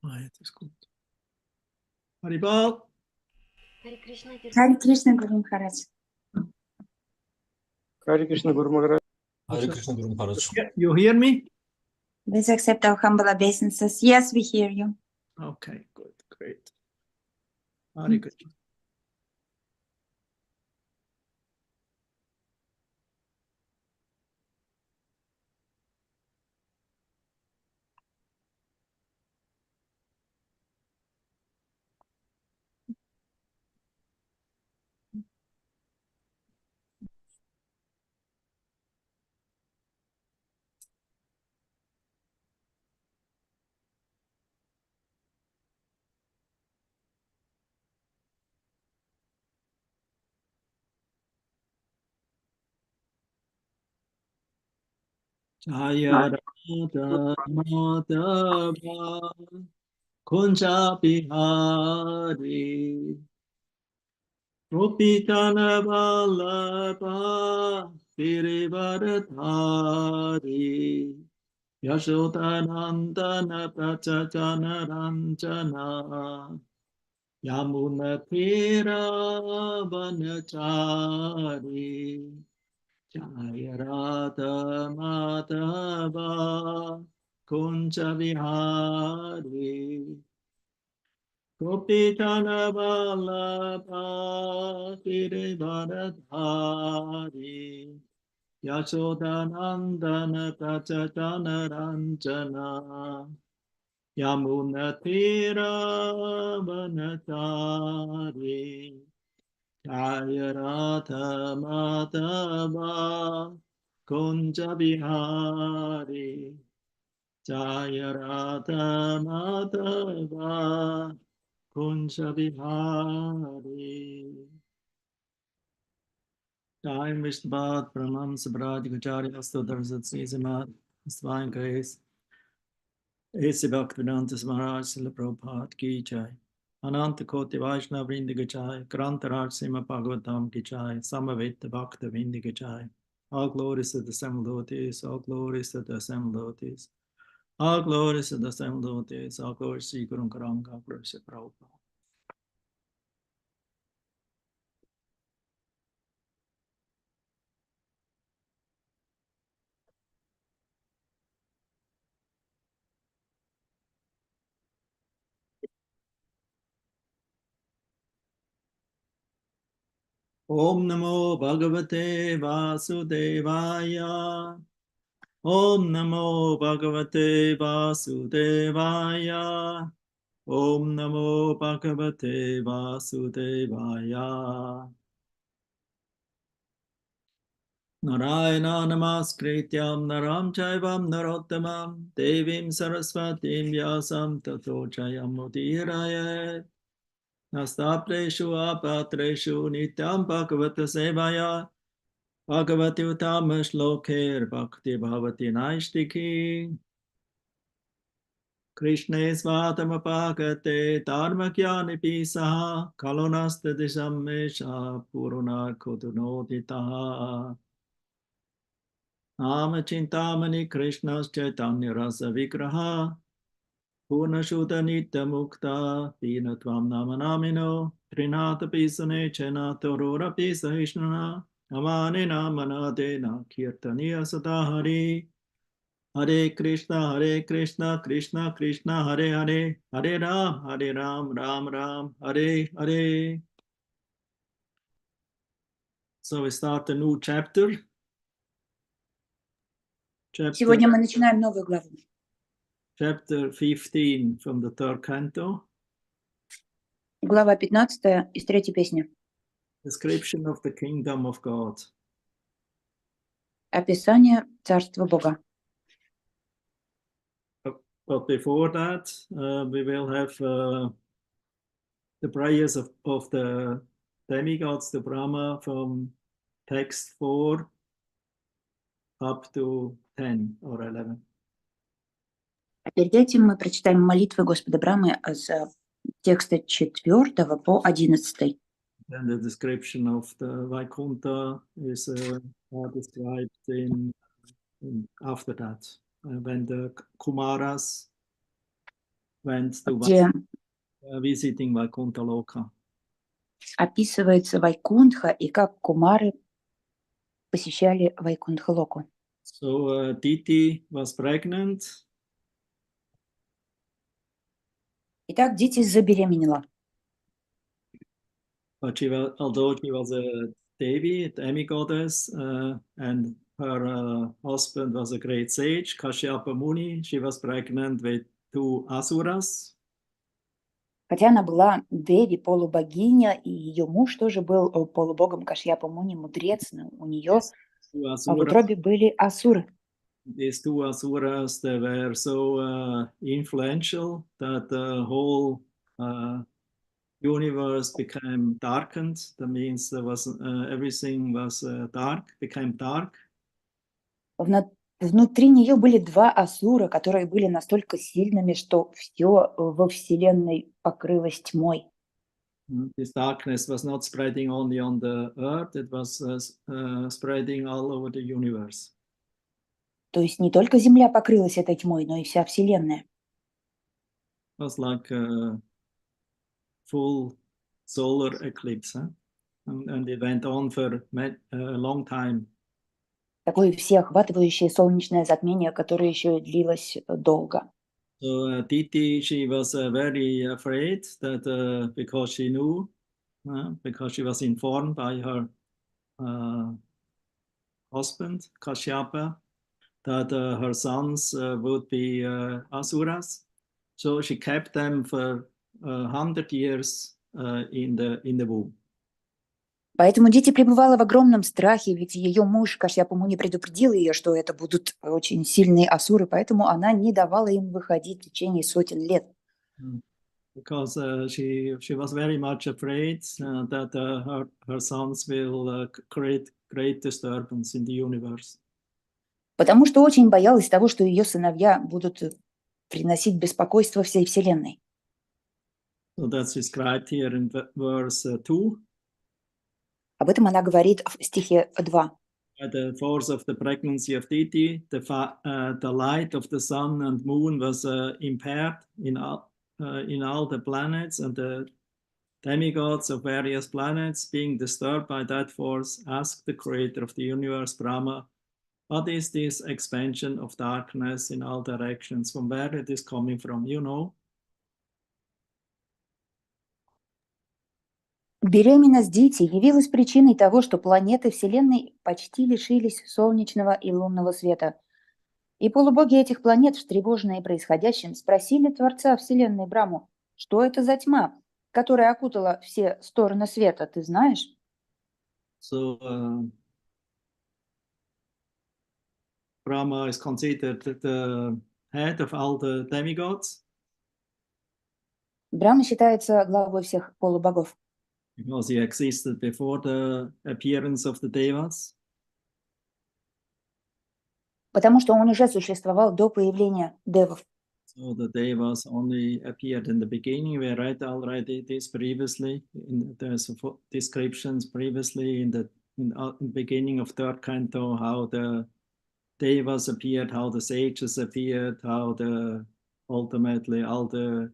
It is good. Haribol. Hare Krishna, Guru Maharaj. Hare Krishna, Guru Maharaj. Hare Krishna, Guru Maharaj. You hear me? Please accept our humble obeisances. Yes, we hear you. Okay, good, great. Hare Krishna. Jaya Radha Madhava Kunja Bihari Gopikana Vallabha Girivardhari Yashodanandana Prachajana Ranjana Yamuna Tira Vanachari Jaya Radha Madhava Kunja Vihari Gopitana Vallabha Girivardhari Yashodanandana Prachatana Ranjana Yamunatira Vanatari Jaya Radha Madhava Kunja Bihari Jaya Radha Madhava Kunja Bihari. Jai Vishbhat Pranam Sabraj Gacharya Astodharsat Sisamat Svayam Grace Ese Bhaktivedanta Smaharaj Srila Prabhupada Ki Jai Ananta Koti Vaishnava Vrinda Ki Jai Grantaraj Srimad Bhagavatam Ki Jai Samaveta Bhakta Vrinda Ki Jai. All glories to the assembled devotees, all glories to the assembled devotees, all glories to the assembled devotees, all glories to Guru Karanga, all glories to Prabhupada. Om Namo Bhagavate Vasudevaya. Om Namo Bhagavate Vasudevaya. Om Namo Bhagavate Vasudevaya. Narayana Namaskrityam Naram Chaivam Narottamam Devim Saraswatim Vyasam Tato Jayam Mudirayet. Nastapreshu apatreshu nityam bhagavata sevaya bhagavati utama shloker bhakti bhavati naishtiki Krishna svatam apagate dharmakyani pisaha kalonasta disham mesha puruna kodunoditaha Nama chintamani Krishna's chaitanya rasa vigraha Purna Shuddha Nitya Mukta Pina Tvam Namanamino Trinata Pisane Chena Torora Pisa Hishnana Amane Namanadena Kirtaniya Sadahari Hare Krishna Krishna Krishna Hare Hare Hare Ram Ram Ram Hare Hare. So we start a new chapter. Сегодня мы начинаем новую главу. Chapter 15 from the third canto. Глава 15 из третьей песни. Description of the kingdom of God. Описание Царства Бога. But before that, we will have the prayers of the demigods, the Brahma, from text 4 up to 10 or 11. А перед этим мы прочитаем молитвы Господа Брамы с текста 4 по 11. And the description of the Vaikuntha is described in after that, when the Kumaras went to visiting Vaikuntha Loka. Описывается Вайкунтха и как кумары посещали Вайкунтха-локу. So Diti was pregnant. Итак, Дити забеременела. But although she was a Devi, a demigoddess, and her husband was a great sage, Kashyapa Muni, she was pregnant with 2 asuras. Хотя она была Деви, полубогиня, и ее муж тоже был полубогом Кашьяпа Муни, мудрец, но у нее в утробе были асуры. These 2 asuras, they were so influential that the whole universe became darkened. That means there was everything was dark, became dark. Внутри нее были 2 асура, которые были настолько сильными, что все во Вселенной покрылось тьмой. This darkness was not spreading only on the earth, it was spreading all over the universe. То есть не только Земля покрылась этой тьмой, но и вся Вселенная. It was like a full solar eclipse, huh? And it went on for a long time. Такое всеохватывающее солнечное затмение, которое еще длилось долго. So Diti, she was very afraid that because she knew, because she was informed by her husband, Kashyapa, that her sons would be asuras. So she kept them for 100 years in the womb. Поэтому Дити пребывала в огромном страхе, ведь ее муж Кашьяпа Муни предупредил ее, что это будут очень сильные асуры, поэтому она не давала им выходить в течение сотен лет. Because she was very much afraid that her sons will create great disturbance in the universe. Потому что очень боялась того, что ее сыновья будут приносить беспокойство всей Вселенной. So that's described here in verse 2. Об этом она говорит в стихе 2. By the force of the pregnancy of Diti, the light of the sun and moon was impaired in all the planets, and the demigods of various planets, being disturbed by that force, asked the creator of the universe, Brahma, what is this expansion of darkness in all directions? From where it is coming from, you know? Беременность Дити явилась причиной того, что планеты Вселенной почти лишились солнечного и лунного света. И полубоги этих планет, встревоженные происходящим, спросили Творца Вселенной Браму, что это за тьма, которая окутала все стороны света, ты знаешь? So Brahma is considered the head of all the demigods. Брахма считается главой всех полубогов. Because he existed before the appearance of the devas. Потому что он уже существовал до появления девов. So the devas only appeared in the beginning. We read already this previously. There's descriptions previously in the beginning of third canto how the devas appeared, how the sages appeared, how ultimately all the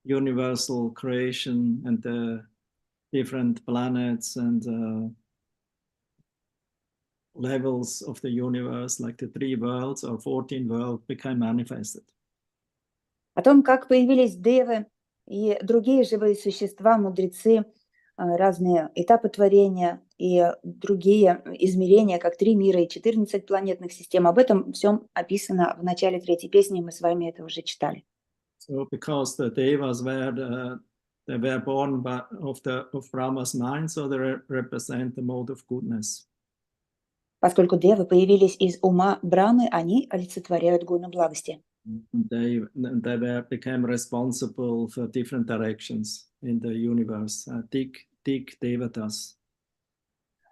universal creation and the different planets and levels of the universe, like the 3 worlds or 14 worlds, became manifested. О том, как появились девы и другие живые существа, мудрецы, разные этапы творения и другие измерения, как 3 мира и 14 планетных систем. Об этом всем описано в начале 3-й песни, мы с вами это уже читали. So because the devas they were born of Brahma's mind, so they represent the mode of goodness. Поскольку девы появились из ума Брамы, они олицетворяют гуна благости. They became responsible for different directions in the universe. Dik devatas.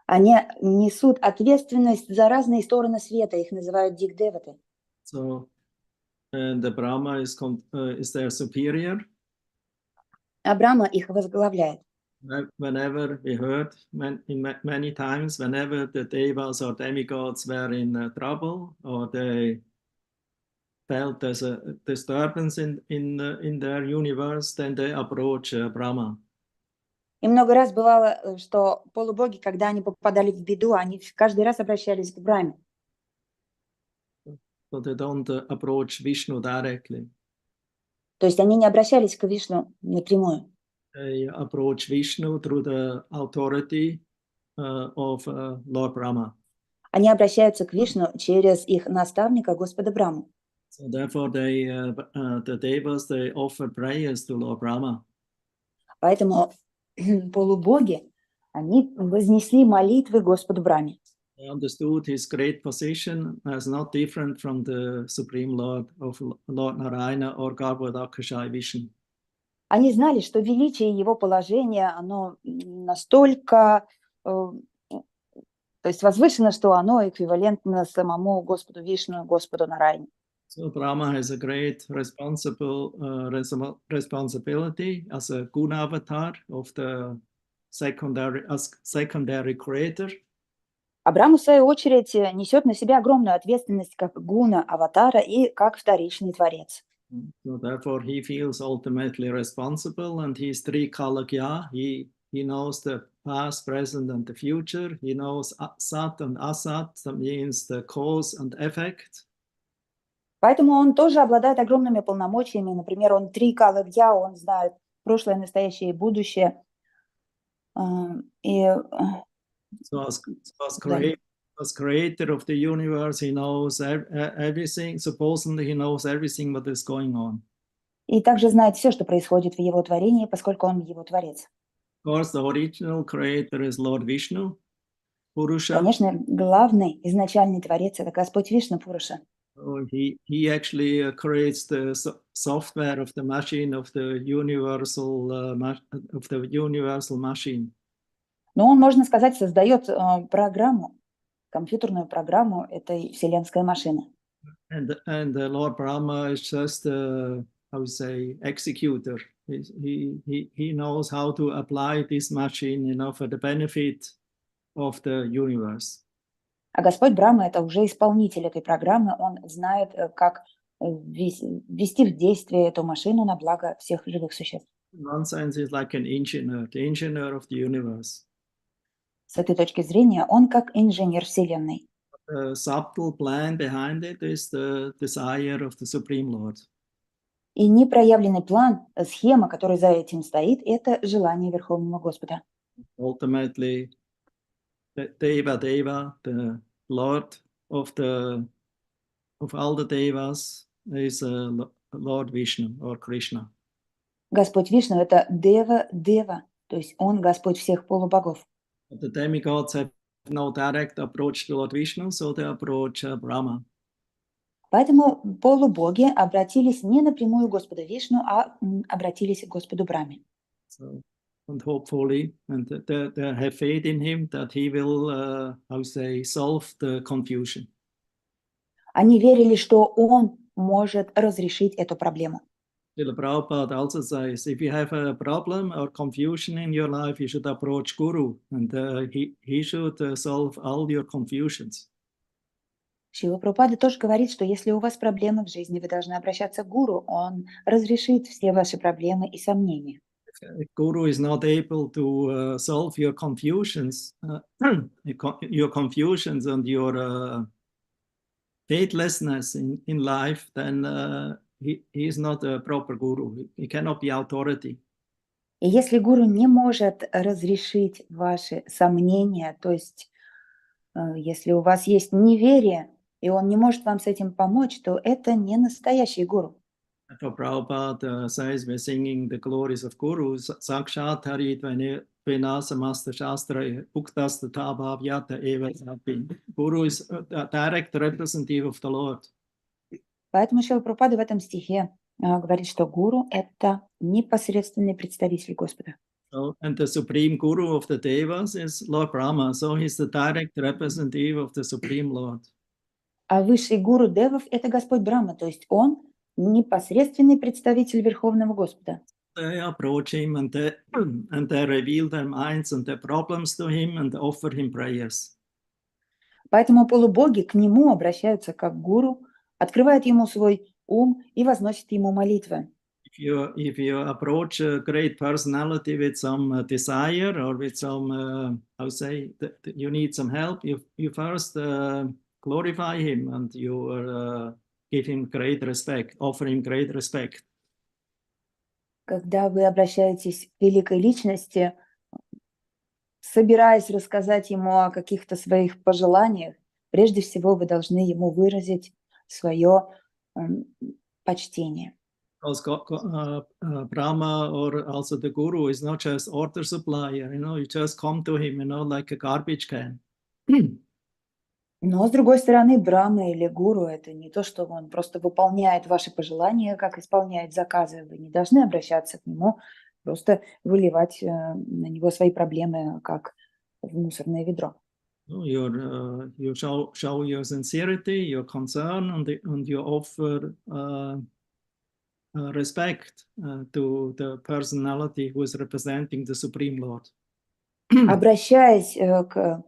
Они несут ответственность за разные стороны света, их называют дик-деваты. So the Brahma is their superior. А Брахма их возглавляет. Whenever we heard many times, whenever the devas or demigods were in trouble or they felt there's a disturbance in their universe, then they approach Brahma. И много раз бывало, что полубоги, когда они попадали в беду, они каждый раз обращались к Брахме. So they don't approach Vishnu directly. То есть они не обращались к Вишну напрямую. They approach Vishnu through the authority of Lord Brahma. Они обращаются к Вишну через их наставника Господа Браму. So therefore, the devas they offer prayers to Lord Brahma. Поэтому полубоги, они вознесли молитвы Господу Браме. They understood his great position as not different from the Supreme Lord of Lord Narayana or Garbhodakashai Vishnu. Они знали, что величие его положения, оно настолько, то есть возвышено, что оно эквивалентно самому Господу Вишну, Господу Нарайне. So Brahma has a great responsibility as a guna avatar of the secondary creator. А Брахма, в свою очередь, несет на себя огромную ответственность как гуна аватара и как вторичный творец. So therefore, he feels ultimately responsible, and he's Trikalagya. He knows the past, present, and the future. He knows Sat and Asat. That means the cause and effect. Поэтому он тоже обладает огромными полномочиями. Например, он трикалавья, он знает прошлое, настоящее и будущее. И So as, да. as creator of the universe, he knows everything. Supposedly he knows everything what is going on. И также знает все, что происходит в его творении, поскольку он его творец. Of course, the original creator is Lord Vishnu, Purusha. Конечно, главный изначальный творец – это Господь Вишну Пуруша. So he actually creates the software of the machine of the universal machine. Но он, можно сказать, создает программу, компьютерную программу этой вселенской машины. And Lord Brahma is just how to say executor. He knows how to apply this machine, for the benefit of the universe. А Господь Брахма – это уже исполнитель этой программы. Он знает, как ввести в действие эту машину на благо всех живых существ. In one sense, he's like an engineer, the engineer of the universe. С этой точки зрения он как инженер Вселенной. The subtle plan behind it is the desire of the Supreme Lord. И непроявленный план, схема, которая за этим стоит, это желание Верховного Господа. Ultimately, the Deva, the Lord of all the Devas, is Lord Vishnu or Krishna. Господь Вишну – это Дева, то есть он Господь всех полубогов. But the demigods have no direct approach to Lord Vishnu, so they approach Brahma. Поэтому полубоги обратились не напрямую к Господу Вишну, а обратились к Господу Брахме. So, and hopefully, and they have faith in him that he will, solve the confusion. Они верили, что он может разрешить эту проблему. Srila Prabhupada also says, if you have a problem or confusion in your life, you should approach Guru, and he should solve all your confusions. Шрила Прабхупада тоже говорит, что если у вас проблемы в жизни, вы должны обращаться к гуру, он разрешит все ваши проблемы и сомнения. If Guru is not able to solve your confusions, and your faithlessness in life, then he is not a proper guru. He cannot be authority. И если гуру не может разрешить ваши сомнения, то есть если у вас есть неверие, и он не может вам с этим помочь, то это не настоящий гуру. So Prabhupada says we're singing the glories of Guru. Sakshat Harit Venasamasta Shastra Uktas Tabhavyata Eva Sapin. Guru is a direct representative of the Lord. Поэтому Шрила Прабхупада в этом стихе говорит, что гуру – это непосредственный представитель Господа. So, and the supreme guru of the devas is Lord Brahma. So he's the direct representative of the Supreme Lord. А высший гуру девов – это Господь Брахма, то есть он непосредственный представитель Верховного Господа. They approach him and they reveal their minds and their problems to him and offer him prayers. Поэтому полубоги к нему обращаются как к гуру, открывают ему свой ум и возносят ему молитвы. If you approach a great personality with some desire or with some, you need some help, you first glorify him and you give him great respect, offer him great respect. Когда вы обращаетесь к великой личности, собираясь рассказать ему о каких-то своих пожеланиях, прежде всего вы должны ему выразить свое почтение. Because Brahma or also the Guru is not just order supplier, you just come to him, like a garbage can. Но, с другой стороны, Брахма или Гуру – это не то, что он просто выполняет ваши пожелания, как исполняет заказы. Вы не должны обращаться к нему, просто выливать на него свои проблемы, как в мусорное ведро. You show your sincerity, your concern, and you offer respect to the personality who is representing the Supreme Lord. Обращаясь к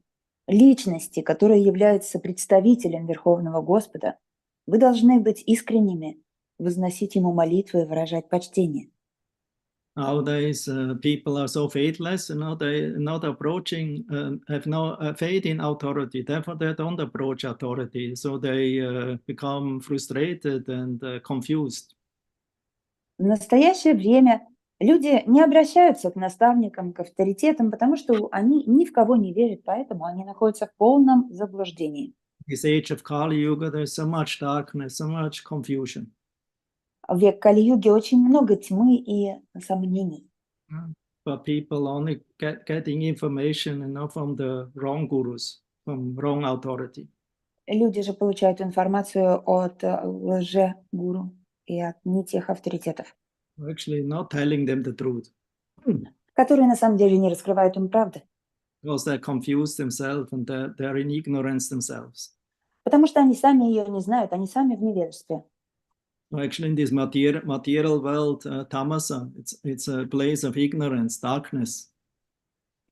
личности, которая является представителем Верховного Господа, вы должны быть искренними, возносить ему молитвы и выражать почтение. nowadays people are so faithless, they not approaching, have no faith in authority. Therefore, they don't approach authority. So they become frustrated and confused. В настоящее время люди не обращаются к наставникам, к авторитетам, потому что они ни в кого не верят, поэтому они находятся в полном заблуждении. This age of Kali Yuga, there's so much darkness, so much confusion. В век Кали-юги очень много тьмы и сомнений. But people only getting information, from the wrong gurus, from wrong authority. Люди же получают информацию от лже-гуру и от не тех авторитетов, Actually, not telling them the truth, которые на самом деле не раскрывают им правды, because they're confused themselves and they're in ignorance themselves. потому что они сами ее не знают, они сами в невежестве. Actually, in this material world, tamasa, it's a place of ignorance, darkness.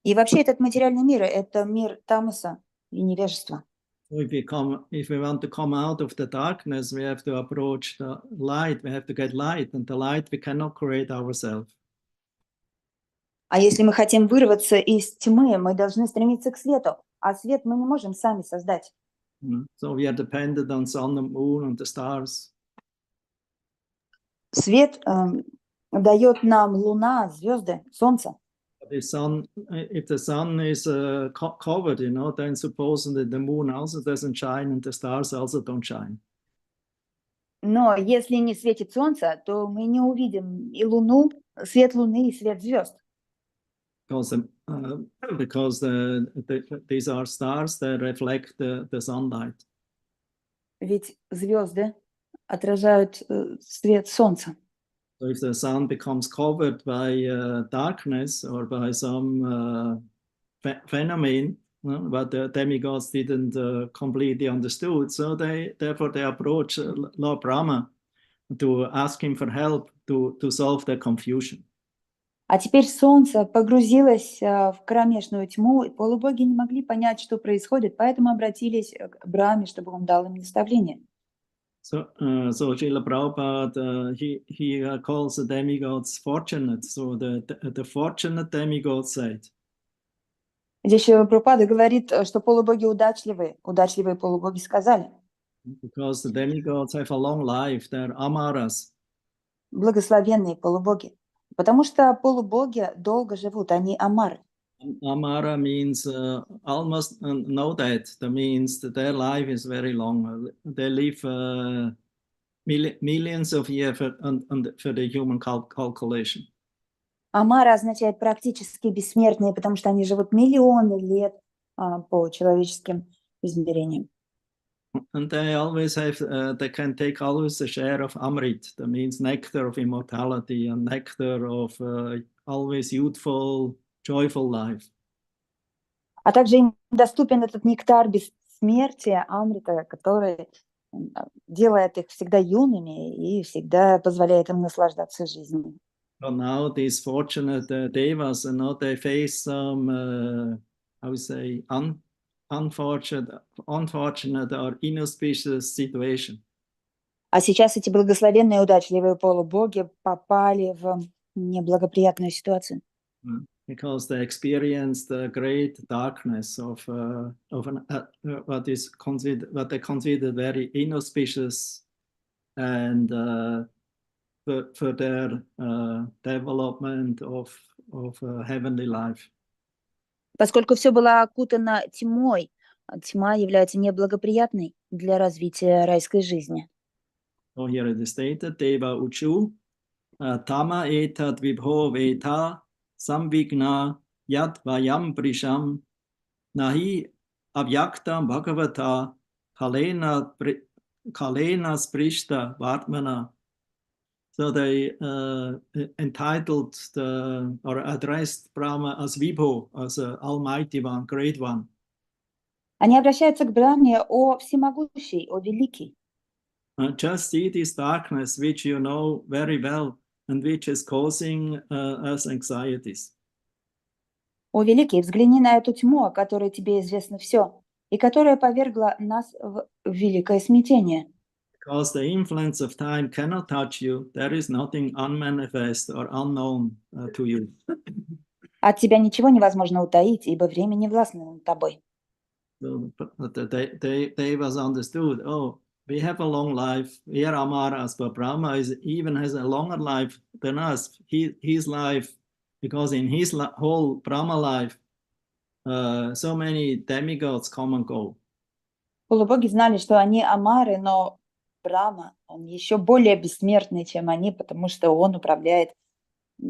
И вообще этот материальный мир – это мир тамаса и невежества. So if we want to come out of the darkness, we have to approach the light. We have to get light, and the light we cannot create ourselves. А если мы хотим вырваться из тьмы, мы должны стремиться к свету, а свет мы не можем сами создать. So we are dependent on sun and moon and the stars. Свет дает нам луна, звезды, солнце. But if the sun is covered, then supposedly the moon also doesn't shine and the stars also don't shine. Но если не светит солнце, то мы не увидим и луну, свет луны и свет звезд. Because these are stars that reflect the sunlight. Ведь звезды отражают свет солнца. So if the sun becomes covered by darkness or by some phenomenon, but the demigods didn't completely understood, so therefore they approach Lord Brahma to ask him for help to solve their confusion. А теперь солнце погрузилось в кромешную тьму, и полубоги не могли понять, что происходит, поэтому обратились к Брахме, чтобы он дал им наставление. So Srila Prabhupada, he calls the demigods fortunate. So the fortunate demigods said. Здесь Прабхупада говорит, что полубоги удачливые полубоги сказали. Because the demigods have a long life, they're amaras. Благословенные полубоги. Потому что полубоги долго живут, они амары. Amara means almost no death. That means that their life is very long. They live millions of years for the human calculation. Амара означает практически бессмертные, потому что они живут миллионы лет по человеческим измерениям. And they always have, they can take always a share of Amrit. That means nectar of immortality and nectar of always youthful, joyful life. А также им доступен этот нектар бессмертия, Амрита, который делает их всегда юными и всегда позволяет им наслаждаться жизнью. But now these fortunate devas, they face some, I would say, unfortunate or inauspicious situation. А сейчас эти благословенные, удачливые полубоги попали в неблагоприятную ситуацию. Because they experienced the great darkness of what they consider very inauspicious and for their development of heavenly life. Поскольку все было окутано тьмой, тьма является неблагоприятной для развития райской жизни. So here it is stated, Deva Uchu, Tama etat vibho veta samvigna yat vayam prisham nahi avyakta bhagavata kalena sprishta vartmana. So they entitled or addressed Brahma as Vibho, as an almighty one, great one. Они обращаются к Брахме о всемогущий, о великий. Just see this darkness, which you know very well, and which is causing us anxieties. О великий, взгляни на эту тьму, о которой тебе известно все, и которая повергла нас в великое смятение. Because the influence of time cannot touch you, there is nothing unmanifest or unknown to you. От тебя ничего невозможно утаить, ибо время не властно над тобой. So they was understood. Oh, we have a long life. We are Amaras, but Brahma even has a longer life than us. His life, because in his whole Brahma life, so many demigods come and go. Полубоги знали, что они амары, но Брахма, он еще более бессмертный, чем они, потому что он управляет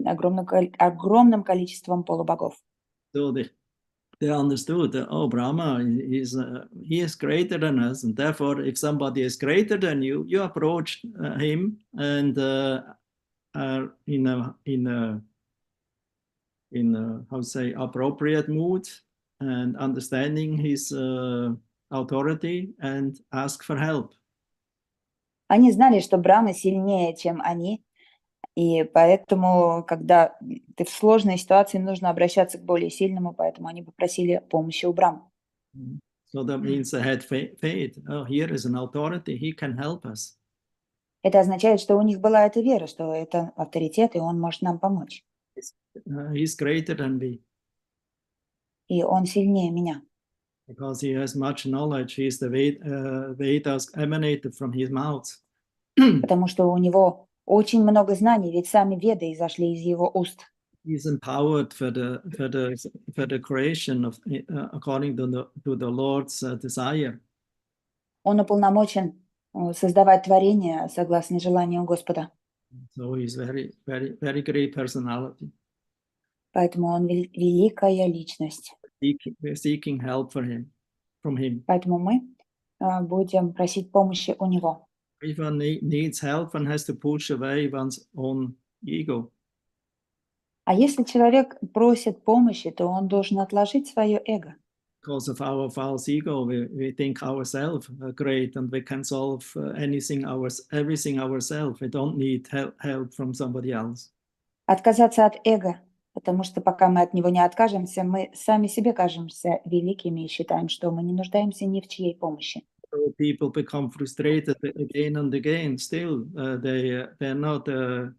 огромным количеством полубогов. So they understood that, oh, Brahma he is greater than us, and therefore, if somebody is greater than you, you approach him and in a how to say appropriate mood and understanding his authority and ask for help. Они знали, что Брахма сильнее, чем они, и поэтому, когда ты в сложной ситуации, нужно обращаться к более сильному, поэтому они попросили помощи у Брахмы. So that means they had faith. Oh, here is an authority, he can help us. Это означает, что у них была эта вера, что это авторитет, и он может нам помочь. He's greater than me. И он сильнее меня. Because he has much knowledge, he's the Vedas emanated from his mouth. Потому что у него очень много знаний, ведь сами Веды изошли из его уст. He's empowered for the creation of according to the Lord's desire. Он уполномочен создавать творение согласно желанию Господа. So he's very, very, very great personality. Поэтому он великая личность. We're seeking help from him. Поэтому мы будем просить помощи у него. Everyone needs help and has to push away one's own ego. А если человек просит помощи, то он должен отложить свое эго. Because of our false ego, we think ourselves great and we can solve everything ourselves. We don't need help from somebody else. Отказаться от эго, потому что пока мы от него не откажемся, мы сами себе кажемся великими и считаем, что мы не нуждаемся ни в чьей помощи. So people become frustrated again and again. Still, they're not, I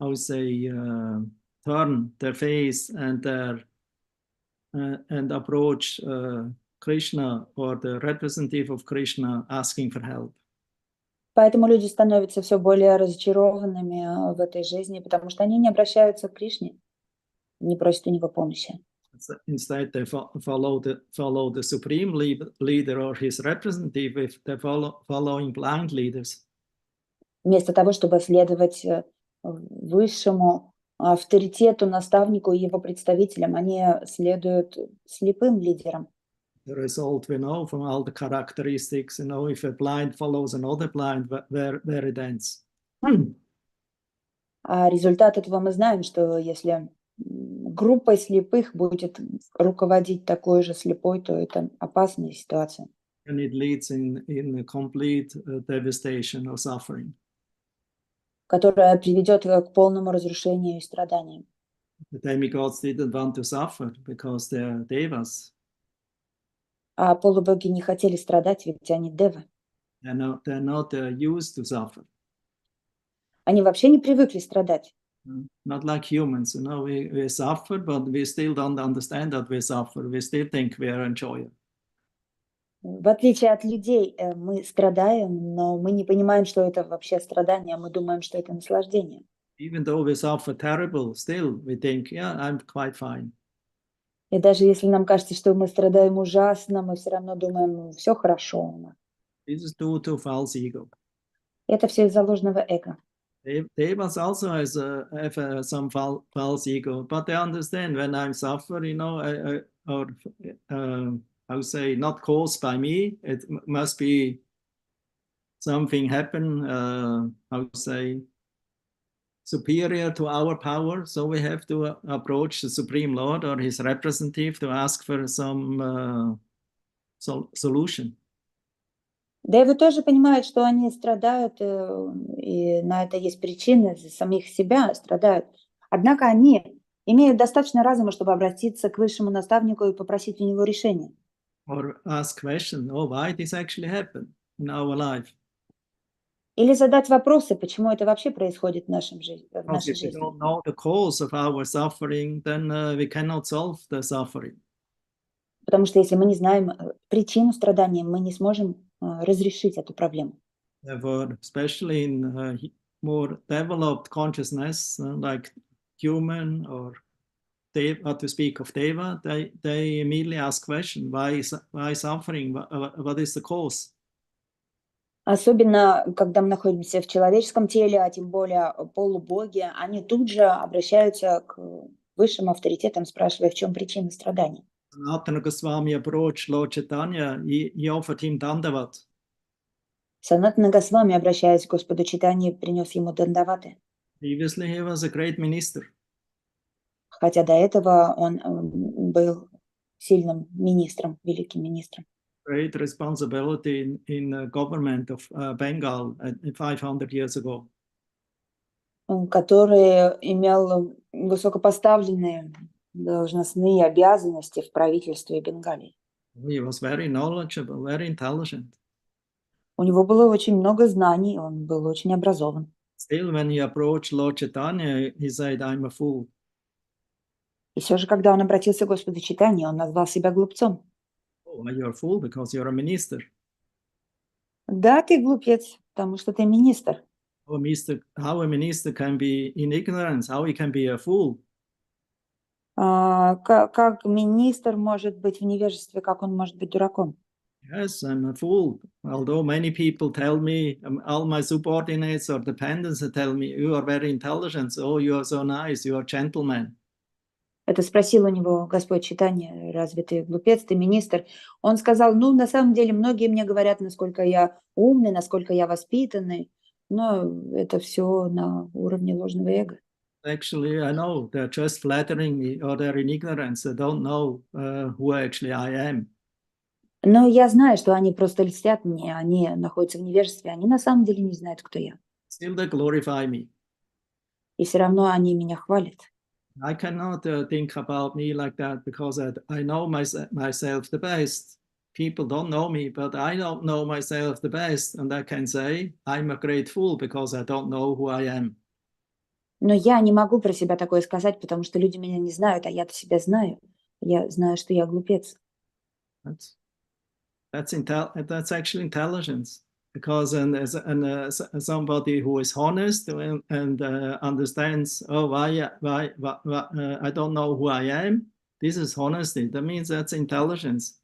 would say, turn their face and approach Krishna or the representative of Krishna asking for help. Поэтому люди становятся все более разочарованными в этой жизни, потому что они не обращаются к Кришне, не просят у него помощи. Instead, they follow the supreme leader or his representative if they're following blind leaders. Вместо того, чтобы следовать высшему авторитету, наставнику и его представителям, они следуют слепым лидерам. The result we know from all the characteristics, if a blind follows another blind, where it ends. А результат этого мы знаем, что если группой слепых будет руководить такой же слепой, то это опасная ситуация. And it leads in a complete devastation or suffering. Которая приведет к полному разрушению и страданиям. The demigods didn't want to suffer because they're devas. А полубоги не хотели страдать, ведь они девы. They're not used to suffer. Они вообще не привыкли страдать. Not like humans, we suffer, but we still don't understand that we suffer. We still think we are enjoying. В отличие от людей, мы страдаем, но мы не понимаем, что это вообще страдание, мы думаем, что это наслаждение. Even though we suffer terrible, still we think, yeah, I'm quite fine. И даже если нам кажется, что мы страдаем ужасно, мы все равно думаем, все хорошо. This is due to false ego. Это все из-за ложного эго. Devas also have some false ego, but they understand when I suffer, I would say not caused by me. It must be something happen, I would say, superior to our power. So we have to approach the Supreme Lord or his representative to ask for some solution. Девы тоже понимают, что они страдают, и на это есть причины, за самих себя страдают. Однако они имеют достаточно разума, чтобы обратиться к высшему наставнику и попросить у него решения. Or ask question, why this actually happened in our life? Или задать вопросы, почему это вообще происходит в Because нашей if we жизни. don't know the cause of our suffering, then we cannot solve the suffering. Потому что если мы не знаем причину страдания, мы не сможем разрешить эту проблему. Therefore, especially in more developed consciousness, like human or what to speak of Deva, they immediately ask question, why suffering? What is the cause? Особенно, когда мы находимся в человеческом теле, а тем более полубоги, они тут же обращаются к высшим авторитетам, спрашивая, в чем причина страданий. Sanatana Goswami approached Lord Chaitanya, he offered him Dandavat. Санатана Госвами, обращаясь к Господу Чайтанье, принес ему дандаваты. Previously, he was a great minister. Хотя до этого он был сильным министром, великим министром. Great responsibility in the government of Bengal 500 years ago. Который имел высокопоставленные должностные обязанности в правительстве Бенгалии. He was very knowledgeable, very intelligent. У него было очень много знаний, он был очень образован. Still, when he approached Lord Chaitanya, he said, I'm a fool. И все же, когда он обратился к Господу Чайтанье, он назвал себя глупцом. Oh, you're a fool because you're a minister. Да, ты глупец, потому что ты министр. How a minister can be in ignorance, how he can be a fool. Как министр может быть в невежестве, как он может быть дураком? Yes, I'm a fool. Although many people tell me, all my subordinates or dependents tell me, you are very intelligent, oh, you are so nice, you are a gentleman. Это спросил у него Господь Чайтанья, разве ты глупец, ты министр? Он сказал, ну, на самом деле, многие мне говорят, насколько я умный, насколько я воспитанный, но это все на уровне ложного эго. Actually, I know they're just flattering me or they're in ignorance. They don't know who actually I am. Но я знаю, что они просто льстят мне, они находятся в невежестве, они на самом деле не знают, кто я. Still, they glorify me. И все равно они меня хвалят. I cannot think about me like that because I know myself the best. People don't know me, but I don't know myself the best. And I can say I'm a great fool because I don't know who I am. Но я не могу про себя такое сказать, потому что люди меня не знают, а я-то себя знаю. Я знаю, что я глупец. That's actually intelligence. Because somebody who is honest and understands, oh, why I don't know who I am, this is honesty. That means that's intelligence.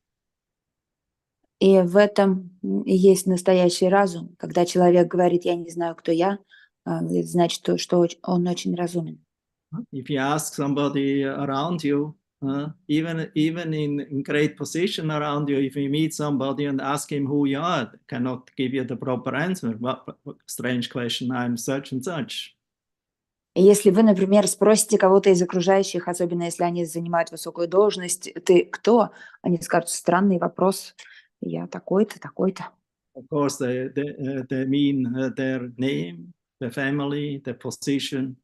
И в этом и есть настоящий разум. Когда человек говорит, я не знаю, кто я, это значит, что он очень разумен. If you ask somebody around you, even in great position around you, if you meet somebody and ask him who you are, cannot give you the proper answer. What strange question, I'm such and such. И если вы, например, спросите кого-то из окружающих, особенно если они занимают высокую должность, ты кто? Они скажут, странный вопрос, я такой-то, такой-то. Of course, they mean their name, their family, their position.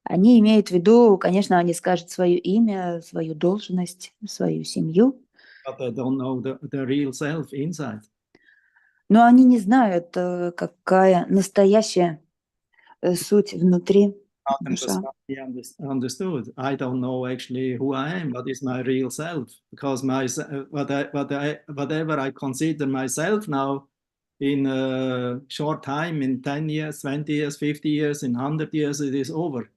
Они имеют в виду, конечно, они скажут свое имя, свою должность, свою семью. But they don't know the real self inside. Но они не знают, какая настоящая суть внутри душа. Understood. I don't know actually who I am, what is my real self, because whatever I consider myself now in a short time, in 10 years, 20 years, 50 years, in 100 years, it is over.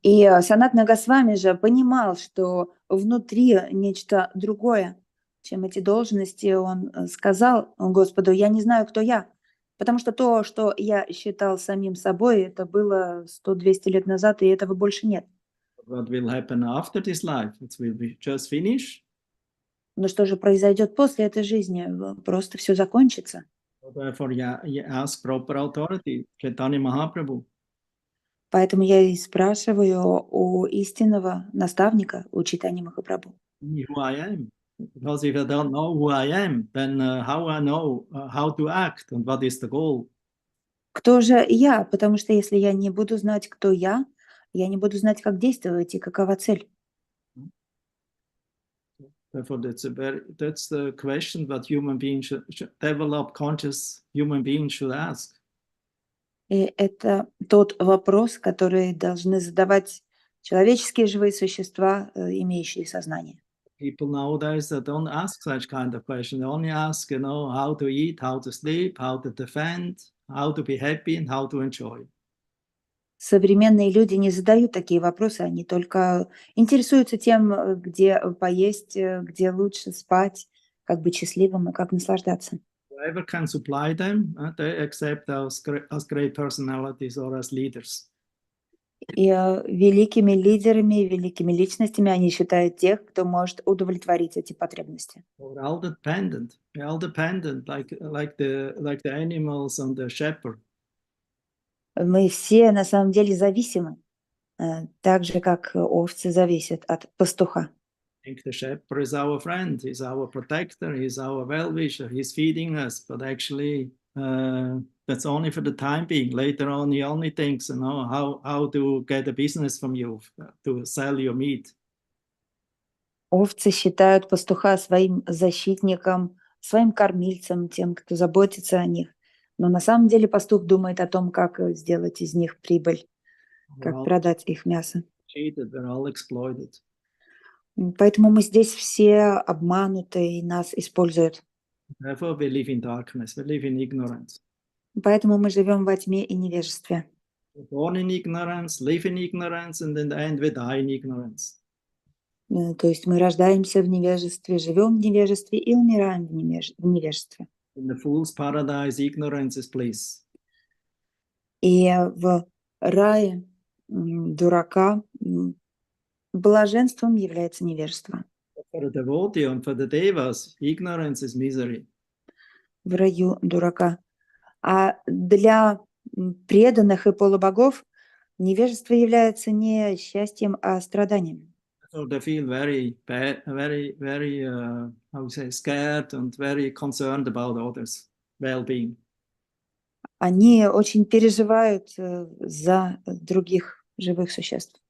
И Санатана Госвами же понимал, что внутри нечто другое, чем эти должности. Он сказал Господу, я не знаю, кто я, потому что то, что я считал самим собой, это было 100-200 лет назад, и этого больше нет. What will happen after this life? It will be just finish. Но что же произойдет после этой жизни? Просто все закончится. Therefore, you ask proper authority, Chaitanya Mahaprabhu. Поэтому я и спрашиваю у истинного наставника, у Чайтаньи Махапрабху. Who I am. Because if I don't know who I am, then how I know how to act and what is the goal? Кто же я? Потому что если я не буду знать, кто я не буду знать, как действовать и какова цель. Therefore, that's the question that human beings should develop, conscious human beings should ask. И это тот вопрос, который должны задавать человеческие живые существа, имеющие сознание. People nowadays that don't ask such kind of question. They only ask, how to eat, how to sleep, how to defend, how to be happy, and how to enjoy. Современные люди не задают такие вопросы, они только интересуются тем, где поесть, где лучше спать, как быть счастливым и как наслаждаться. Whoever can supply them, they accept as great personalities or as leaders. И великими лидерами, великими личностями они считают тех, кто может удовлетворить эти потребности. We're all dependent, like the animals on the shepherd. Мы все на самом деле зависимы, так же, как овцы зависят от пастуха. I think the shepherd is our friend, he's our protector, he's our well-wisher, he's feeding us, but actually that's only for the time being. Later on, he only thinks, how to get a business from you, to sell your meat. Овцы считают пастуха своим защитником, своим кормильцем, тем, кто заботится о них. Но на самом деле пастух думает о том, как сделать из них прибыль, We're как all продать их мясо. cheated, we're all exploited. Поэтому мы здесь все обмануты и нас используют. Therefore, we live in darkness, we live in ignorance. Поэтому мы живем во тьме и невежестве. We're born in ignorance, live in ignorance, and in the end we die in ignorance. То есть мы рождаемся в невежестве, живем в невежестве и умираем в невежестве. In the fool's paradise, ignorance is bliss. И в рае дурака блаженством является невежество. For the devotee and for the devas, ignorance is misery. В раю дурака. А для преданных и полубогов невежество является не счастьем, а страданием. So they feel very bad, very, scared and very concerned about others' well-being. Они очень переживают за других живых существ.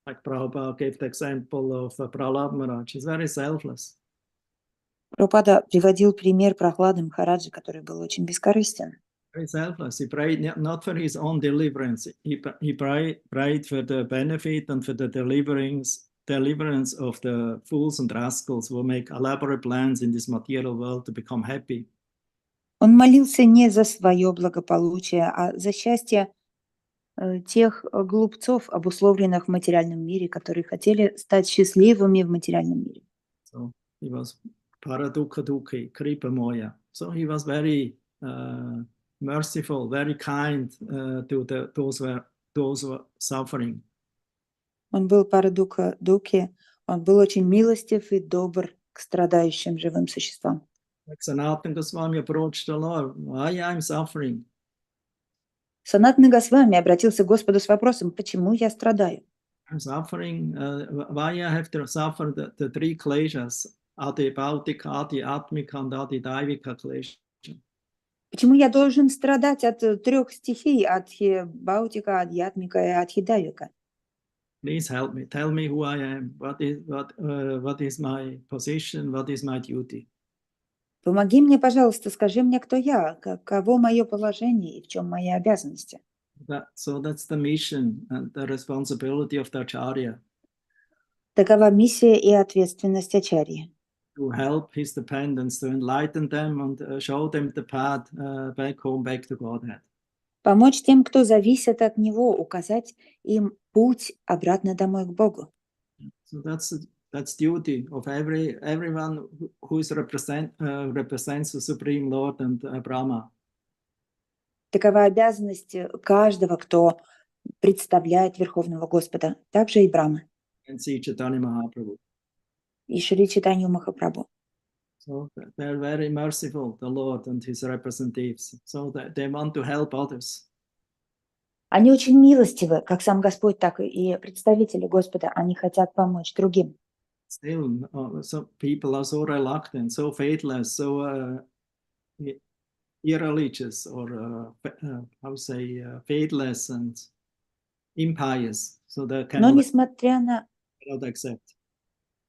Like Prabhupada gave the example of Prahlad Maharaj. He's very selfless. Прабхупада приводил пример Прохлады Махараджи, который был очень бескорыстен. Very selfless. He prayed not for his own deliverance. He prayed for the benefit and for the deliverance of the fools and rascals who make elaborate plans in this material world to become happy. Он молился не за свое благополучие, а за счастье тех глупцов, обусловленных в материальном мире, которые хотели стать счастливыми в материальном мире. So he was paradukha dukhi, kripa moya. So he was very merciful, very kind to those who were suffering. Он был парадука дуки, он был очень милостив и добр к страдающим живым существам. Like Sanatana Goswami approached the Lord, why I'm suffering? Санатана Госвами обратился к Господу с вопросом, почему я страдаю? I'm suffering, why I have to suffer the three kleshas, Adi Bautika, Adi Atmika, and Adi Daivika klesha. Почему я должен страдать от трех стихий, Адхи Баутика, Адьятмика и Адхи Дайвика? Please help me. Tell me who I am. What is my position? What is my duty? Помоги мне, пожалуйста, скажи мне, кто я, каково мое положение и в чем мои обязанности. So that's the mission and the responsibility of the Acharya. Такова миссия и ответственность Ачарьи. To help his dependents, to enlighten them and show them the path back home, back to Godhead. Помочь тем, кто зависит от него, указать им путь обратно домой к Богу. So that's duty of everyone who represents the Supreme Lord and Brahma. Такова обязанность каждого, кто представляет Верховного Господа, также и Брахмы, And Sri Chaitanya Mahaprabhu. и Шри Чайтанью Махапрабху. So they're very merciful, the Lord and his representatives. So they want to help others. Они очень милостивы, как сам Господь, так и представители Господа. Они хотят помочь другим. Still, some people are so reluctant, so faithless, so irreligious, or faithless and impious. So they Но can. несмотря на cannot accept.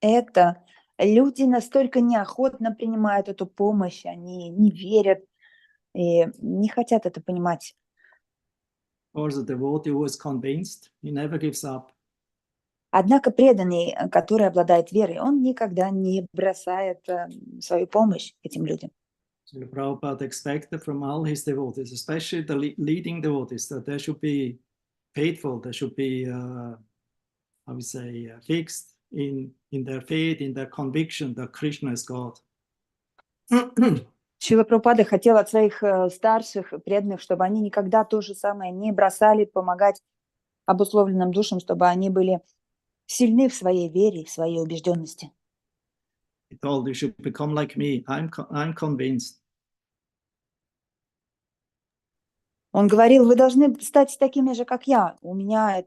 Это люди настолько неохотно принимают эту помощь, они не верят и не хотят это понимать. Or the devotee who is convinced, he never gives up. Однако преданный, который обладает верой, он никогда не бросает свою помощь этим людям. So Prabhupada expected from all his devotees, especially the leading devotees, that they should be faithful, they should be, how we say, fixed in their faith, in their conviction that Krishna is God. Шрила Прабхупада хотел от своих старших преданных, чтобы они никогда то же самое не бросали помогать обусловленным душам, чтобы они были сильны в своей вере, в своей убежденности. He told, you should become like me. I'm convinced. Он говорил, вы должны стать такими же, как я. У меня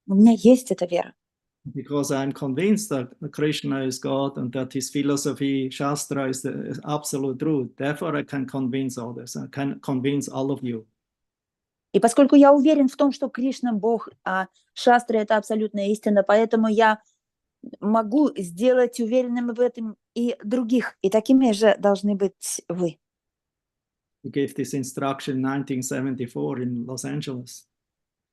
есть эта вера. Because I'm convinced that Krishna is God and that his philosophy, Shastra, is the absolute truth. Therefore, I can convince others. I can convince all of you. И поскольку я уверен в том, что Кришна Бог, а Шастра — это абсолютная истина, поэтому я могу сделать уверенным в этом и других. И такими же должны быть вы. He gave this instruction in 1974 in Los Angeles.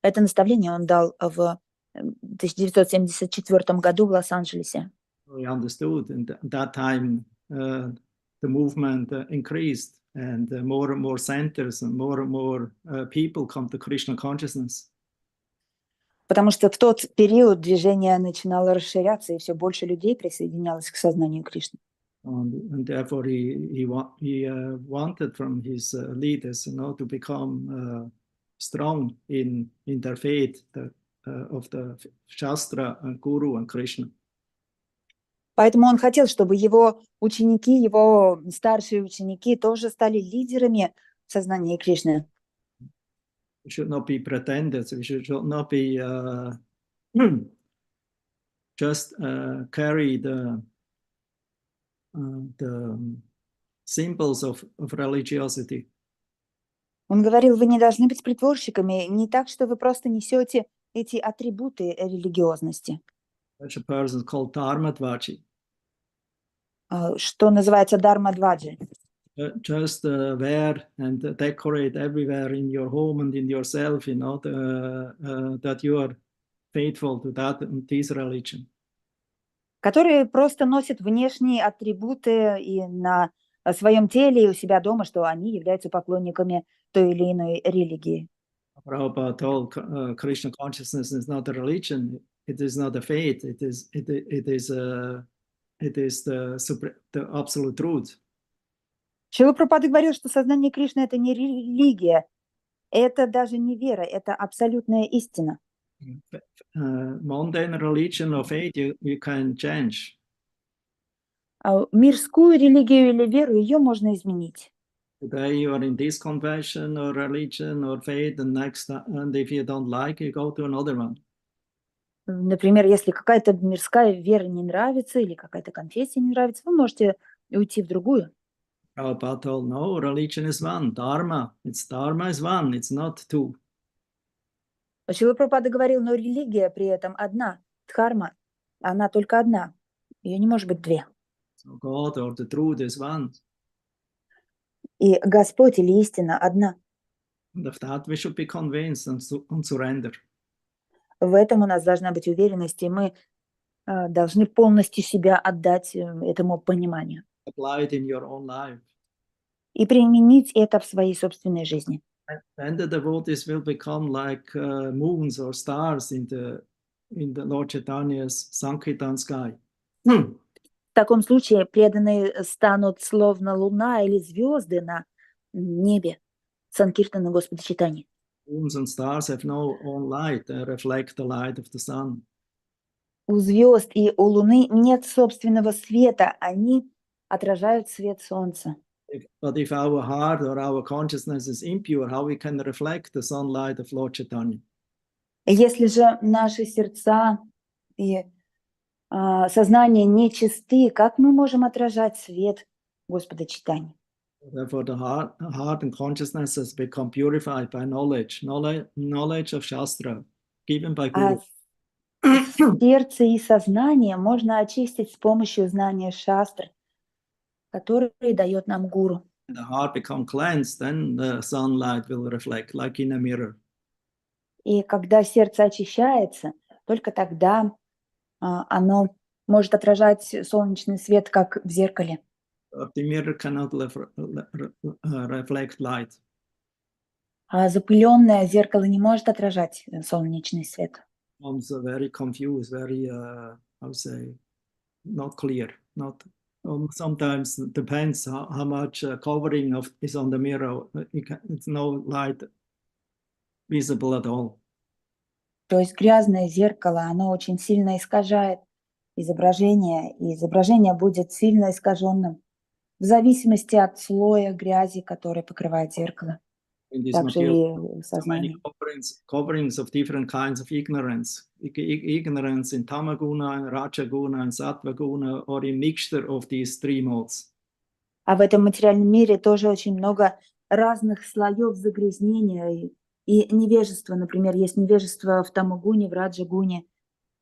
Это наставление он дал в 1974 году в Лос-Анджелесе. We understood, and at that time the movement increased, and more centers and more people come to Krishna consciousness. Потому что в тот период движение начинало расширяться, и все больше людей присоединялось к сознанию Кришны. And therefore he wanted from his leaders, to become strong in their faith of the Shastra and Guru and Krishna. Поэтому он хотел, чтобы его ученики, его старшие ученики тоже стали лидерами в сознании Кришны. We should not be pretenders. We should not be just carry the symbols of religiosity. Он говорил, вы не должны быть притворщиками, не так, что вы просто несете эти атрибуты религиозности, Such a person is called Dharmadvaji. что называется дармадваджи. Just wear and decorate everywhere in your home and in yourself, that you are faithful to that and this religion. Которые просто носят внешние атрибуты и на своем теле, и у себя дома, что они являются поклонниками той или иной религии. Prabhupada told Krishna consciousness is not a religion, it is not a faith, it is the absolute truth. Шрила Прабхупада говорил, что сознание Кришны — это не религия, это даже не вера, это абсолютная истина. Mundane religion or faith you can change. Мирскую религию или веру, ее можно изменить. Today you are in this confession or religion or faith, and if you don't like, you go to another one. Например, если какая-то мирская вера не нравится или какая-то конфессия не нравится, вы можете уйти в другую. Prabhupada told, no, religion is one, dharma is one, it's not two. Шрила Прабхупада говорил, но религия при этом одна, дхарма, она только одна, ее не может быть две. So God or the truth is one. И Господь или истина одна. And of that we should be convinced and surrender. В этом у нас должна быть уверенность, и мы должны полностью себя отдать этому пониманию. Apply it in your own life. И применить это в своей собственной жизни. Then the devotees will become like moons or stars in the Lord Chaitanya's Sankirtan sky. В таком случае преданные станут словно луна или звезды на небе Санкиртана Господа Чайтаньи. Moons and stars have no own light; they reflect the light of the sun. У звезд и у луны нет собственного света, они отражают свет солнца. But if our heart or our consciousness is impure, how we can reflect the sunlight of Lord Chaitanya? Если же наши сердца и сознание нечисты, как мы можем отражать свет Господа Чайтаньи? Therefore, the heart and consciousness has become purified by knowledge of Shastra, given by Guru. Сердце и сознание можно очистить с помощью знания шастр, который дает нам гуру. The heart become cleansed, then the sunlight will reflect like in a mirror. И когда сердце очищается, только тогда оно может отражать солнечный свет, как в зеркале. But the mirror cannot reflect light. А запыленное зеркало не может отражать солнечный свет. Becomes very confused, very, how to say, not clear. Not sometimes depends how much covering of is on the mirror. It's no light visible at all. То есть грязное зеркало, оно очень сильно искажает изображение, и изображение будет сильно искаженным в зависимости от слоя грязи, который покрывает зеркало. In this Также material, и so many сознание. coverings of different kinds of ignorance. Ignorance in Tamaguna, and Rajaguna, and Sattvaguna, or a mixture of these three modes. А в этом материальном мире тоже очень много разных слоев загрязнения и невежества. Например, есть невежество в тамагуне, в раджагуне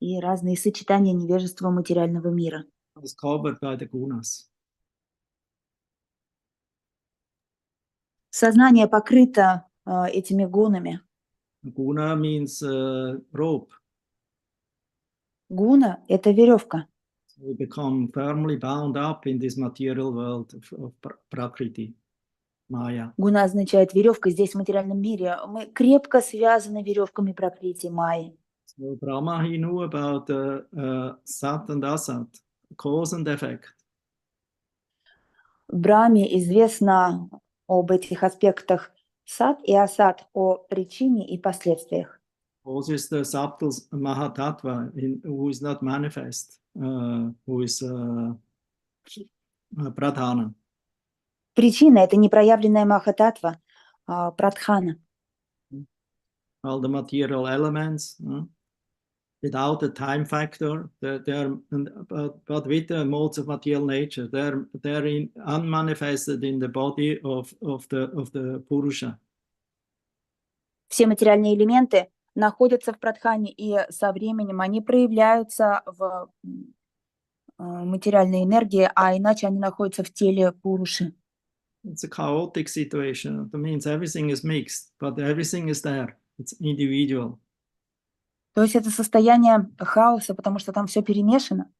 и разные сочетания невежества материального мира. It's covered by the gunas. Сознание покрыто этими гунами. Guna means rope. Гуна – это веревка. We become firmly bound up in this material world of Prakriti, Maya. Гуна означает веревка здесь, в материальном мире. Мы крепко связаны веревками Пракрити, Майи. So Brahma, he knew about Sat and Asat, cause and effect. В Брахме известно об этих аспектах сат и асат, о причине и последствиях. Cause is the subtle Mahatattva who is not manifest, who is Pradhana. Причина – это непроявленная Махататва, Прадхана. All the material elements, without the time factor, but with the modes of material nature, they're unmanifested in the body of the Purusha. Все материальные элементы находятся в Прадхане, и со временем они проявляются в материальной энергии, а иначе они находятся в теле Пуруши. It's a chaotic situation. That means everything is mixed, but everything is there. It's individual. То есть это состояние хаоса, потому что там все перемешано.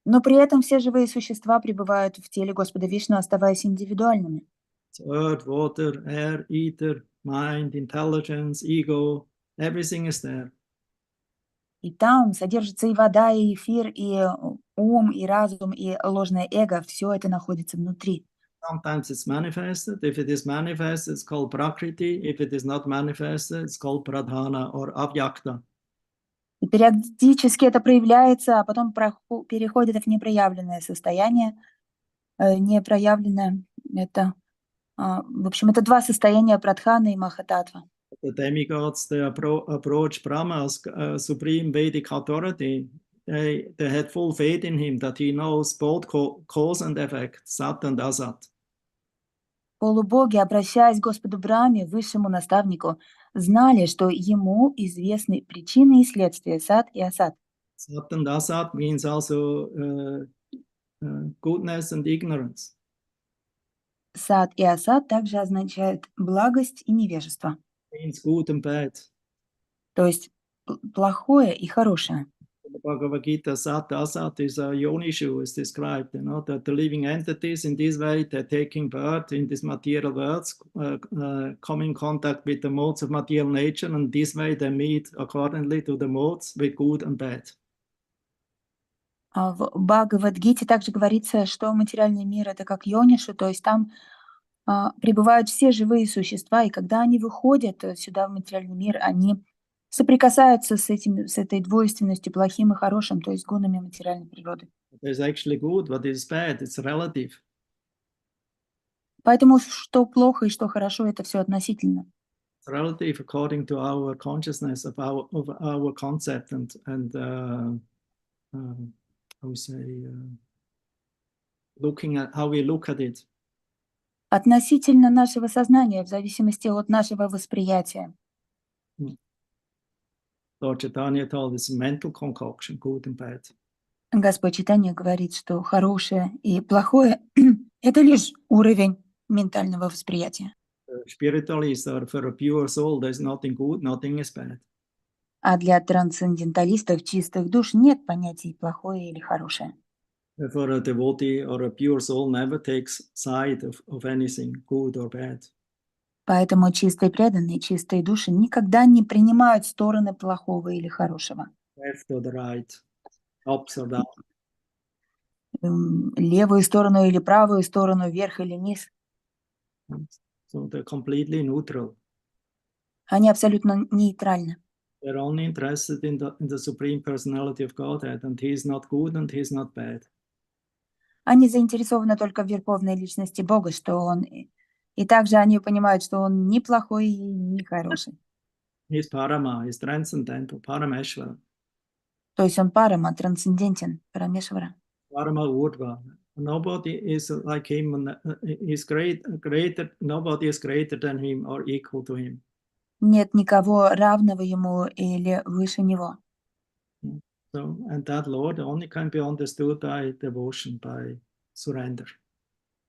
Но при этом все живые существа пребывают в теле Господа Вишну, оставаясь индивидуальными. It's earth, water, air, ether, mind, intelligence, ego, everything is there. И там содержится и вода, и эфир, и ум, и разум, и ложное эго. Все это находится внутри. Sometimes it's manifested. If it is manifested, it's called Prakriti. If it is not manifested, it's called Pradhana or Avyakta. И периодически это проявляется, а потом переходит в непроявленное состояние. Непроявленное – это, в общем, это два состояния Прадханы и Махататва. The demigods, they approach Brahma as supreme Vedic authority. They had full faith in him that he knows both cause and effect, Sat and Asat. Полубоги, обращаясь к Господу Брахме, высшему наставнику, знали, что ему известны причины и следствия сат и асат. Sat and Asat means also goodness and ignorance. Сат и асат также означают благость и невежество, Means good and bad. то есть плохое и хорошее. In the Bhagavad Gita, Sat Asat is a yonishu, is described, that the living entities in this way, they're taking birth in this material world, come in contact with the modes of material nature, and this way they meet accordingly to the modes with good and bad. В Бхагавад-гите также говорится, что материальный мир – это как йонишу, то есть там пребывают все живые существа, и когда они выходят сюда, в материальный мир, они соприкасаются с этой двойственностью, плохим и хорошим, то есть гунами материальной природы. There's actually good, what is bad, it's relative. Поэтому что плохо и что хорошо – это все относительно. It's relative according to our consciousness of our concept and how we say, looking at how we look at it. Относительно нашего сознания, в зависимости от нашего восприятия. Lord Chaitanya told it's a mental concoction, good and bad. Господь Чайтанья говорит, что хорошее и плохое – это лишь уровень ментального восприятия. Spiritualists or for a pure soul, there's nothing good, nothing is bad. А для трансценденталистов чистых душ нет понятий плохое или хорошее. For a devotee or a pure soul never takes side of anything, good or bad. Поэтому чистые преданные, чистые души никогда не принимают стороны плохого или хорошего. Left or the right, ups or down. Левую сторону или правую сторону, вверх или вниз. So they're completely neutral. Они абсолютно нейтральны. They're only interested in the Supreme Personality of Godhead, and He is not good and He is not bad. Они заинтересованы только в верховной личности Бога, что Он... И также они понимают, что Он ни плохой и ни хороший. He is Parama, He is transcendental, Parameshvara. То есть Он парама, трансцендентен, Парамешвара. Parama Urdhva. Nobody is like Him, He's greater, nobody is greater than Him or equal to Him. Нет никого равного Ему или выше Него. So, and that Lord only can be understood by devotion, by surrender.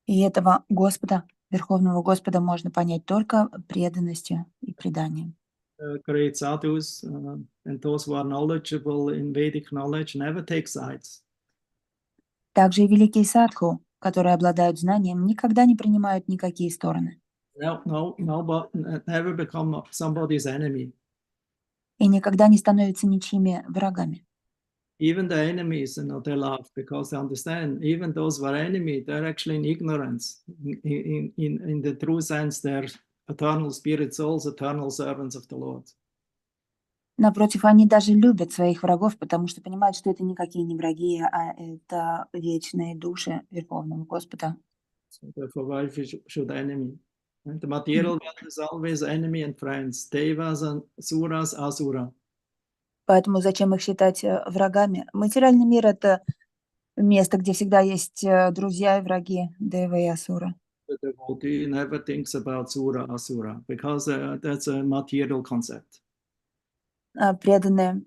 И этого Господа, Верховного Господа, можно понять только преданностью и преданием. Great sadhus and those who are knowledgeable in Vedic knowledge never take sides. Также и великие садху, которые обладают знанием, никогда не принимают никакие стороны. Never become somebody's enemy. И никогда не становятся ничьими врагами. Even the enemies, they laugh because they understand. Even those who are enemy, they're actually in ignorance. In the true sense, they're eternal spirit souls, eternal servants of the Lord. Напротив, они даже любят своих врагов, потому что понимают, что это никакие не враги, а это вечные души Верховного Господа. So therefore, why should enemy? And the material world is always enemy and friends. Devas and suras, asura. Поэтому зачем их считать врагами? Материальный мир — это место, где всегда есть друзья и враги, девы и асуры. The devotee never thinks about sura, asura, because that's a material concept. Преданный,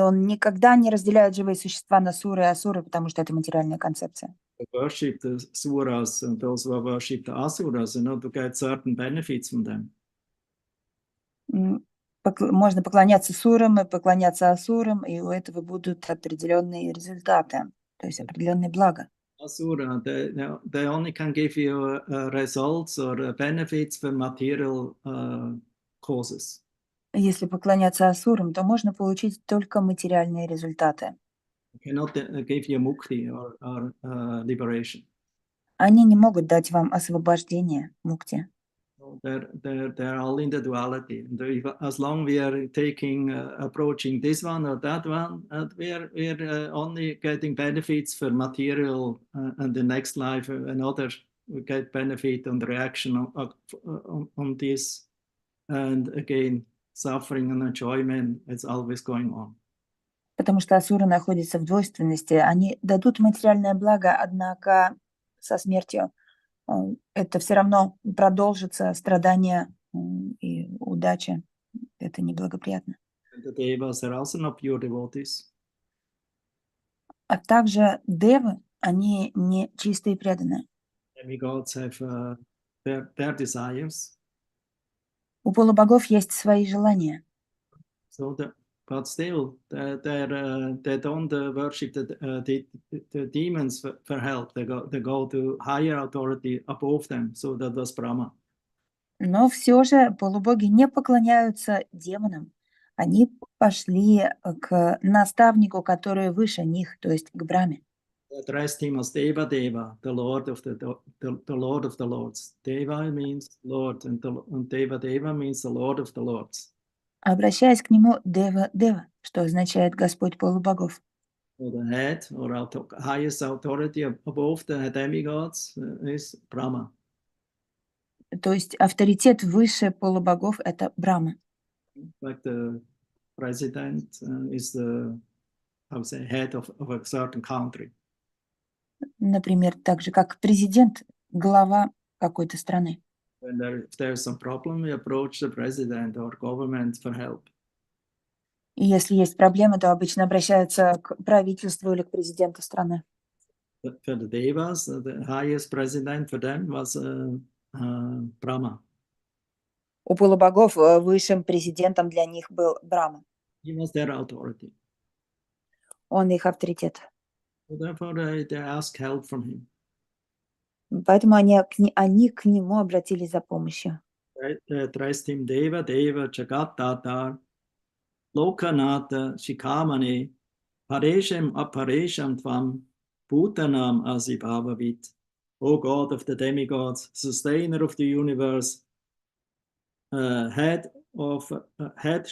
он никогда не разделяет живые существа на суры и асуры, потому что это материальная концепция. To worship the suras and those who worship the asuras, to get certain benefits from them. Можно поклоняться сурам и поклоняться асурам, и у этого будут определенные результаты, то есть определенные блага. Asura, they only can give you results or benefits for material causes. Если поклоняться асурам, то можно получить только материальные результаты. Cannot give you mukti or liberation. Они не могут дать вам освобождение, мукти. They're all in the duality. As long we are approaching this one or that one, we're only getting benefits for material, and the next life another we get benefit on the reaction on this, and again suffering and enjoyment is always going on. Потому что асуры находятся в двойственности. Они дадут материальное благо, однако со смертью это все равно продолжится, страдания и удача. Это неблагоприятно. And the devas are also not pure devotees. А также девы, они не чистые преданные. Demigods have their desires. У полубогов есть свои желания. So but still, they don't worship the demons for help. They go to higher authority above them. So that was Brahma. Но все же полубоги не поклоняются демонам. Они пошли к наставнику, который выше них, то есть к Брахме. They addressed him as Deva, the Lord of the Lord of the Lords. Deva means Lord, and Deva means the Lord of the Lords. Обращаясь к нему Дева, что означает Господь полубогов. So the head or highest authority above the demigods is Brahma. То есть авторитет выше полубогов — это Брахма. Like the president is the head of a certain country. Например, так же, как президент, глава какой-то страны. if there's some problem, we approach the president or government for help. И если есть проблемы, то обычно обращаются к правительству или к президенту страны. But for the devas, the highest president for them was Brahma. У полубогов высшим президентом для них был Брахма. He was their authority. Он их авторитет. So therefore, they asked help from him. Поэтому они к нему обратились за помощью. They addressed him Deva, Deva, Jagat-Datar, Lokanatha, Shikamani, Paresham, Aparesham, Tvam, Bhutanam, Asibhavavit. O God of the demigods, sustainer of the universe, head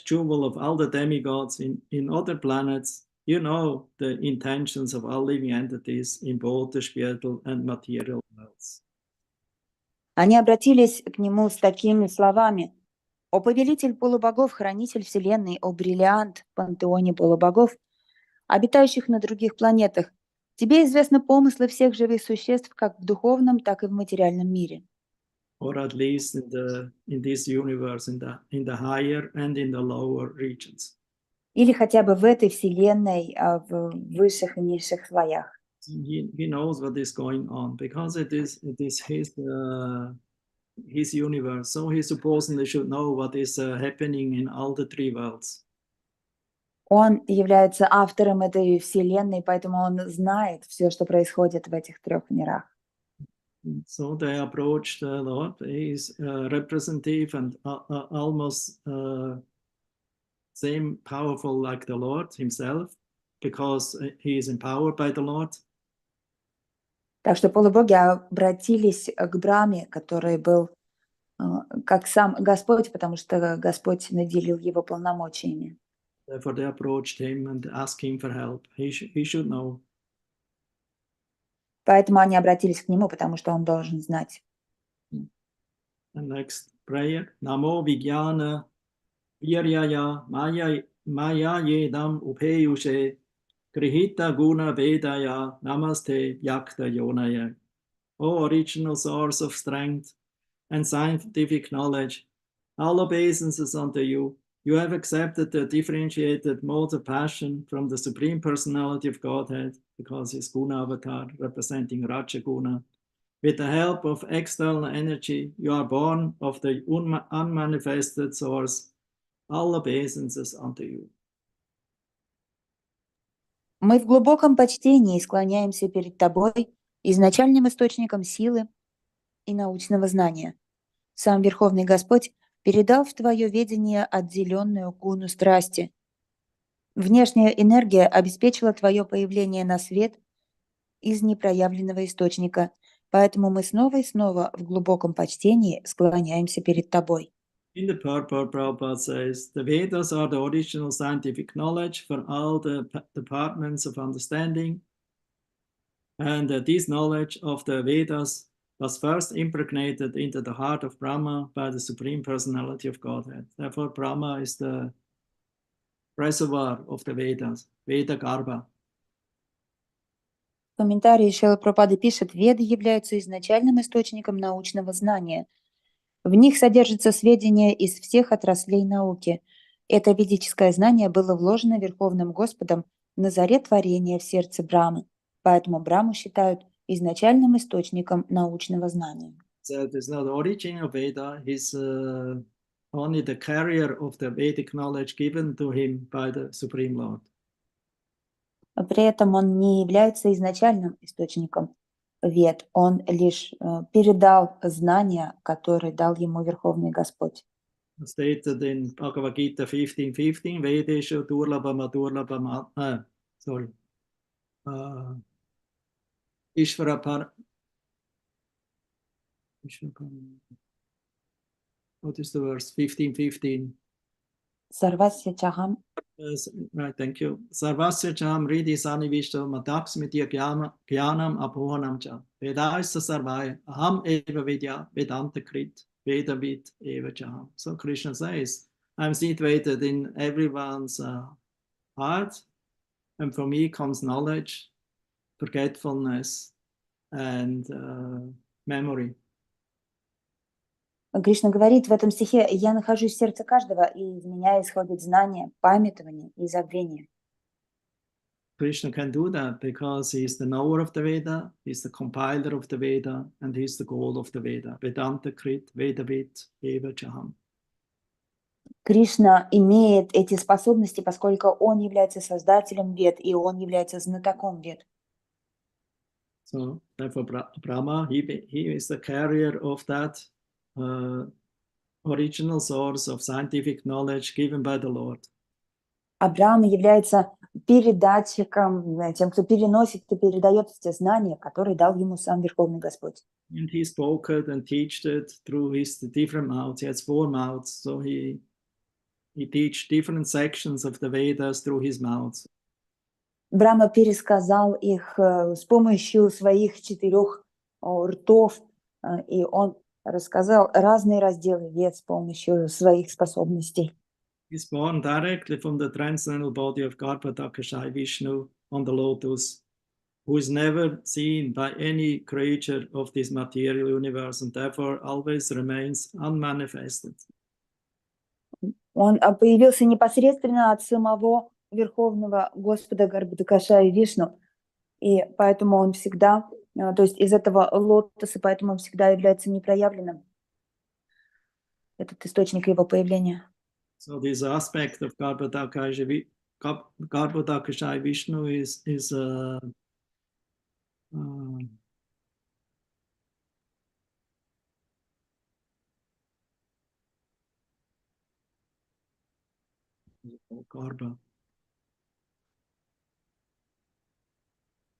jewel of all the demigods in other planets, you know the intentions of all living entities in both the spiritual and material worlds. Они обратились к нему с такими словами: «О повелитель полубогов, хранитель вселенной, о бриллиант в пантеоне полубогов, обитающих на других планетах, тебе известны помыслы всех живых существ как в духовном, так и в материальном мире». Or at least in this universe, in the higher and in the lower regions. Или хотя бы в этой вселенной, в высших и низших слоях. He knows what is going on because it is his universe. So he supposedly should know what is happening in all the three worlds. Он является автором этой вселенной, поэтому он знает все, что происходит в этих трех мирах. So they approached the Lord. He is representative and almost same powerful like the Lord himself, because he is empowered by the Lord. Так что полубоги обратились к Брахме, который был как сам Господь, потому что Господь наделил его полномочиями. Therefore they approached him and asked him for help. He should know. Поэтому они обратились к нему, потому что он должен знать. And next prayer. Namo Vijnana Viryaya Maya Yedam Upeyushe Grihita Guna Vedaya Namaste Yakta Yonaya. O original source of strength and scientific knowledge, all obeisances unto you. You have accepted the differentiated mode of passion from the Supreme Personality of Godhead, because his Guna avatar representing Raja Guna. With the help of external energy, you are born of the unmanifested source. All obeisances unto you. Мы в глубоком почтении склоняемся перед тобой, изначальным источником силы и научного знания. Сам Верховный Господь передал в твое ведение отделенную гуну страсти. Внешняя энергия обеспечила твое появление на свет из непроявленного источника, поэтому мы снова и снова в глубоком почтении склоняемся перед тобой. In the purport, Prabhupada says, the Vedas are the original scientific knowledge for all the departments of understanding. And this knowledge of the Vedas was first impregnated into the heart of Brahma by the Supreme Personality of Godhead. Therefore, Brahma is the reservoir of the Vedas, Veda Garbha. В комментарии Шрила Прабхупады пишет: «Веды являются изначальным источником научного знания. В них содержатся сведения из всех отраслей науки. Это ведическое знание было вложено Верховным Господом на заре творения в сердце Брахмы. Поэтому Брахму считают изначальным источником научного знания». So it is not the origin of Veda, he's only the carrier of the Vedic knowledge given to him by the Supreme Lord. При этом он не является изначальным источником вед, он лишь передал знания, которые дал ему Верховный Господь. Stated in Bhagavad Gita 15:15, Vedeshu Durlabhama Durlabhama, Ishvara what is the verse? 15:15. Sarvasya chaham. Right, thank you. Sarvasya cham ridi sanivishto mataksmitya gyanam apohanam cha. Vedaisa sarvaya aham eva vidya vedanta krit vedavid eva chaham. So Krishna says, I'm situated in everyone's heart, and for me comes knowledge, forgetfulness, and memory. Кришна говорит в этом стихе: «Я нахожусь в сердце каждого, и из меня исходит знание, памятование и забвение». Krishna can do that because he is the knower of the Veda, he is the compiler of the Veda, and he is the goal of the Veda. Vedanta Krit, Vedavit, Eva Chaham. Кришна имеет эти способности, поскольку он является создателем вед, и он является знатоком вед. So therefore Brahma, he is the carrier of that original source of scientific knowledge given by the Lord. А Брахма является передатчиком, тем, кто переносит и передает те знания, которые дал ему сам Верховный Господь. And he spoke it and taught it through his different mouths. He has 4 mouths, so he teach different sections of the Vedas through his mouths. Брахма пересказал их с помощью своих 4 ртов, и он рассказал разные разделы вед с помощью своих способностей. He's born directly from the transcendental body of Garbhodakashai Vishnu on the lotus, who is never seen by any creature of this material universe and therefore always remains unmanifested. Он появился непосредственно от самого Верховного Господа Гарбхадакашая Вишну, и поэтому он всегда, то есть из этого лотоса, поэтому он всегда является непроявленным, этот источник его появления. So this aspect of Garbhodakashai Vishnu is Garbha.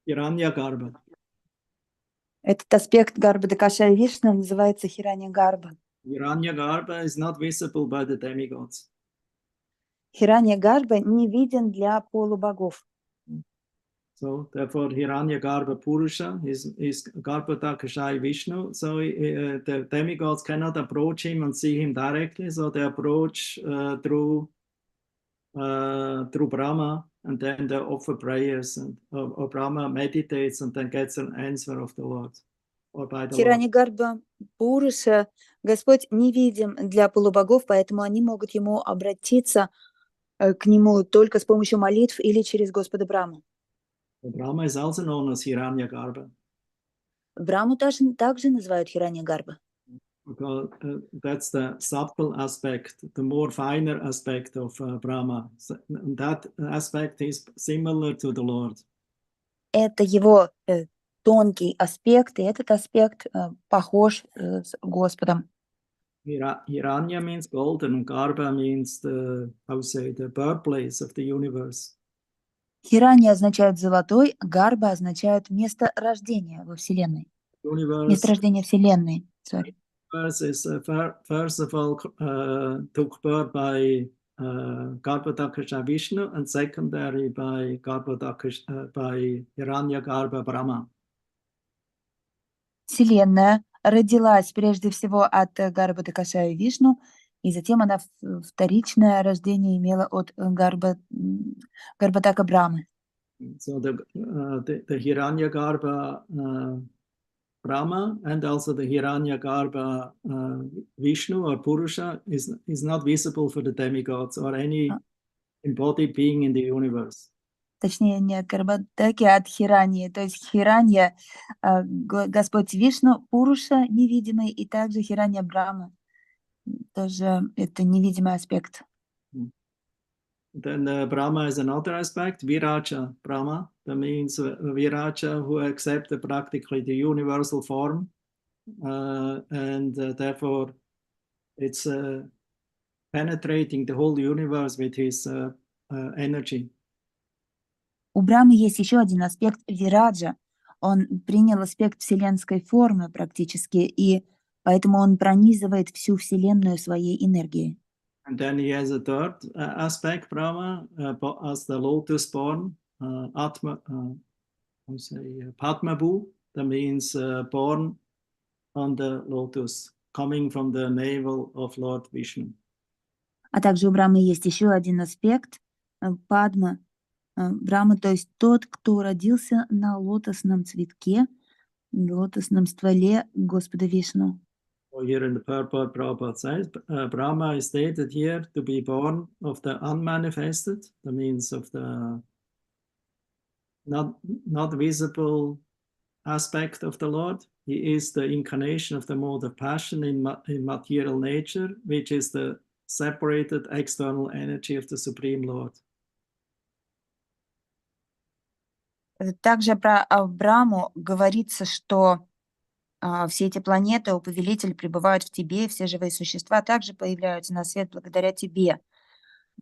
Hiranyagarbha. Этот аспект Гарбхадакашая Вишну называется Хиранья-гарба. Hiranyagarbha is not visible by the demigods. Хиранья-гарба не виден для полубогов. So therefore Hiranyagarbha Purusha is Garbhodakashai Vishnu. So the demigods cannot approach him and see him directly. So they approach through Brahma, and then they offer prayers, and or Brahma meditates and then gets an answer of the Lord or by the Lord. Хиранья-гарба Пуруша Господь невидим для полубогов, поэтому они могут ему обратиться к нему только с помощью молитв или через Господа Брахму. Brahma is also known as Hiranyagarbha. Брахму также называют Хиранья-гарба. Because that's the subtle aspect, the more finer aspect of Brahma. So that aspect is similar to the Lord. Это его тонкий аспект, и этот аспект похож с Господом. Hiranya means golden, and Garbha means the birthplace of the universe. Хиранья означает золотой, гарба означает место рождения во Вселенной. Место рождения Вселенной. Sorry. Universe is first of all took birth by Garbhodakasha Vishnu, and secondary by Hiranyagarbha Brahma. Вселенная родилась прежде всего от Гарбхадакашая Вишну, и затем она вторичное рождение имела от Гарбхадака Брамы. So the Hiranyagarbha Brahma and also the Hiranyagarbha Vishnu or Purusha is not visible for the demigods or any embodied being in the universe. Точнее, не от Гарбхадаки, а от Хираньи. То есть Хиранья, Господь Вишну, Пуруша невидимый, и также Хиранья Брахма. Тоже это невидимый аспект. Then Brahma is another aspect, Viraja Brahma. That means Viraja who accepted practically the universal form, and therefore it's penetrating the whole universe with his energy. У Брахмы есть еще один аспект Вираджа. Он принял аспект вселенской формы практически, и поэтому он пронизывает всю Вселенную своей энергией. And then he has a third aspect, Brahma, as the lotus born, Padmabhu. That means born on the lotus, coming from the navel of Lord Vishnu. А также у Брахмы есть еще один аспект, Падма. Брахма, то есть тот, кто родился на лотосном цветке, лотосном стволе Господа Вишну. Or here in the purport, Prabhupada says, Brahma is stated here to be born of the unmanifested, that means of the not visible aspect of the Lord. He is the incarnation of the mode of passion in material nature, which is the separated external energy of the Supreme Lord. Также про Брахму говорится, что все эти планеты, о повелитель, пребывают в тебе, и все живые существа также появляются на свет благодаря тебе.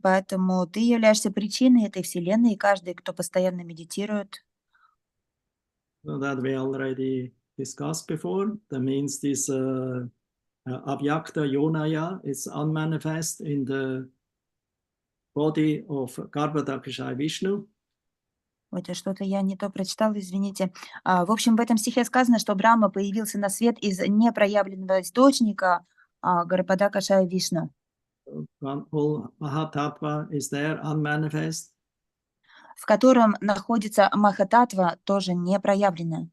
Поэтому ты являешься причиной этой вселенной, и каждый, кто постоянно медитирует. So that we already discussed before. That means this Avyakta Yonaya is unmanifest in the body of Garbhodakashayi Vishnu. Ой, это что-то я не то прочитала, извините. В общем, в этом стихе сказано, что Брахма появился на свет из непроявленного источника Гарбhodakashayi Вишну, Whole Mahatattva is there, unmanifest. в котором находится Махататтва, тоже непроявленная.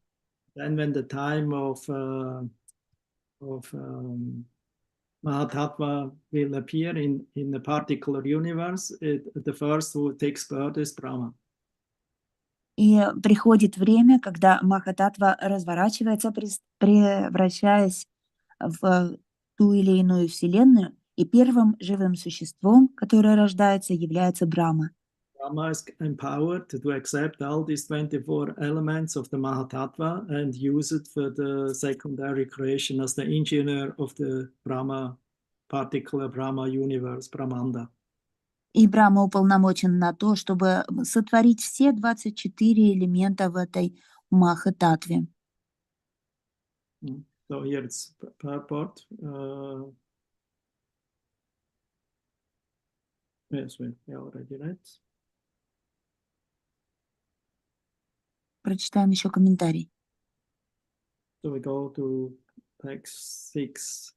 Then when the time of Mahatattva will appear in a particular universe, the first who takes birth is Brahma. И приходит время, когда Махататтва разворачивается, превращаясь в ту или иную вселенную, и первым живым существом, которое рождается, является Брахма. Brahma is empowered to accept all these 24 elements of the Mahatattva and use it for the secondary creation as the engineer of the Brahma, particular Brahma universe, Brahmanda. И Брахма уполномочен на то, чтобы сотворить все 24 элемента в этой Махататтве. So here it's purport. Yes, we already read. Прочитаем еще комментарий. So we go to text 6.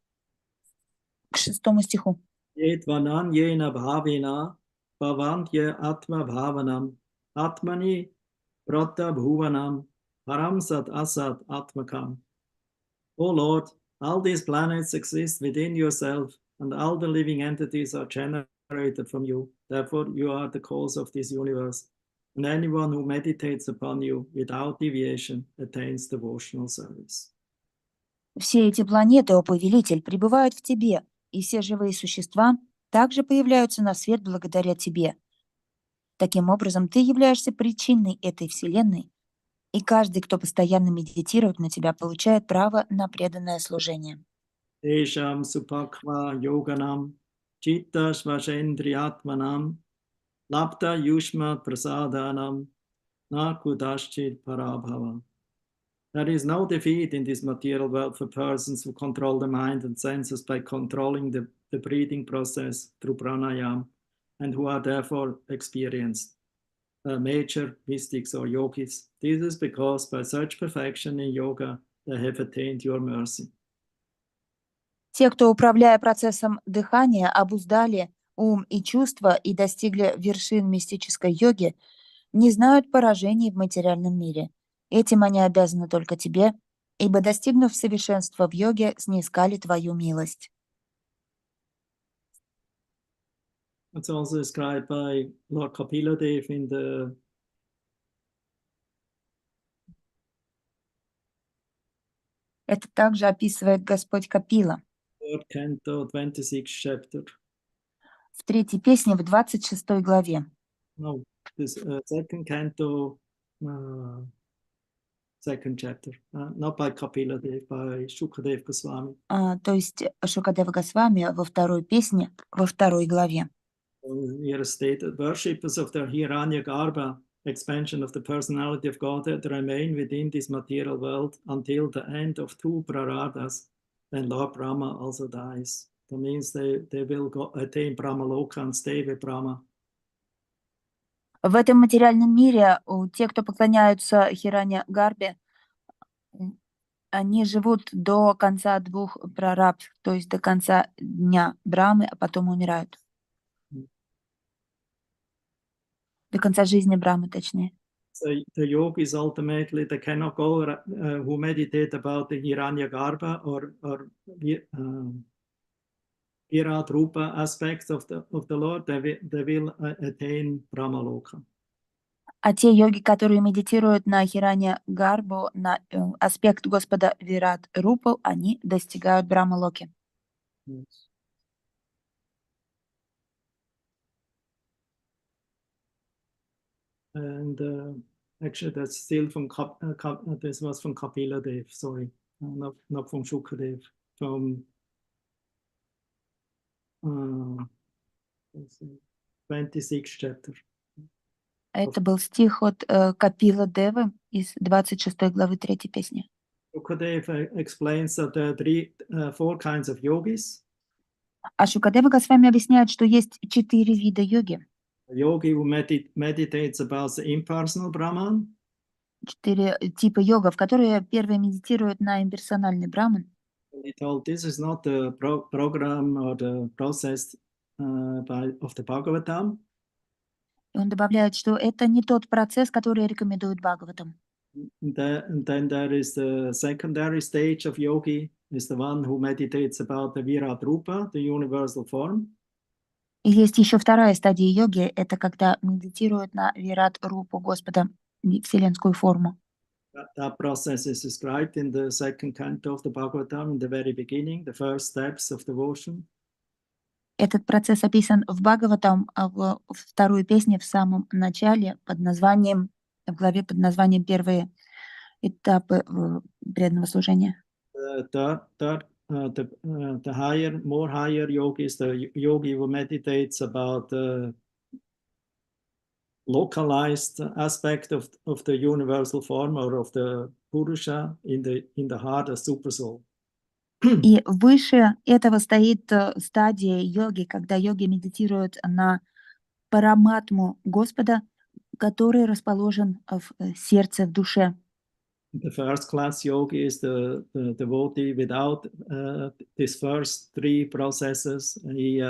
К 6 стиху. Yetvanan yena bhavina bhavantye atma bhavanam atmani prata bhuvanam param sat asat atmakam. O Lord, all these planets exist within yourself, and all the living entities are generated from you. Therefore, you are the cause of this universe. And anyone who meditates upon you without deviation attains devotional service. Все эти планеты, о повелитель, пребывают в тебе, и все живые существа также появляются на свет благодаря тебе. Таким образом, ты являешься причиной этой вселенной, и каждый, кто постоянно медитирует на тебя, получает право на преданное служение. Tesham supakva yoganam chitta svashendriyatmanam lapta yushma prasadanam na kudaschit parabhava. There is no defeat in this material world for persons who control the mind and senses by controlling the breathing process through pranayama, and who are therefore experienced. Major mystics or yogis. This is because by such perfection in yoga, they have attained your mercy. Те, кто, управляя процессом дыхания, обуздали ум и чувства и достигли вершин мистической йоги, не знают поражений в материальном мире. Этим они обязаны только тебе, ибо, достигнув совершенства в йоге, снискали твою милость. It's also described by Lord Kapila Dev in the Это также описывает Господь Капила 3rd canto, 26th chapter. в 3-й песне в 26 главе. No, this second canto, second chapter. Not by Kapila Dev, by Shukadev Goswami. То есть Шукадева Госвами во 2-й песне, во 2-й главе. Here stated, worshippers of the Hiranyagarbha, expansion of the personality of Godhead, remain within this material world until the end of 2 praradas, when Lord Brahma also dies. That means they will attain Brahmaloka and stay with Brahma. В этом материальном мире те, кто поклоняются Хиране Гарбе, они живут до конца 2 прараб, то есть до конца дня Брамы, а потом умирают. До конца жизни Брамы, точнее. The yogis ultimately, they cannot go who meditate about the Hiranyagarbha or Virat Rupa aspects of the Lord, they will attain Brahmaloka. А те йоги, которые медитируют на Хиране Гарбу, на аспект Господа Вират Рупу, они достигают Брахмалоки. Yes. And actually, that's still from this was from Kapila Dev. Sorry, not from Shukadev. From 26th chapter. Это был стих от Капила Девы из 26 главы 3 песни. Shukadev explains that there are four kinds of yogis. А Шукадева Госвами объясняет, что есть 4 вида йоги. A yogi who meditates about the impersonal Brahman. 4 типа йогов, которые первые медитируют на имперсональный Браман. He told this is not the program or the process of the Bhagavatam. И он добавляет, что это не тот процесс, который рекомендует Бхагаватам. And then there is the secondary stage of yogi, is the one who meditates about the Virat Rupa, the universal form. И есть еще вторая стадия йоги, это когда медитируют на Вират Рупу Господа, вселенскую форму. That process is described in the second canto of the Bhagavatam, in the very beginning, the first steps of devotion. Этот процесс описан в Бхагаватам, в второй песне в самом начале, в главе под названием «Первые этапы преданного служения». The higher, more higher yogis, the yogi who meditates about the localized aspect of the universal form or of the Purusha in the heart, a super soul. И выше этого стоит стадия йоги, когда йоги медитируют на параматму Господа, который расположен в сердце, в душе. The first class yogi is the devotee without these first three processes. He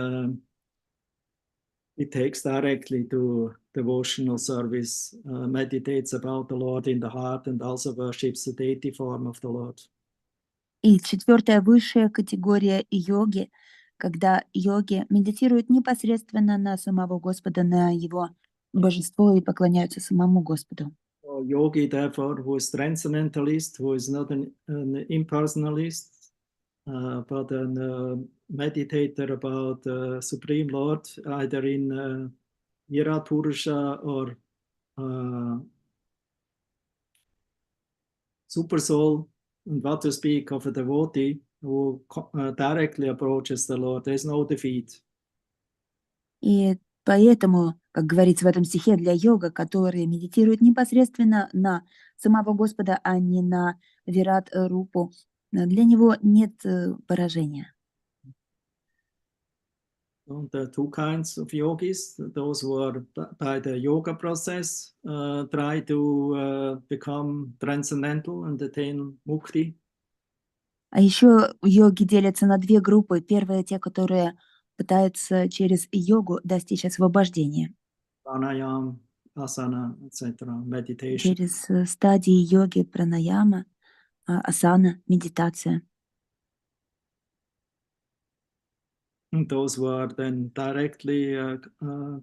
takes directly to devotional service, meditates about the Lord in the heart, and also worships the deity form of the Lord. И 4-я высшая категория йоги, когда йоги медитируют непосредственно на самого Господа, на его божество и поклоняются самому Господу. Yogi, therefore, who is transcendentalist, who is not an impersonalist, but a meditator about the Supreme Lord, either in Virat Purusha or Super Soul, and what to speak of a devotee who directly approaches the Lord. There is no defeat. И поэтому, как говорится в этом стихе, для йога, который медитирует непосредственно на самого Господа, а не на Вират Рупу, для него нет поражения. There are two kinds of yogis. Those who are by the yoga process try to become transcendental and attain mukti. А еще йоги делятся на 2 группы. Первые те, которые пытаются через йогу достичь освобождения. Pranayam, asana, etc. Meditation. Через стадии йоги, пранаяма, асана, медитация. And those who are then directly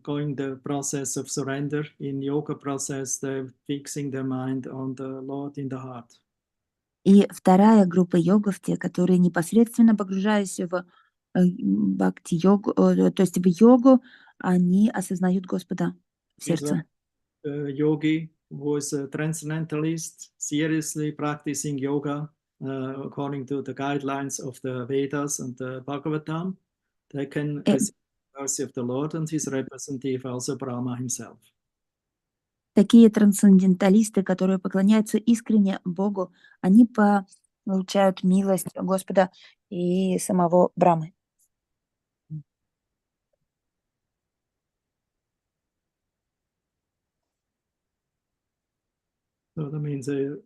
going the process of surrender in yoga process, they're fixing their mind on the Lord in the heart. И вторая группа йогов, те, которые непосредственно погружаясь в бхакти-йогу, то есть в йогу, они осознают Господа в сердце. Yogi who is a transcendentalist, seriously practicing yoga according to the guidelines of the Vedas and the Bhagavatam, they can receive the mercy of the Lord, and his representative also Brahma himself. Такие трансценденталисты, которые поклоняются искренне Богу, они получают милость Господа и самого Брамы. So that means a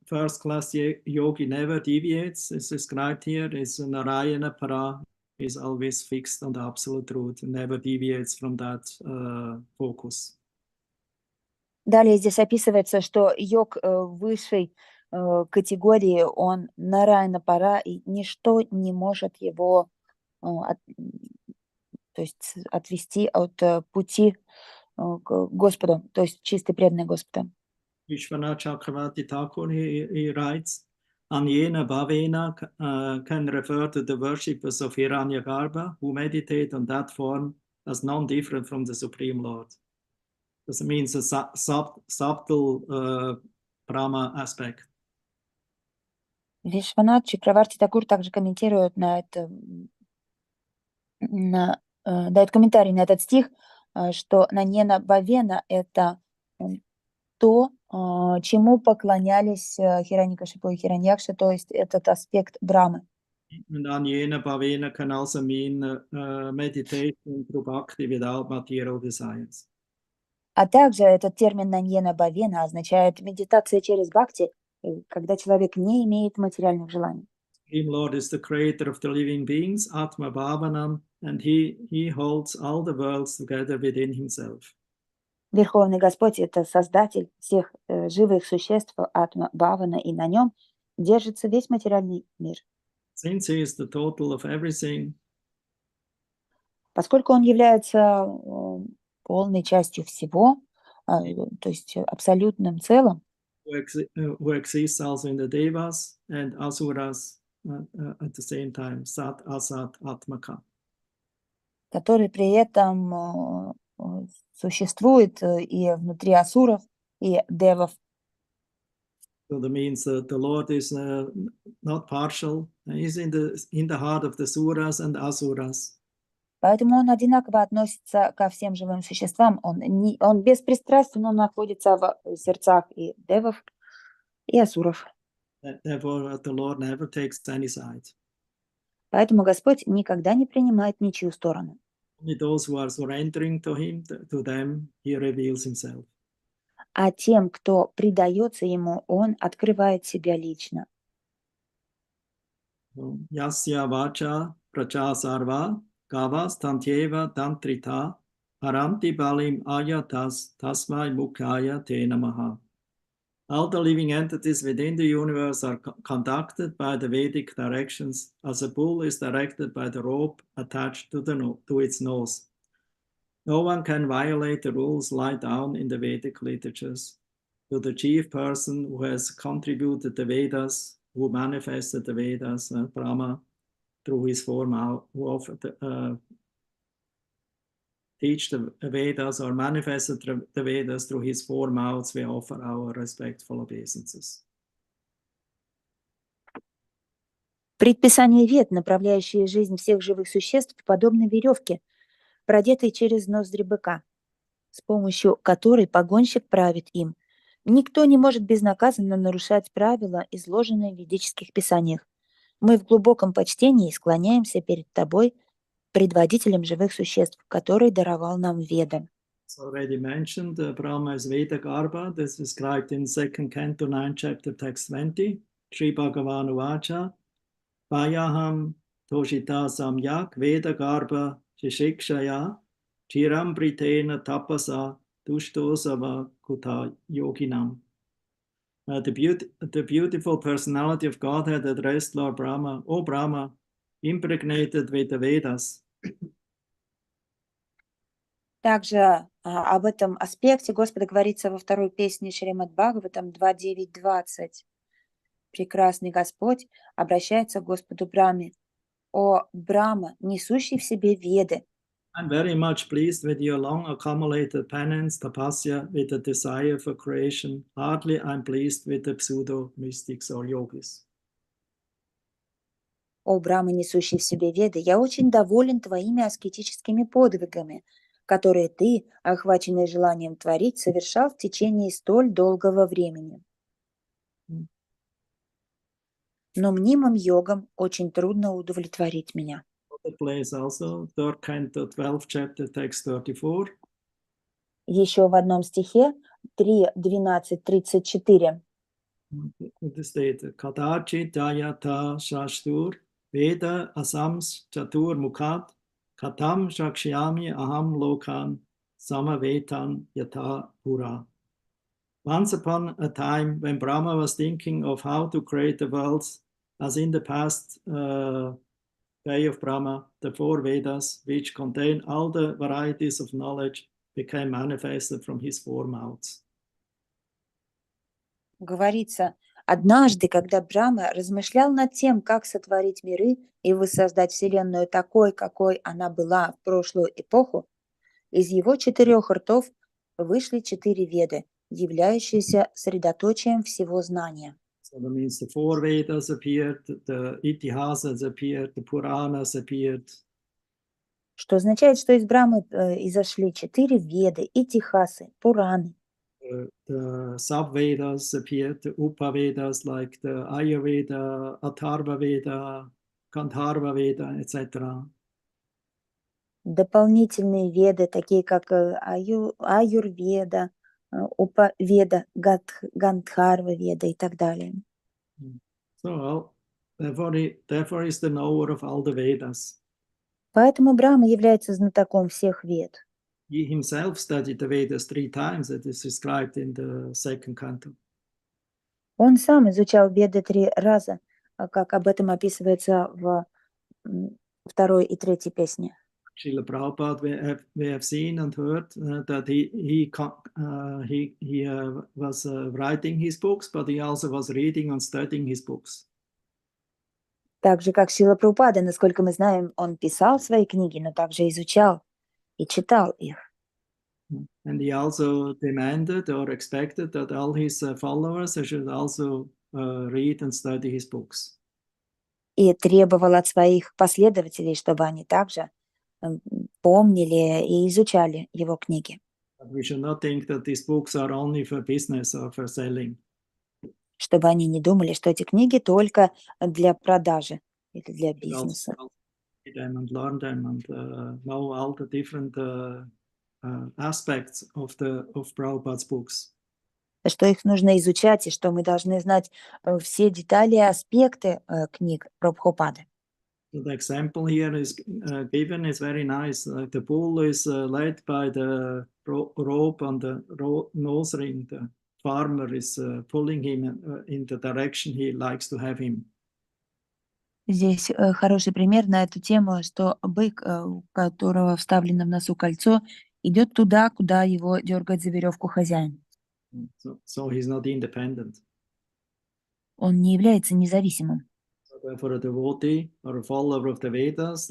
first class yogi never deviates. It's described here is Narayana Para, is always fixed on the absolute truth and never deviates from that focus. Далее здесь описывается, что йог высшей категории, он нараяна пара, и ничто не может его то есть отвести от пути к Господу, то есть чистый преданный Господа. Vishwanath Chakravarti Thakur, he writes, Anyena Bhavena can refer to the worshippers of Hiranyagarbha who meditate on that form as non-different from the Supreme Lord. This means a subtle Brahma aspect. Вишванат Чакраварти Такур также комментирует дает комментарий на этот стих, что Нанена Бавена — это то, чему поклонялись Хираньякашипу и Хираньякша, то есть этот аспект Брамы. And Anyena Bhavena can also mean meditation through bhakti without material desires. А также этот термин Наньена Бавена означает медитация через бхакти, когда человек не имеет материальных желаний. Supreme Lord is the creator of the living beings, Atma Bhavanam, and he holds all the worlds together within himself. Верховный Господь — это создатель всех живых существ, Атма Бхавана, и на нем держится весь материальный мир. Since he is the total of everything, Поскольку он является полной частью всего, то есть абсолютным целым, who exists also in the devas and asuras at the same time, Sat, Asat, Atmaka. который при этом существует и внутри асуров, и девов. So that means the Lord is not partial. He's in the heart of the suras and asuras. Поэтому он одинаково относится ко всем живым существам. Он беспристрастен, он находится в сердцах и девов, и асуров. Therefore, the Lord never takes any side. Поэтому Господь никогда не принимает ничью сторону. Only those who are surrendering to him, to them, he reveals himself. А тем, кто предается ему, он открывает себя лично. Yasya vacha pracha sarva gavas tantyeva tantrita haranti balim ayatas tasmai mukhaya te namaha. All the living entities within the universe are conducted by the Vedic directions, as a bull is directed by the rope attached to its nose. No one can violate the rules laid down in the Vedic literatures. To the chief person who has contributed the Vedas, who manifested the Vedas, Brahma, through his form, who offered teach the Vedas or manifested the Vedas through his four mouths, we offer our respectful obeisances. Предписания Вед, направляющие жизнь всех живых существ, подобны веревке, продетой через ноздри быка, с помощью которой погонщик правит им. Никто не может безнаказанно нарушать правила, изложенные в ведических писаниях. Мы в глубоком почтении склоняемся перед тобой, предводителем живых существ, который даровал нам Веды. As already mentioned, Brahma is Vedagarbha. This is described in 2nd Canto 9, chapter text 20. Sri Bhagavan Uvacha, Vayaham Toshita Samyak Vedagarbha Shishikshaya Chiram Britena Tapasa Dushtosava Kuta Yoginam. The beautiful personality of Godhead addressed Lord Brahma, O Brahma, impregnated with the Vedas. Также об этом аспекте Господа говорится во второй песне Шримад Бхагаватам 2.9.20. Прекрасный Господь обращается к Господу Брахме. О Брахма, несущий в себе Веды, I'm very much pleased with your long accumulated penance, tapasya, with the desire for creation. Hardly I'm pleased with the pseudo-mystics or yogis. О Брахма, несущий в себе Веды, я очень доволен твоими аскетическими подвигами, которые ты, охваченный желанием творить, совершал в течение столь долгого времени. Но мнимым йогам очень трудно удовлетворить меня. Other place also, 3rd Canto 12, chapter text 34. Еще в одном стихе 3.12.34. The state, Kadachi Dayata Shashtur, Veda Asams Chatur Mukhat, Katam Shakshyami Aham Lokan, Samavetan Yata Pura. Once upon a time, when Brahma was thinking of how to create the worlds, as in the past day of Brahma, the four Vedas, which contain all the varieties of knowledge, became manifested from his four mouths. Говорится, однажды, когда Брахма размышлял над тем, как сотворить миры и воссоздать Вселенную такой, какой она была в прошлую эпоху, из его 4 ртов вышли 4 веды, являющиеся средоточием всего знания. So that means the four Vedas appeared, the Itihasas appeared, the Puranas appeared. Что означает, что из Брахмы изошли 4 веды, итихасы, Пураны. The sub-Vedas appeared, the Upavedas like the Ayurveda, Atharva Veda, Gandharva Veda, etc. Дополнительные веды, такие как Аюрведа, Упаведа, Гандхарва Веда и так далее. So, therefore is the knower of all the Vedas. Поэтому Брахма является знатоком всех вед. He himself studied the Vedas 3 times, that is described in the second canto. Он сам изучал Веды 3 раза, как об этом описывается в 2 и 3 песне. Srila Prabhupada, we have seen and heard that he was writing his books, but he also was reading and studying his books. Так же, как Шрила Прабхупада, насколько мы знаем, он писал свои книги, но также изучал и читал их. And he also demanded or expected that all his followers should also read and study his books. И требовал от своих последователей, чтобы они также помнили и изучали его книги. But we should not think that these books are only for business or for selling. Чтобы они не думали, что эти книги только для продажи или для We should also бизнеса. read them and learn them and know all the different aspects of Prabhupada's books. Что их нужно изучать, и что мы должны знать все детали и аспекты книг Прабхупады. So the example here is given is very nice. Like the bull is led by the rope on the nose ring. The farmer is pulling him in the direction he likes to have him. Здесь хороший пример на эту тему, что бык, у которого вставлено в носу кольцо, идет туда, куда его дергает за веревку хозяин. So he's not independent. Он не является независимым. So therefore, a devotee or a follower of the Vedas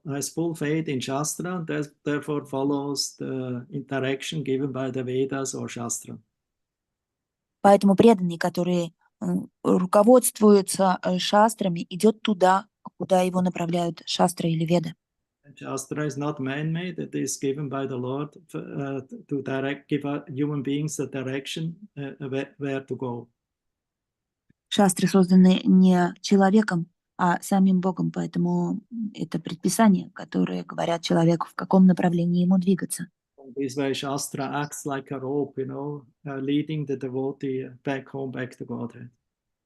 has full faith in Shastra, and therefore follows the interaction given by the Vedas or Shastra. Поэтому преданный, который руководствуется шастрами, идет туда, куда его направляют шастры или веды. Shastra is not man-made; it is given by the Lord to give human beings the direction where to go. Шастры созданы не человеком, а самим Богом, поэтому это предписания, которые говорят человеку, в каком направлении ему двигаться. This way, Shastra acts like a rope, leading the devotee back to Godhead.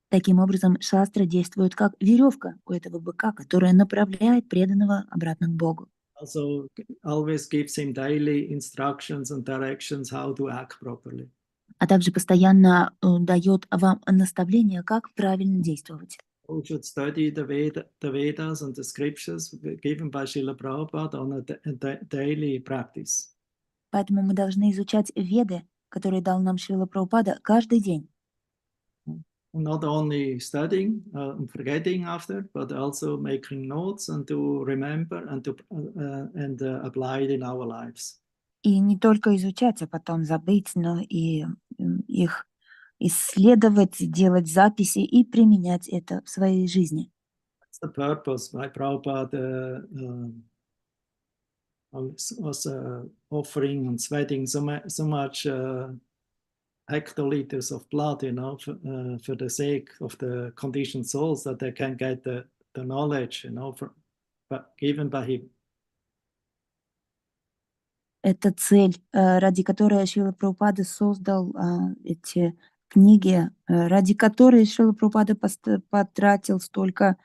Таким образом, шастра действует как веревка у этого быка, которая направляет преданного обратно к Богу. Also, always gives him daily instructions and directions how to act properly. А также постоянно дает вам наставления, как правильно действовать. We should study the Vedas and the scriptures given by Srila Prabhupada on a daily practice. Поэтому мы должны изучать Веды, которые дал нам Шрила Прабхупада, каждый день. Not only studying and forgetting after, but also making notes and to remember and apply it in our lives. И не только изучать, а потом забыть, но и их исследовать, делать записи и применять это в своей жизни. That's the purpose why Prabhupada was offering and sweating so much hectoliters of blood, for the sake of the conditioned souls, that they can get the knowledge, given by him. Это цель, ради которой Шрила Прабхупада создал эти книги, ради которой Шрила Прабхупада потратил столько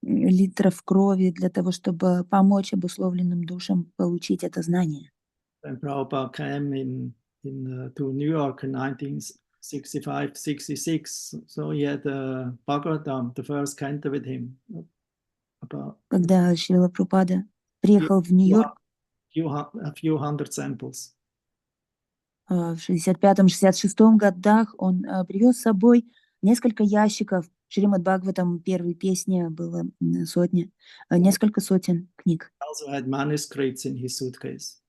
литров крови для того, чтобы помочь обусловленным душам получить это знание. When Prabhupada came to New York in 1965-66. So he had Bhagavatam, the first canto with him. About Когда Шрила Прабхупада приехал в Нью-Йорк a few hundred samples. в 65-66 годах, он привез с собой несколько ящиков. Шримад Бхагаватам первой песни было сотни, несколько сотен книг. He also had manuscripts in his suitcase.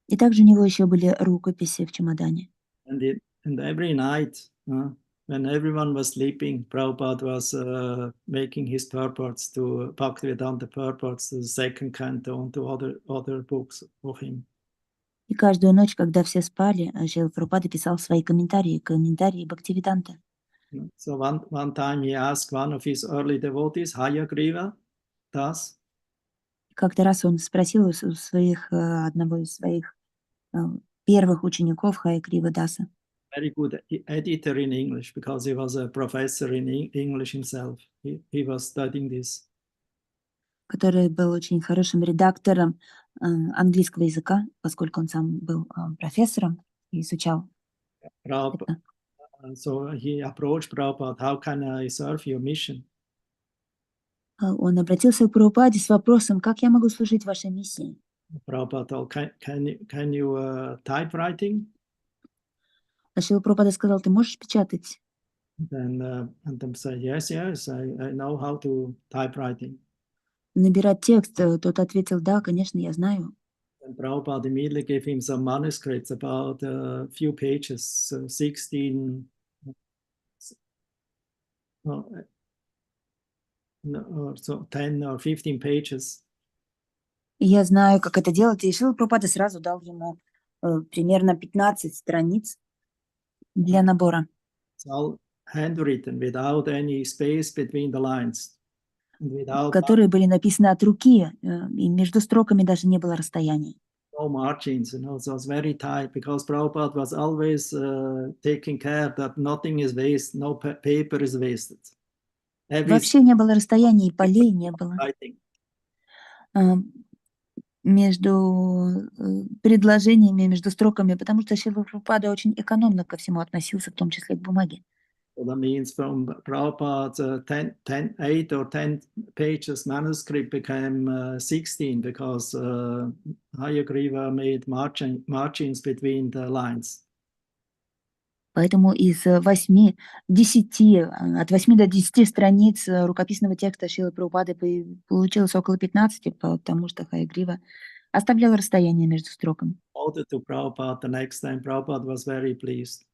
И также у него еще были рукописи в чемодане. And every night, when everyone was sleeping, Prabhupada was making his purports to Bhaktivedanta purports, to the second canto, and to other books of him. И каждую ночь, когда все спали, Шрила Прабхупада писал свои комментарии Бхактивиданта. So one time he asked one of his early devotees, Hayagriva Das. Как-то раз он спросил у одного из своих первых учеников Хаягрива Даса, Very good editor in English, because he was a professor in English himself. He was studying this. который был очень хорошим редактором английского языка, поскольку он сам был профессором и изучал это. So he approached Prabhupada, how can I serve your mission? Он обратился к Прабхупаде с вопросом, как я могу служить вашей миссии? Prabhupada told, can you typewriting? Шрила Прабхупада сказал, ты можешь печатать? And then said, yes, I know how to typewriting. Набирать текст. Тот ответил, да, конечно, я знаю. And Prabhupada immediately gave him some manuscripts, about a few pages, 16, so 10 or 15 pages. И я знаю, как это делать. И Шрила Прабхупада сразу дал ему примерно 15 страниц для набора. It's all handwritten, without any space between the lines. Которые были написаны от руки, и между строками даже не было расстояния. No margins, so it's very tight, because Prabhupada was always taking care that nothing is wasted, no paper is wasted. Вообще не было расстояний, полей не было. Между предложениями, между строками, потому что Шрила Прабхупада очень экономно ко всему относился, в том числе к бумаге. So that means from Prabhupada's 8 or 10 pages manuscript became 16, because Hayagriva made margins between the lines. Поэтому из 8, 10, от 8 до 10 страниц рукописного текста Шрилы Прабхупады получилось около 15, потому что Хайгрива оставлял расстояние между строками. To Prabhupada the next time, Prabhupada was very pleased.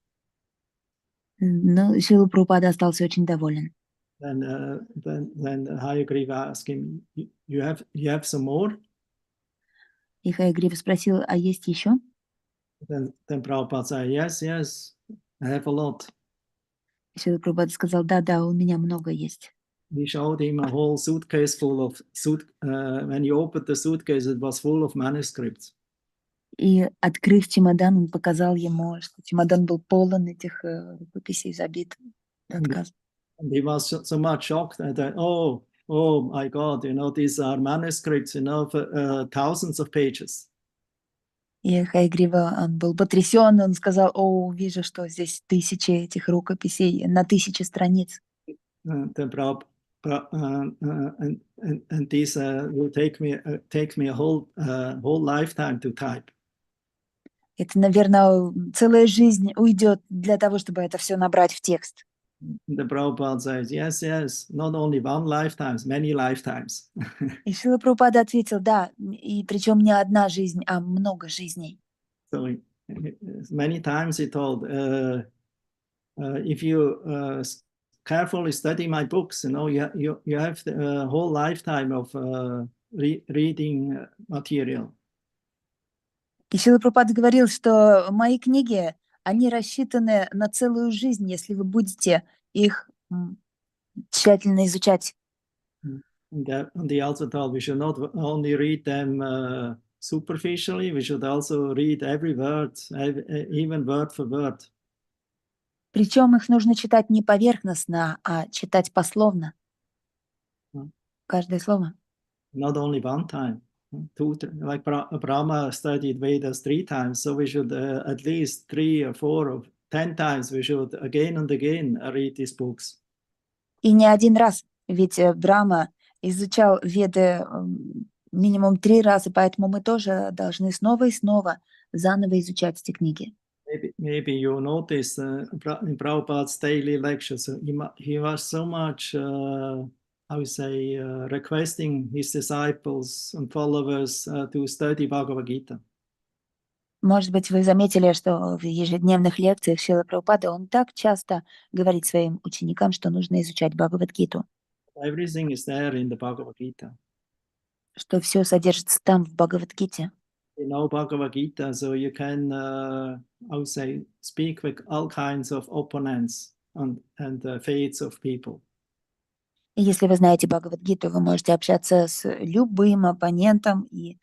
Но Шрила Прабхупада остался очень доволен. Then Hayagriva asked him, you have some more? И Хайгрива спросил, а есть еще? Then Prabhupada said, yes, I have a lot. Шрила Прабхупада сказал, да, у меня много есть. We showed him a whole suitcase full of when he opened the suitcase, it was full of manuscripts. И, открыв чемодан, он показал ему, что чемодан был полон этих рукописей, забит отказом. And he was so much shocked that, oh my God, these are manuscripts, for thousands of pages. И Хайгрива, он был потрясен, он сказал, вижу, что здесь тысячи этих рукописей на 1000 страниц. And this will take me a whole lifetime to type. Это, наверное, целая жизнь уйдет для того, чтобы это все набрать в текст. The Prabhupada says, yes, not only one lifetime, many lifetimes. И Шрила Прабхупада ответил, да, и причем не одна жизнь, а много жизней. So many times he told, if you carefully study my books, you have the whole lifetime of reading material. И Шрила Прабхупада говорил, что мои книги, они рассчитаны на целую жизнь, если вы будете их тщательно изучать. And he also told we should not only read them superficially, we should also read every word, even word for word. Причем их нужно читать не поверхностно, а читать пословно. Каждое слово. Not only one time. like Brahma studied Vedas 3 times, so we should at least 3 or 4 or 10 times we should again and again read these books. И не один раз, ведь Брахма изучал Веды минимум 3 раза, поэтому мы тоже должны снова и снова заново изучать эти книги. Maybe you notice in Prabhupada's daily lectures, he was so much, how you say, requesting his disciples and followers to study Bhagavad Gita. Может быть, вы заметили, что в ежедневных лекциях Шрилы Прабхупады он так часто говорит своим ученикам, что нужно изучать Бхагавад-гиту, Everything is there in the Bhagavad Gita. что все содержится там, в Бхагавад-гите. You know Bhagavad Gita, so you can, how you say, speak with all kinds of opponents and faiths of people. И если вы знаете Бхагавад-гиту, вы можете общаться с любым оппонентом и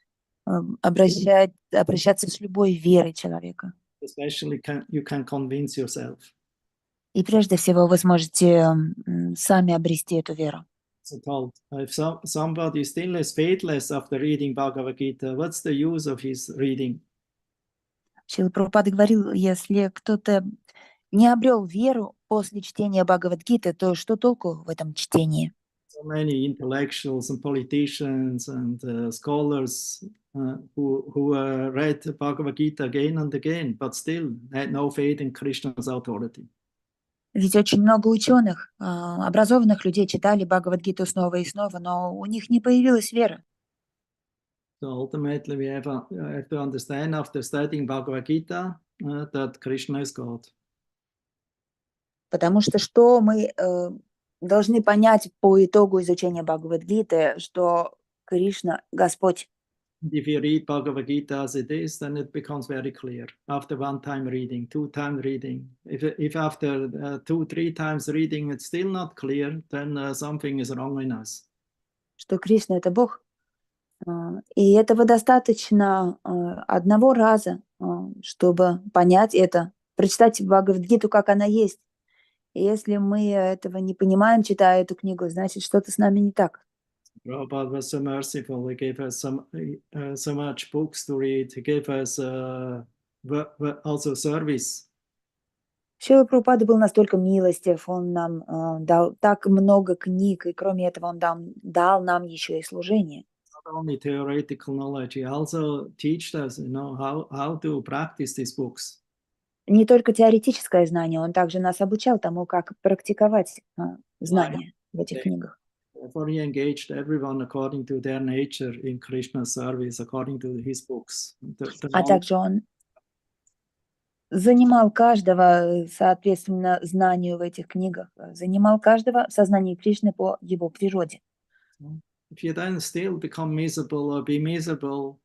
обращаться с любой верой человека. Especially you can convince yourself. И прежде всего вы сможете сами обрести эту веру. So told, if somebody still is faithless after reading Bhagavad Gita, what's the use of his reading? Шрила Прабхупада говорил, если кто-то не обрел веру после чтения Бхагавад-гиты, то что толку в этом чтении? So many intellectuals and politicians and scholars who read Bhagavad Gita again and again, but still had no faith in Krishna's authority. Ведь очень много ученых, образованных людей читали Бхагавад-гиту снова и снова, но у них не появилась вера. So ultimately we have to understand after studying Bhagavad Gita that Krishna is God. Потому что мы должны понять по итогу изучения Бхагавад-гиты, что Кришна — Господь. And if you read Bhagavad Gita as it is, then it becomes very clear after one time reading, 2 times reading. If after 2, 3 times reading it's still not clear, then something is wrong in us. Что Кришна — это Бог. И этого достаточно одного раза, чтобы понять это, прочитать Бхагавад-гиту, как она есть. И если мы этого не понимаем, читая эту книгу, значит, что-то с нами не так. Prabhupada was so merciful. He gave us so much books to read. He gave us also service. Шрила Прабхупада был настолько милостив, он нам дал так много книг, и кроме этого он дал нам еще и служение. Not only theoretical knowledge, he also taught us, how to practice these books. Не только теоретическое знание, он также нас обучал тому, как практиковать знания в этих книгах. Therefore, he engaged everyone according to their nature in Krishna's service, according to his books. А также он занимал каждого, соответственно, знанию в этих книгах, занимал каждого в сознании Кришны по его природе. If you then still become miserable or be miserable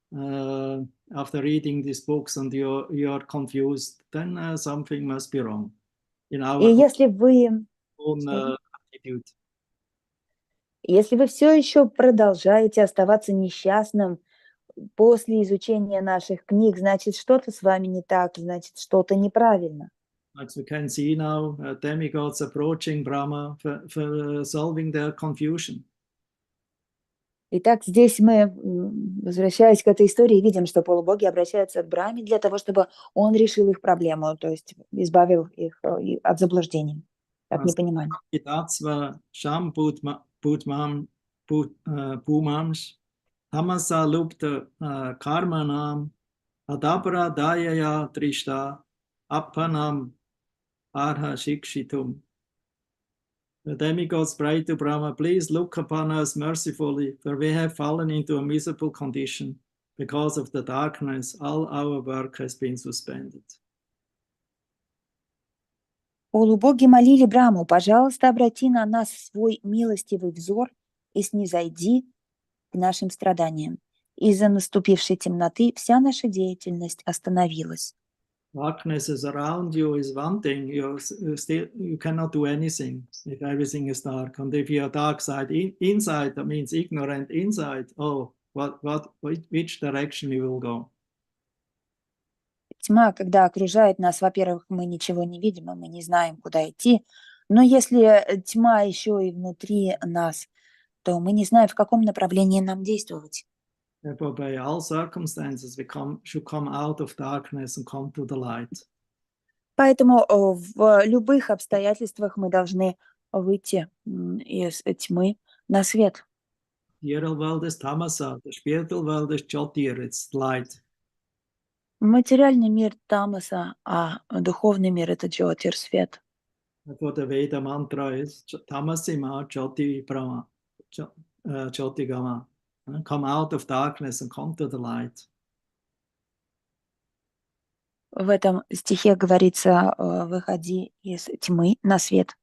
after reading these books and you're confused, then something must be wrong in our И если вы own attitude. Если вы все еще продолжаете оставаться несчастным после изучения наших книг, значит, что-то с вами не так, значит, что-то неправильно. As we can see now, demigods approaching Brahma for solving their confusion. Итак, здесь мы, возвращаясь к этой истории, видим, что полубоги обращаются к Брахме для того, чтобы он решил их проблему, то есть избавил их от заблуждений, от непонимания. Tamasa lupta karmanam adapara dayaya trishta appanam arha shikshitum. The demigods pray to Brahma, please look upon us mercifully, for we have fallen into a miserable condition. Because of the darkness, all our work has been suspended. Полубоги молили Брахму: пожалуйста, обрати на нас свой милостивый взор и снизойди к нашим страданиям. Из-за наступившей темноты вся наша деятельность остановилась. Darkness is around you is one thing. You cannot do anything if everything is dark. And if you are dark side inside, that means ignorant inside. Oh, which direction you will go? Тьма, когда окружает нас, во-первых, мы ничего не видим, и мы не знаем, куда идти. Но если тьма еще и внутри нас, то мы не знаем, в каком направлении нам действовать. Therefore, by all circumstances, we should come out of darkness and come to the light. Поэтому в любых обстоятельствах мы должны выйти из тьмы на свет. The material world is tamasa, the spiritual world is jyotir, it's light. Материальный мир тамаса, а духовный мир — это джотир, свет. Therefore, the Veda mantra is tamasima jyoti brahma, jyoti gama. Come out of darkness and come to the light. В этом стихе говорится: выходи из тьмы на свет.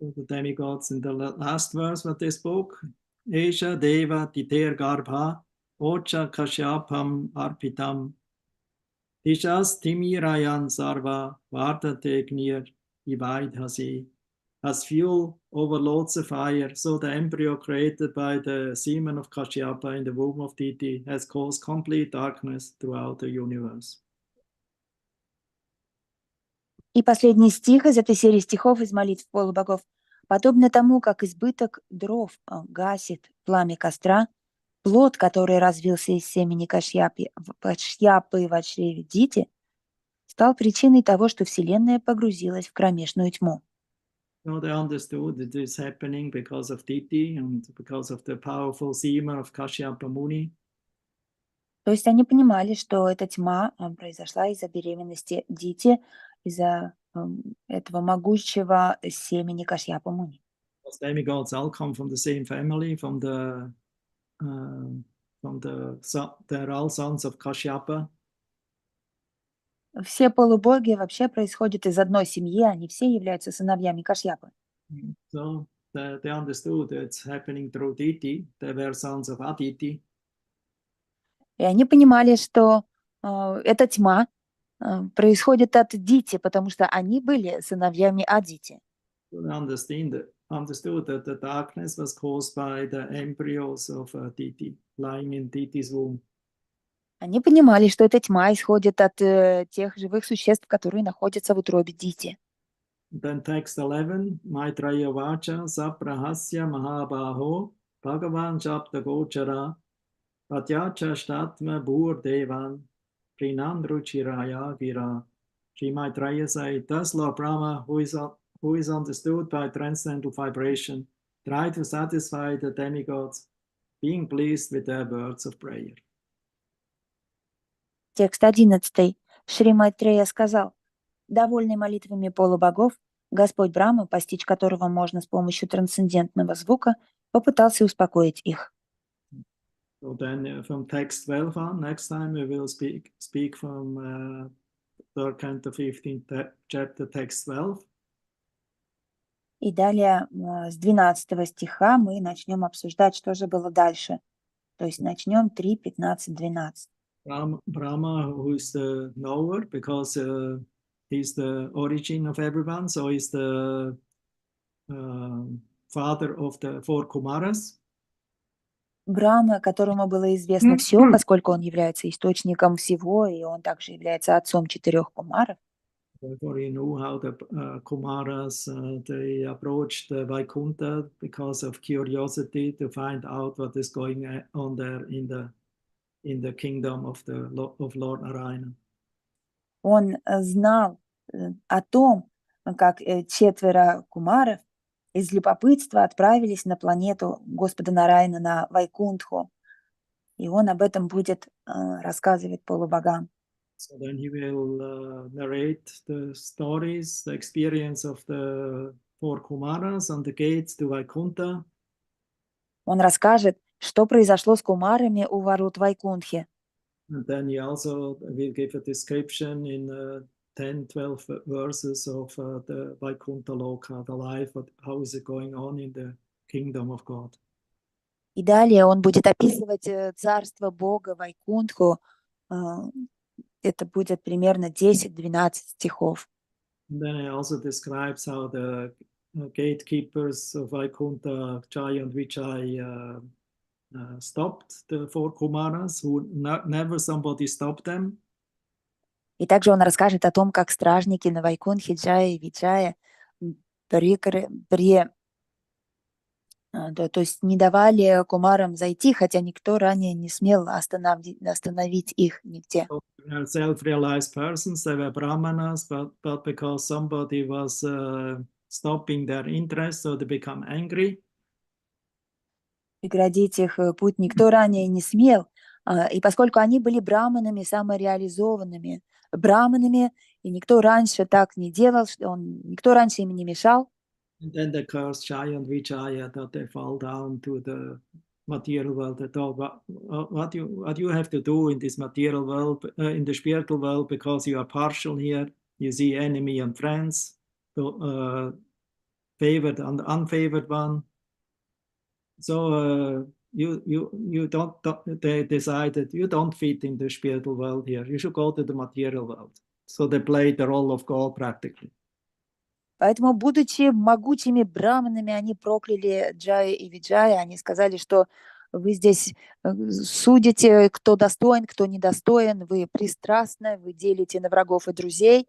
So the demigods in the last verse of this book, Esha Deva Titer Garbha, Ocha Kashyapam Arpitam, Tishas Timirayan Sarva, Vardate Gnir, Ivaidhasi. As fuel overloads the fire, so the embryo created by the semen of Kashyapa in the womb of Diti has caused complete darkness throughout the universe. И последний стих из этой серии стихов из молитв полубогов. Подобно тому, как избыток дров гасит пламя костра, плод, который развился из семени Кашьяпы в чреве Дити, стал причиной того, что Вселенная погрузилась в кромешную тьму. So they understood that this is happening because of Diti and because of the powerful semen of Kashyapa Muni. То есть они понимали, что эта тьма произошла из-за беременности Дити, из-за этого могучего семени Кашьяпа Муни. Those demigods all come from the same family, they're all sons of Kashyapa. Все полубоги вообще происходят из одной семьи, они все являются сыновьями Кашьяпы. So they understood that it's happening through Diti. They were sons of Aditi. И они понимали, что эта тьма происходит от Дити, потому что они были сыновьями Адити. So they understood that the darkness was caused by the embryos of Diti lying in Diti's womb. Они понимали, что эта тьма исходит от тех живых существ, которые находятся в утробе Дити. Then text 11, Maitraya Vacha Saprahasya Mahabaho Bhagavan Shabda Gochara Patyacha Shtatma Bhur Devan Prinandruchiraya Gira. Sri Maitreya said, thus Lord Brahma, who is understood by transcendental vibration, tried to satisfy the demigods, being pleased with their words of prayer. Текст 11. Шри Майтрея сказал: довольный молитвами полубогов, Господь Брахма, постичь которого можно с помощью трансцендентного звука, попытался успокоить их. So then from text 12 on, next time we will speak from third canto 15th chapter, text 12. И далее с 12 стиха мы начнем обсуждать, что же было дальше. То есть начнем 3.15.12. Brahma, who is the knower, because he's the origin of everyone, so he's the father of the four Kumaras. Брахма, которому было известно все, поскольку он является источником всего, и он также является отцом 4 кумаров. Therefore, he knew how the Kumaras they approached Vaikuntha because of curiosity to find out what is going on there in the kingdom of Lord Narayana. Он знал о том, как 4 кумаров из любопытства отправились на планету Господа Нараяна, на Вайкунтху, и он об этом будет рассказывать полубогам. So then he will narrate the stories, the experience of the four Kumaras on the gates to Vaikuntha. Он расскажет, что произошло с кумарами у ворот Вайкунтхи. And then he also will give a description in 10-12 verses of the Vaikuntha Loka, the life, how is it going on in the kingdom of God. И далее он будет описывать царство Бога Вайкунтху. Это будет примерно 10-12 стихов. And then he also describes how the gatekeepers of Vaikuntha, Jai and Vijay, stopped the four Kumaras, who never somebody stopped them. И также он расскажет о том, как стражники на Вайкунтхе Джая и Виджая То есть не давали кумарам зайти, хотя никто ранее не смел остановить их нигде. Self-realized persons, they were brahmanas, but because somebody was stopping their interest, so they become angry. Преградить их путь никто ранее не смел, и поскольку они были браманами, самореализованными браманами, и никто раньше так не делал, никто раньше им не мешал, And then they curse Jaya and Vijaya that they fall down to the material world. They thought, what you have to do in this material world, in the spiritual world, because you are partial here, you see enemy and friends, so, favored and unfavored one. So you don't, they decided you don't fit in the spiritual world here. You should go to the material world. So they played the role of God practically. Поэтому, будучи могучими браманами, они прокляли Джая и Виджая. Они сказали, что вы здесь судите, кто достоин, кто недостоин, вы пристрастны, вы делите на врагов и друзей.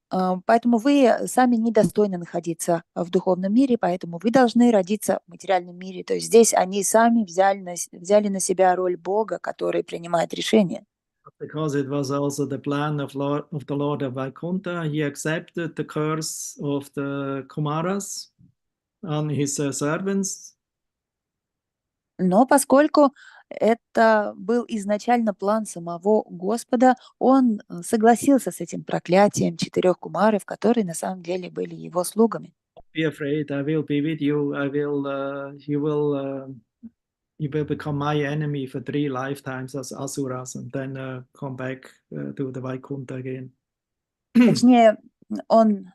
Поэтому вы сами недостойны находиться в духовном мире, поэтому вы должны родиться в материальном мире. То есть здесь они сами взяли на себя роль Бога, который принимает решения. Because it was also the plan of the Lord of Vaikuntha, he accepted the curse of the Kumaras on his servants. Но поскольку это был изначально план самого Господа, он согласился с этим проклятием 4 кумаров, которые на самом деле были его слугами. Be afraid, I will be with you. You will become my enemy for 3 lifetimes as asuras, and then come back to the Vaikuntha again. Точнее, он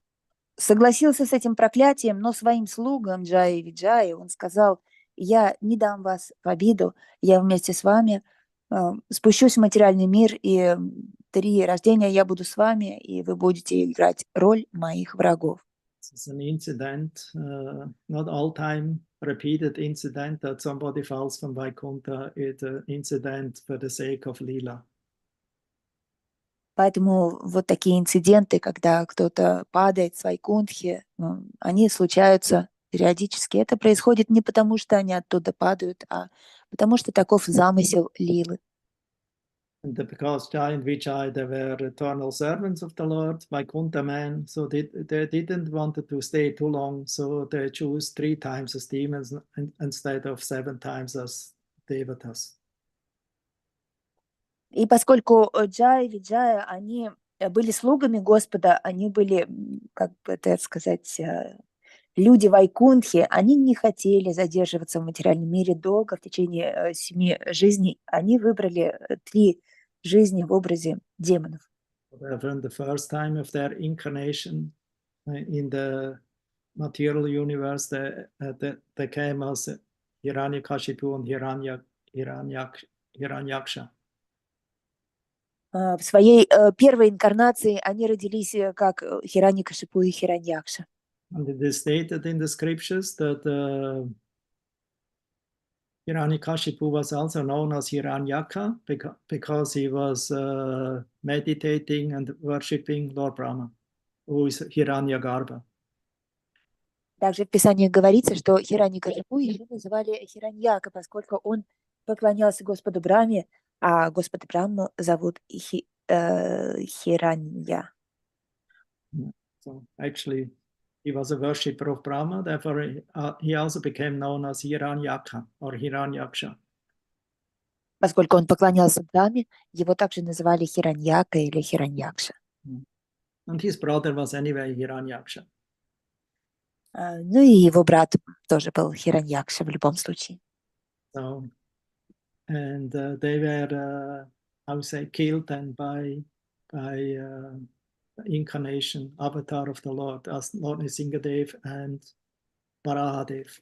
согласился с этим проклятием, но своим слугам Джай и Виджай он сказал: я не дам вас в обиду, я вместе с вами спущусь в материальный мир, и 3 рождения я буду с вами, и вы будете играть роль моих врагов. It's an incident, not all-time repeated incident that somebody falls from Vaikuntha. It's an incident for the sake of Leela. Поэтому вот такие инциденты, когда кто-то падает с Вайкунтхи, они случаются периодически. Это происходит не потому, что они оттуда падают, а потому что таков замысел Лилы. And because Jai and Vijay, they were eternal servants of the Lord, Vaikuntha men, so they didn't want to stay too long, so they chose 3 times as demons instead of 7 times as devatas. И поскольку Джай и Виджая, они были слугами Господа, они были, как бы это сказать, люди Вайкунтхи, они не хотели задерживаться в материальном мире долго, в течение 7 жизней. Они выбрали 3 жизни в образе демонов. From the first time of their incarnation in the material universe, they came as Hiranyakashipu and Hiranyaksha. В своей первой инкарнации они родились как Хираньякашипу и Хираньякша. And it is stated in the scriptures that Hiranyakashipu was also known as Hiranyaka because he was meditating and worshipping Lord Brahma, who is Hiranyagarbha. Также в Писании говорится, что Хираньякашипу еще называли Хираньяка, поскольку он поклонялся Господу Брахме, а Господа Брахму зовут Хиранья. So actually, he was a worshipper of Brahma, therefore he also became known as Hiranyaka or Hiranyaksha. Поскольку он поклонялся Брахме, его также называли Хираньяка или Хираньякша. And his brother was anyway Hiranyaksha. Ну и его брат тоже был Хираньякша в любом случае. So, and they were, how to say, killed then by incarnation, avatar of the Lord, as Lord Nrisimhadev and Varahadev.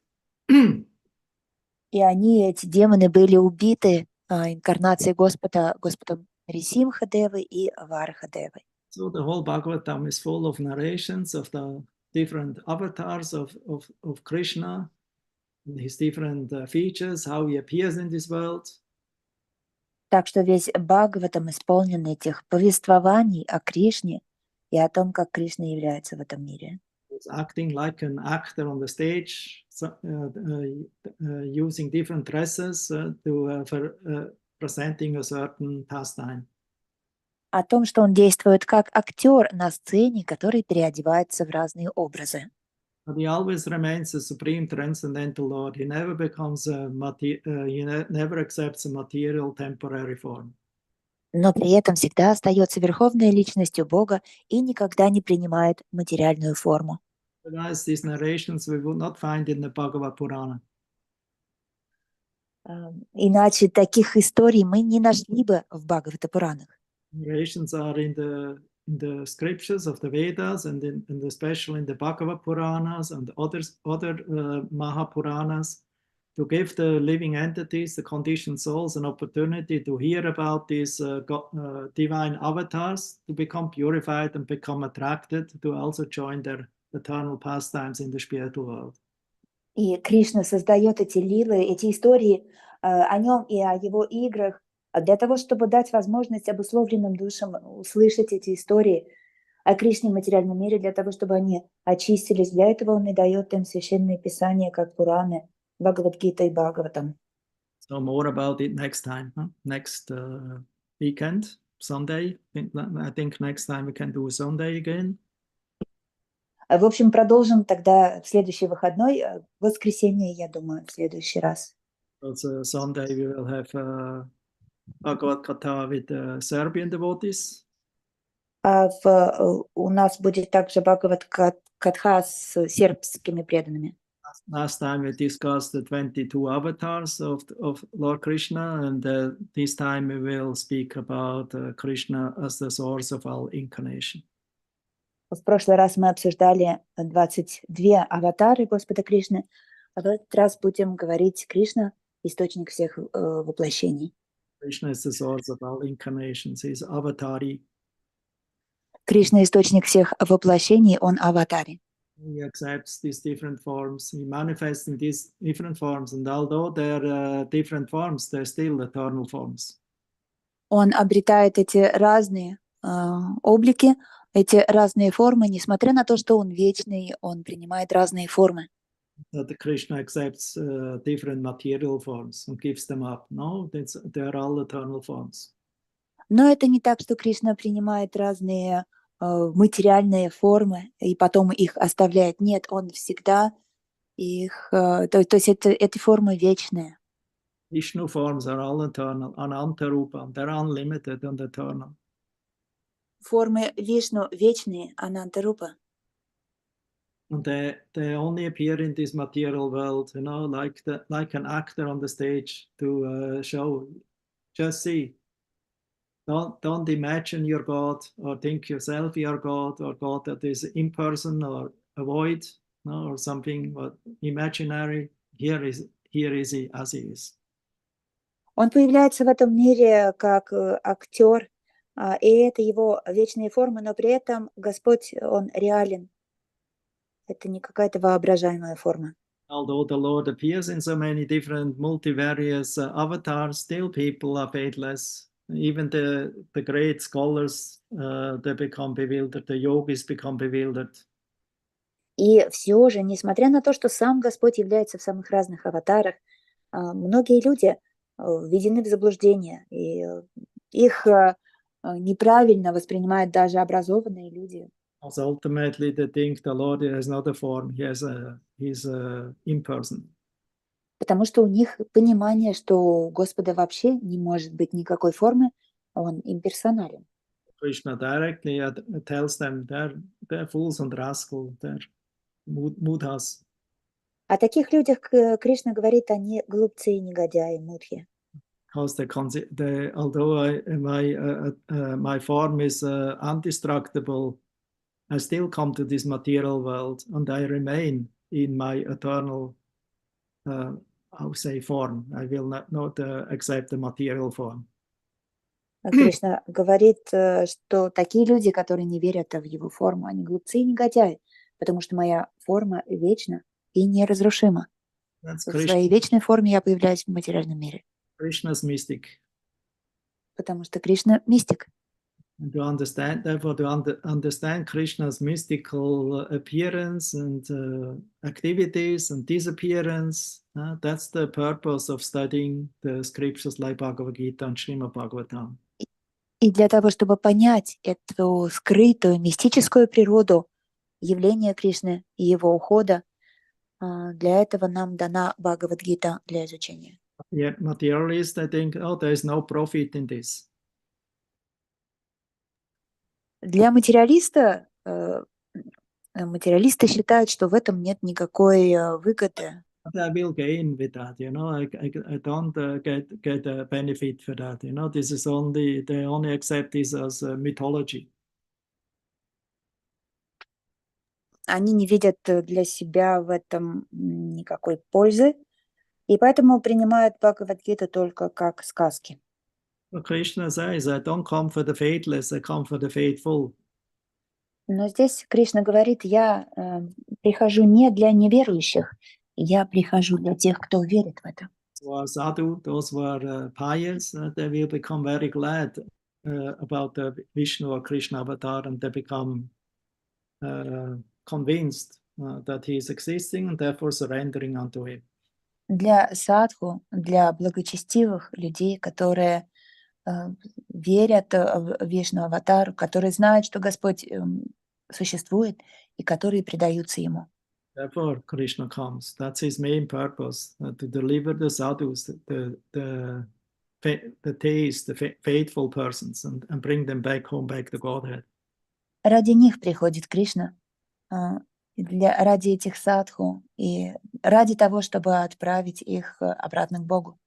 И они, эти демоны, были убиты инкарнацией Господом Нрисимхадевы и Варахадевы. So the whole Bhagavatam is full of narrations of the different avatars of Krishna, his different features, how he appears in this world. Так что весь Бхагаватам исполнен этих повествований о Кришне и о том, как Кришна является в этом мире. He's acting like an actor on the stage, using different dresses for presenting a certain pastime. О том, что он действует как актер на сцене, который переодевается в разные образы. But he always remains the supreme transcendental Lord. He never becomes never accepts a material temporary form. Но при этом всегда остается верховной личностью Бога и никогда не принимает материальную форму. Otherwise, these narrations we would not find in the Bhagavad Purana. Иначе таких историй мы не нашли бы в Бхагавата-Пуранах. Narrations are in the scriptures of the Vedas and especially in the Bhagavad Puranas and other Mahapuranas to give the living entities, the conditioned souls, an opportunity to hear about these divine avatars, to become purified and become attracted to also join their eternal pastimes in the spiritual world. И Кришна создает эти лилы, эти истории о нем и о его играх для того, чтобы дать возможность обусловленным душам услышать эти истории о Кришне в материальном мире, для того, чтобы они очистились. Для этого он и дает им священные писания, как Пураны, Бхагавад-гита и Бхагаватам. So more about it next time, huh? Next weekend, Sunday. I think next time we can do Sunday again. В общем, продолжим тогда в следующий выходной, в воскресенье, я думаю, в следующий раз. Also Sunday we will have Bhagavad Gita with Serbian devotees. У нас будет также Бхагават-катха с сербскими преданными. Last time we discussed the 22 avatars of Lord Krishna, and this time we will speak about Krishna as the source of all incarnation. В прошлый раз мы обсуждали 22 аватары Господа Кришны, а в этот раз будем говорить Кришна – источник всех воплощений. Krishna is the source of all incarnations. He is avatari. Кришна – источник всех воплощений, он аватари. He accepts these different forms. He manifests in these different forms, and although they're different forms, they're still eternal forms. Он обретает эти разные облики, эти разные формы, несмотря на то, что он вечный, он принимает разные формы. That Krishna accepts different material forms and gives them up. No, they're all eternal forms. Но это не так, что Кришна принимает разные материальные формы и потом их оставляет. Нет, он всегда их... То есть эти формы вечные. Vishnu forms are all eternal, ananta rupa, they're unlimited and eternal. Формы Вишну вечные, ананта-рупа. And they only appear in this material world, you know, like an actor on the stage to show. Just see. Don't imagine you're God or think yourself you're God or God that is impersonal or a void, no, or something but imaginary. Here is he as he is. Он появляется в этом мире как актер, и это его вечные формы, но при этом Господь, он реален. Это не какая-то воображаемая форма. Although the Lord appears in so many different multivarious avatars, still people are faithless. Even the great scholars, they become bewildered. The yogis become bewildered. И все же, несмотря на то, что сам Господь является в самых разных аватарах, многие люди введены в заблуждение, и их неправильно воспринимают даже образованные люди. Also ultimately, they think the Lord has not a form; he's impersonal. Потому что у них понимание, что у Господа вообще не может быть никакой формы, он имперсонален. Krishna directly tells them they're fools and rascals, they're mudhas. О таких людях Кришна говорит, они глупцы и негодяи, мудхи. Because although my form is indestructible, I still come to this material world and I remain in my eternal, form. I will not accept the material form. Кришна говорит, что такие люди, которые не верят в его форму, они глупцы и негодяи, потому что моя форма вечна и неразрушима. В своей вечной форме я появляюсь в материальном мире. Krishna's mystic. Потому что Кришна мистик. And to understand, therefore, to understand Krishna's mystical appearance and activities and disappearance, that's the purpose of studying the scriptures like Bhagavad Gita and Srimad Bhagavatam. И для того, чтобы понять эту скрытую мистическую природу явления Кришны и его ухода, для этого нам дана Бхагавад-гита для изучения. Yet materialists, I think, oh, there is no profit in this. Для материалиста, материалисты считают, что в этом нет никакой выгоды. But I will gain with that, you know. I don't get a benefit for that, you know. This is only, they only accept this as mythology. Они не видят для себя в этом никакой пользы, и поэтому принимают Бхагавад-гиту только как сказки. But Krishna says, I don't come for the faithless, I come for the faithful. Но здесь Кришна говорит, я прихожу не для неверующих, я прихожу для тех, кто верит в это. Who are sadhu, those who are pious, they will become very glad about the Vishnu or Krishna avatar, and they become convinced that he is existing and therefore surrendering unto him. Для садху, для благочестивых людей, которые верят в Вишну аватару, которые знают, что Господь существует, и которые предаются Ему. Therefore, Krishna comes. That's his main purpose, to deliver the sadhus, the taste, the faithful persons, and bring them back home, back to Godhead. Ради них приходит Кришна, ради этих садху и ради того, чтобы отправить их обратно к Богу.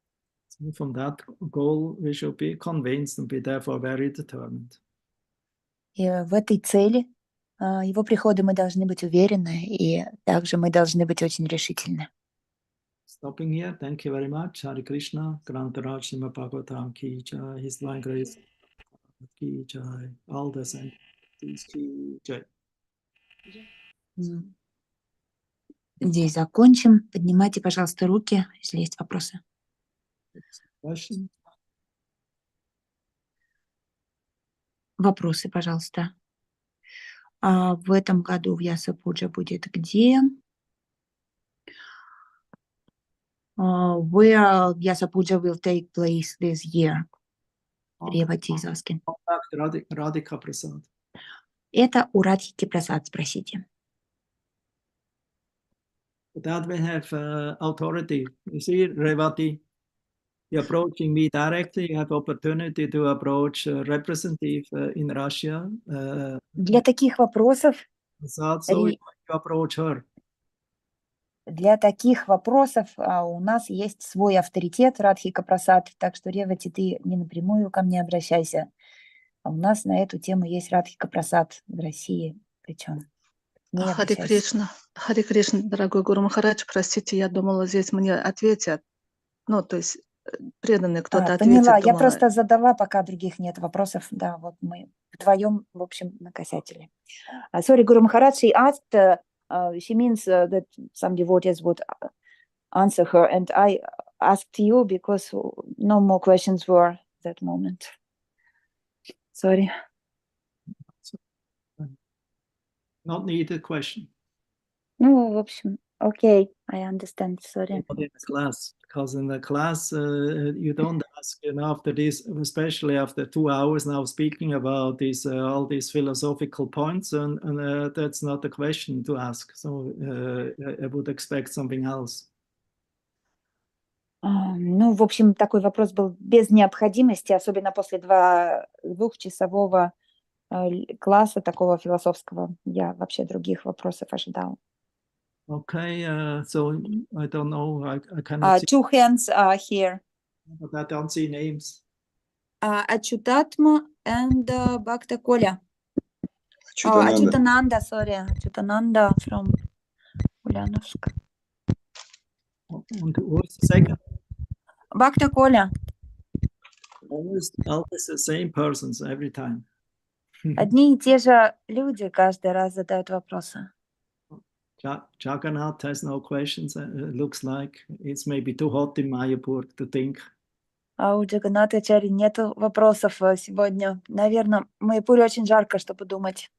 So from that goal, we should be convinced and be therefore very determined. И в этой цели его прихода мы должны быть уверены, и также мы должны быть очень решительны. Stopping here, thank you very much. Hare Krishna, Grantaraj Srimad Bhagavatam Ki Jai, His Divine Grace Ki Jai, all the saints Ki Jai. Здесь закончим. Поднимайте, пожалуйста, руки, если есть вопросы. Question? Вопросы, пожалуйста. А в этом году в Ясапуджа будет где? Where Yasapuja will take place this year? Revati is asking. Radhika Prasad. Это у Радхики Прасад, спросите. For that we have authority. You see, Revati, you're approaching me directly. You have opportunity to approach a representative in Russia. Для таких вопросов So you approach her. Для таких вопросов у нас есть свой авторитет, Радхика Прасад, так что, Ревати, ты не напрямую ко мне обращайся. А у нас на эту тему есть Радхика Прасад в России, причем. Харе Кришна, дорогой Гуру Махарадж, простите, я думала, здесь мне ответят. Ну, то есть преданный кто-то ответит. Поняла, я просто задала, пока других нет вопросов. Да, вот мы вдвоем, в общем, накосятели. Sorry, Guru Maharaj, she asked, she means that some devotees would answer her, and I asked you because no more questions were at that moment. Sorry. Not needed question. Ну, в общем, okay, I understand, sorry. Not in the class, because in the class you don't ask, you know, after this, especially after 2 hours now speaking about this, all these philosophical points, and that's not a question to ask. So I would expect something else. Ну, в общем, такой вопрос был без необходимости, особенно после двухчасового класса такого философского. Я вообще других вопросов ожидала. Okay, so I don't know. I cannot see. Two hands are here. But I don't see names. Ачутатма and Bhakta Koля. Achutananda, sorry. Achutananda from Ulyanovsk. And what's the second? Bhakta Koля. Always the same persons every time. Одни и те же люди каждый раз задают вопросы. Jagannath has no questions. It looks like it's maybe too hot in Mayapur to think. А у Джаганнатачари нету вопросов сегодня. Наверное, в Майяпуре очень жарко, чтобы думать.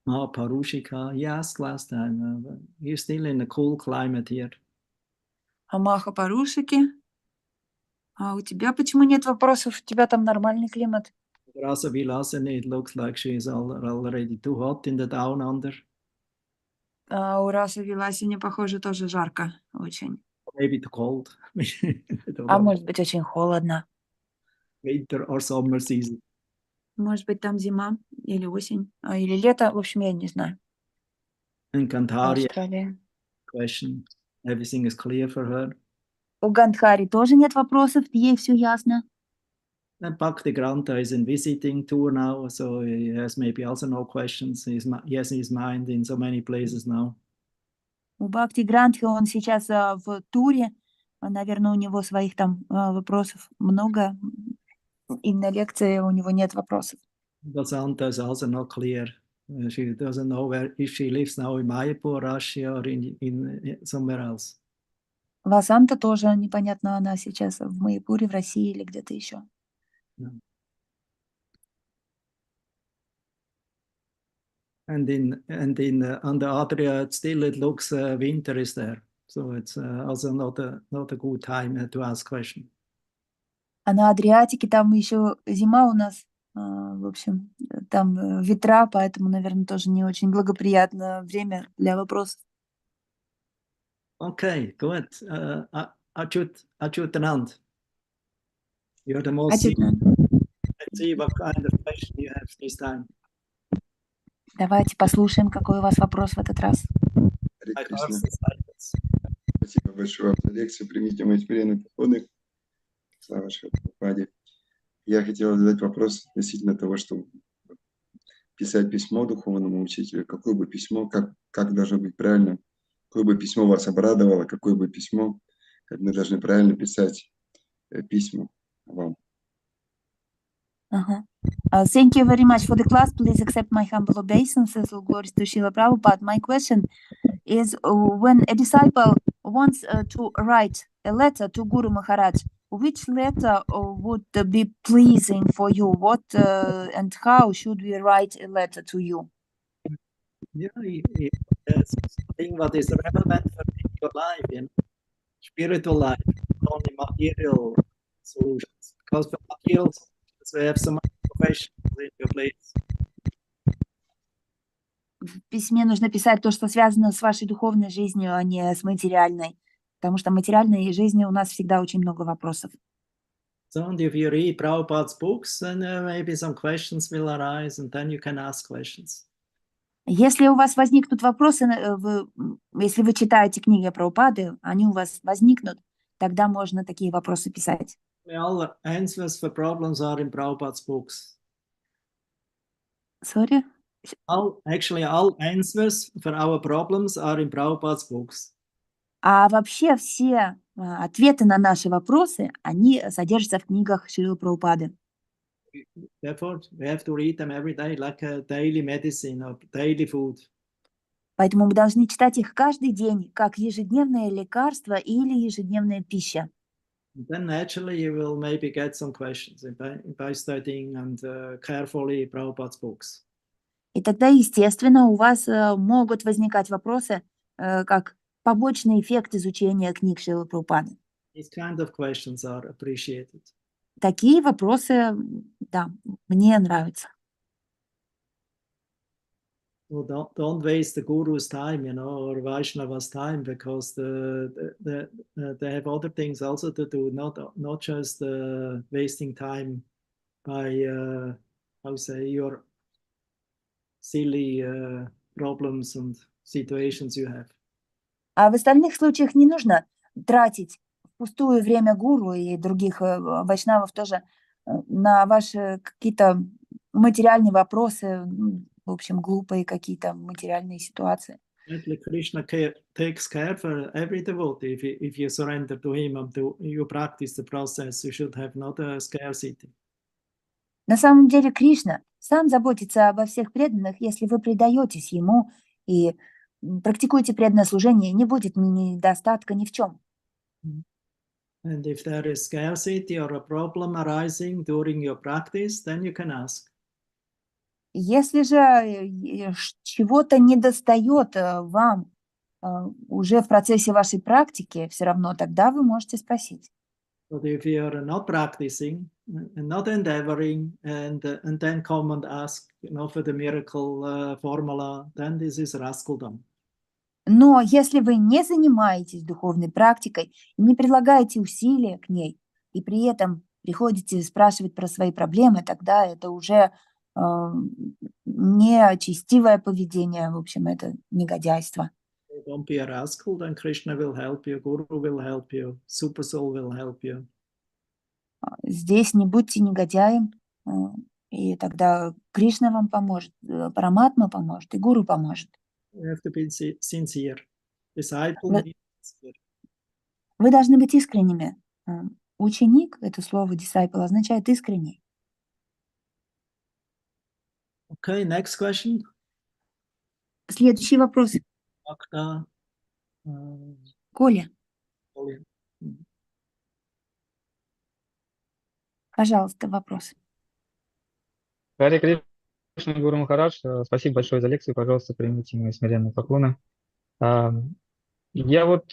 Parushika, yes, last time. You're still in a cool climate here. А Маха Парушики? А у тебя почему нет вопросов? У тебя там нормальный климат. Rasa Vilasani, it looks like she's already too hot in the down under. А у Расы Виласи не похоже, тоже жарко очень. Maybe too cold. I don't А know. может быть, очень холодно. Winter or summer season. Может быть, там зима или осень, или лето. В общем, я не знаю. In Kantari, Австралия. question. Everything is clear for her. У Гандхари тоже нет вопросов, ей все ясно. And Bhakti Granta is in visiting tour now, so he has maybe also no questions. He has his mind in so many places now. У Бхакти Грантхи он сейчас в туре. Наверное, у него своих там вопросов много. И на лекции у него нет вопросов. Vasanta is also not clear. She doesn't know where if she lives now in Mayapur, Russia, or in somewhere else. Васанта тоже непонятно, она сейчас в Майяпуре, в России или где-то еще. And on the Adria, still it looks winter is there, so it's also not a good time to ask question. А на Адриатике там еще зима у нас, в общем, там ветра, поэтому, наверное, тоже не очень благоприятное время для вопросов. Okay, good. Achutanand, you're the most. Ачутнан, Let's see what kind of question you have this time. давайте послушаем, какой у вас вопрос в этот раз. Харе I Кришна. asked the silence. Спасибо большое вам за лекцию. Примите мои смиренные поклоны. Слава Шри. Я хотел задать вопрос относительно того, что писать письмо духовному учителю. Какое бы письмо, как должно быть правильно? Какое бы письмо вас обрадовало? Какое бы письмо, как мы должны правильно писать письма вам? Thank you very much for the class. Please accept my humble obeisances. All glories to Srila Prabhupada. My question is, when a disciple wants to write a letter to Guru Maharaj, which letter would be pleasing for you? What and how should we write a letter to you? Yeah, that's something what is relevant for your life, you know, spiritual life, not only material solutions. Because for material solutions, we have so many professionals in your place. В письме нужно писать то, что связано с вашей духовной жизнью, а не с материальной. Потому что в материальной жизни у нас всегда очень много вопросов. So, and if you read Prabhupada's books, then maybe some questions will arise, and then you can ask questions. Если у вас возникнут вопросы, если вы читаете книги Прабхупады, они у вас возникнут, тогда можно такие вопросы писать. All answers for problems are in Prabhupada's books. Sorry? All answers for our problems are in Prabhupada's books. А вообще все ответы на наши вопросы, они содержатся в книгах Шрилы Прабхупады. Therefore, we have to read them every day, like a daily medicine or daily food. Поэтому мы должны читать их каждый день, как ежедневное лекарство или ежедневная пища. And then naturally you will maybe get some questions by studying and carefully Prabhupada's books. И тогда, естественно, у вас могут возникать вопросы, как побочный эффект изучения книг Шрилы Прабхупады. These kind of questions are appreciated. Такие вопросы, да, мне нравятся. So don't waste the guru's time, you know, or Vaishnava's time, because they have other things also to do, not just wasting time by your silly problems and situations you have. А в остальных случаях не нужно тратить впустую время гуру и других вайшнавов тоже на ваши какие-то материальные вопросы, в общем, глупые какие-то материальные ситуации. Krishna takes care for every devotee. If you surrender to him and you practice the process, you should have not a scarcity. На самом деле Кришна сам заботится обо всех преданных, если вы предаетесь ему и практикуете преданное служение, не будет недостатка ни в чем. And if there is scarcity or a problem arising during your practice, then you can ask. Если же чего-то недостает вам уже в процессе вашей практики, все равно тогда вы можете спросить. But if you are not practicing and not endeavoring and then come and ask, for the miracle formula, then this is rascaldom. Но если вы не занимаетесь духовной практикой, не прилагаете усилия к ней, и при этом приходите спрашивать про свои проблемы, тогда это уже нечестивое поведение, в общем, это негодяйство. Don't be a rascal, then Krishna will help you, Guru will help you, Super Soul will help you. Здесь не будьте негодяем, и тогда Кришна вам поможет, Параматма поможет, и Гуру поможет. You have to be sincere. Disciple means sincere. Вы должны быть искренними. Ученик, это слово disciple, означает искренний. Okay, next question. Следующий вопрос. Bhakta, Коля, Kolia. пожалуйста, вопрос. Харе Кришна, Гуру Махарадж, спасибо большое за лекцию, пожалуйста, примите мои смиренные поклоны. Я вот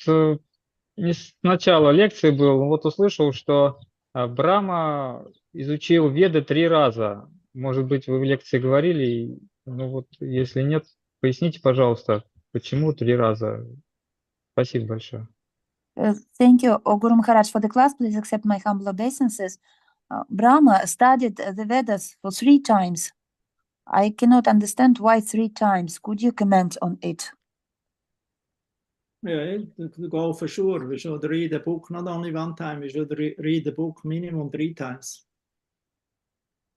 не с начала лекции был, вот услышал, что Брахма изучил Веды 3 раза. Может быть, вы в лекции говорили, ну вот, если нет, поясните, пожалуйста, почему 3 раза? Спасибо большое. Thank you, Guru Maharaj, for the class. Please accept my humble obeisances. Brahma studied the Vedas for 3 times. I cannot understand why 3 times. Could you comment on it? Yeah, to go for sure. We should read the book not only 1 time, we should read the book minimum 3 times.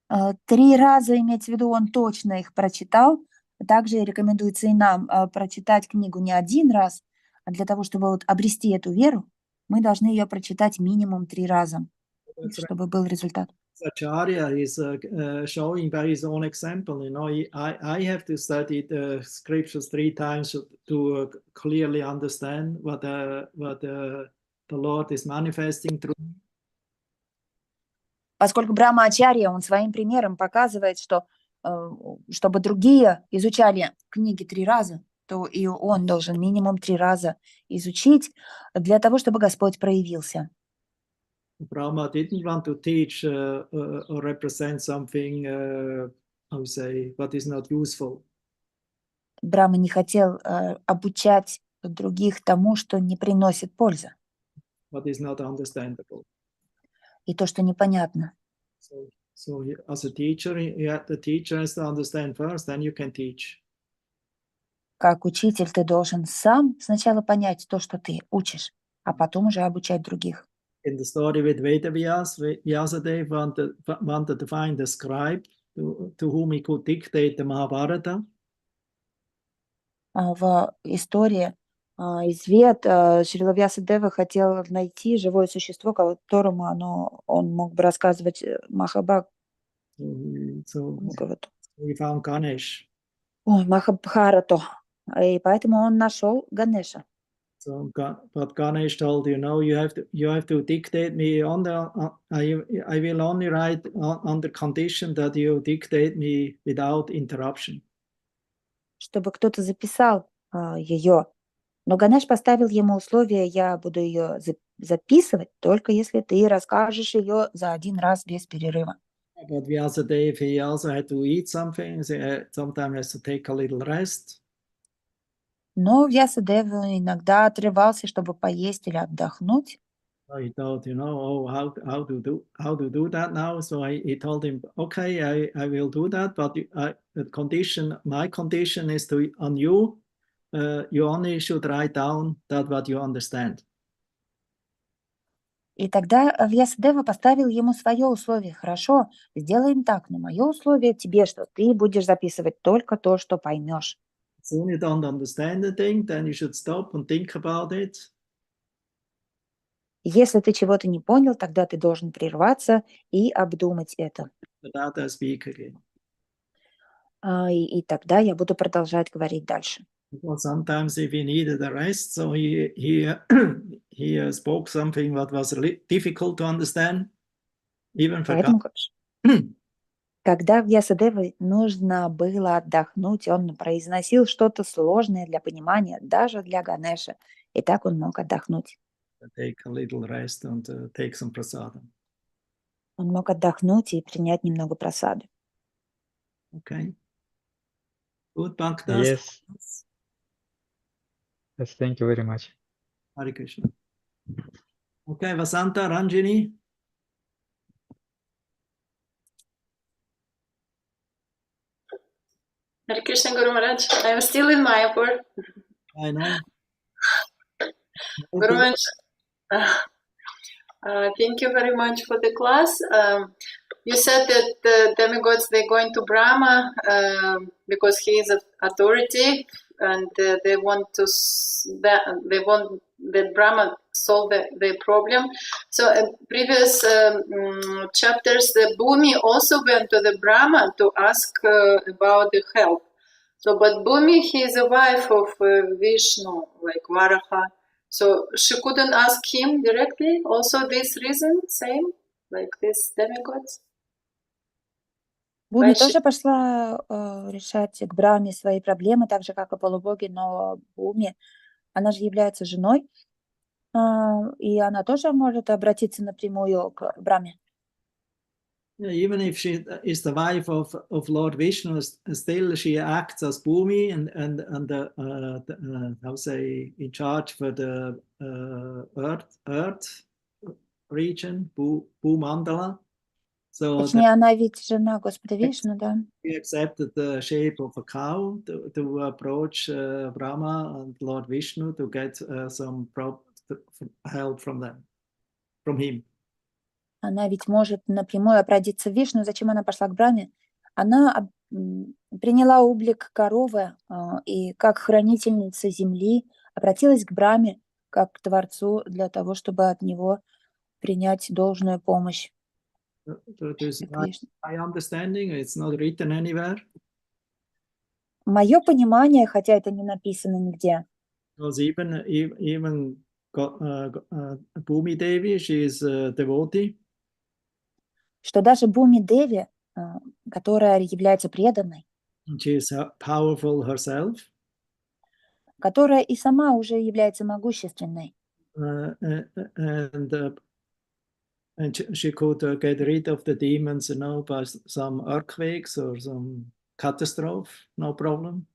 3 раза, имеется в виду, он точно их прочитал. Также рекомендуется и нам прочитать книгу не 1 раз, а для того, чтобы вот обрести эту веру, мы должны ее прочитать минимум 3 раза, чтобы был результат. Acharya is showing by his own example. I have to study the scriptures 3 times to clearly understand what the Lord is manifesting through. Поскольку Брахма Ачарья, он своим примером показывает, что чтобы другие изучали книги 3 раза, то и он должен минимум 3 раза изучить для того, чтобы Господь проявился. Brahma didn't want to teach or represent something, I would say, what is not useful. Брахма не хотел обучать других тому, что не приносит пользы, What is not understandable. и то, что непонятно. So as a teacher, the teacher has to understand first, then you can teach. Как учитель ты должен сам сначала понять то, что ты учишь, а потом уже обучать других. In the story with Vedas, Vyasadeva wanted to find a scribe to whom he could dictate the Mahabharata. В истории из Вед Шрила Вьясадева хотел найти живое существо, которому он мог бы рассказывать Махабхарату. So he found Ganesh. Махабхарату. И поэтому он нашел Ганеша. So, but Ganesh told you have to dictate me I will only write on the condition that you dictate me without interruption. Чтобы кто-то записал ее. Но Ганеш поставил ему условие: я буду ее записывать, только если ты расскажешь ее за 1 раз без перерыва. But Vyasadeva, he also had to eat something, sometimes has to take a little rest. Но Вьясадев иногда отрывался, чтобы поесть или отдохнуть. So he thought, how to do that now? So he told him, okay, I will do that, but my condition is on you. You only should write down that what you understand. И тогда Вьясадева поставил ему свое условие: хорошо, сделаем так, но мое условие тебе, что ты будешь записывать только то, что поймешь. As soon as you don't understand the thing, then you should stop and think about it. Если ты чего-то не понял, тогда ты должен прерваться и обдумать это. Without I speak again. И тогда я буду продолжать говорить дальше. Well, sometimes if he needed a rest, so he spoke something that was difficult to understand, even for Поэтому, когда Вьясадеве нужно было отдохнуть, он произносил что-то сложное для понимания, даже для Ганеша. И так он мог отдохнуть. take a little rest and take some prasadam. Он мог отдохнуть и принять немного просады. Okay. Good, Bhaktas. Yes. Yes, thank you very much. Hare Krishna. Okay, Vasanta, Ranjini. Hare Krishna Guru Maharaj. I'm still in Mayapur. I know. Guru Maharaj, thank you very much for the class. You said that the demigods, they're going to Brahma because he is authority, and they want that Brahma solve their problem. So in previous chapters, the Bhumi also went to the Brahma to ask about the help. So, but Bhumi, he is a wife of Vishnu, like Varaha. So she couldn't ask him directly. Also, this reason, same like this demigods. Бхуми тоже пошла решать к Брахме свои проблемы, так же, как и полубоги, но Бхуми, она же является женой, и она тоже может обратиться напрямую к Брахме. Even if she is the wife of Lord Vishnu, still she acts as Bhumi and how say in charge for the earth region, Bhumandala. So Точнее, она ведь жена Господа Вишну, да. He accepted the shape of a cow to approach Brahma and Lord Vishnu to get some help from him. Она ведь может напрямую обратиться в Вишну. Зачем она пошла к Брахме? Она приняла облик коровы и как хранительница земли обратилась к Брахме как к Творцу для того, чтобы от него принять должную помощь. My understanding, it's not written anywhere. Мое понимание, хотя это не написано нигде. Because even Bhumi Devi, she is a devotee. Что даже Бхуми Деви, которая является преданной, she is powerful herself, которая и сама уже является могущественной, and she could get rid of the demons, by some earthquakes or some catastrophe, no problem.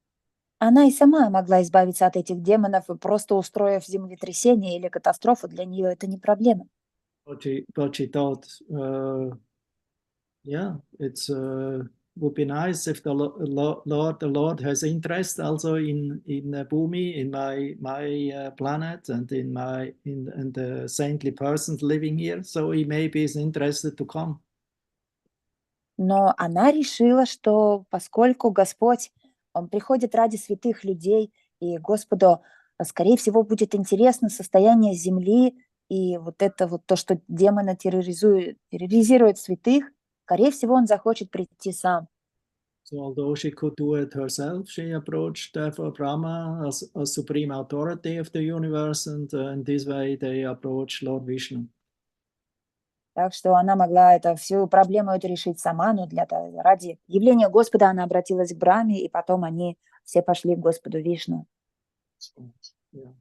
Она и сама могла избавиться от этих демонов, просто устроив землетрясение или катастрофу, для нее это не проблема. But she thought, it's would be nice if the Lord has interest also in Bhumi, in my planet, and in the saintly persons living here. So he maybe is interested to come. Но она решила, что поскольку Господь, Он приходит ради святых людей, и Господу, скорее всего, будет интересно состояние земли, и вот это вот то, что демоны терроризируют святых, скорее всего, Он захочет прийти сам. So although she could do it herself, she approached therefore Brahma as supreme authority of the universe, and in this way they approached Lord Vishnu. Так что она могла всю проблему эту решить сама, но ради явления Господа она обратилась к Брахме, и потом они все пошли к Господу Вишну. Yeah.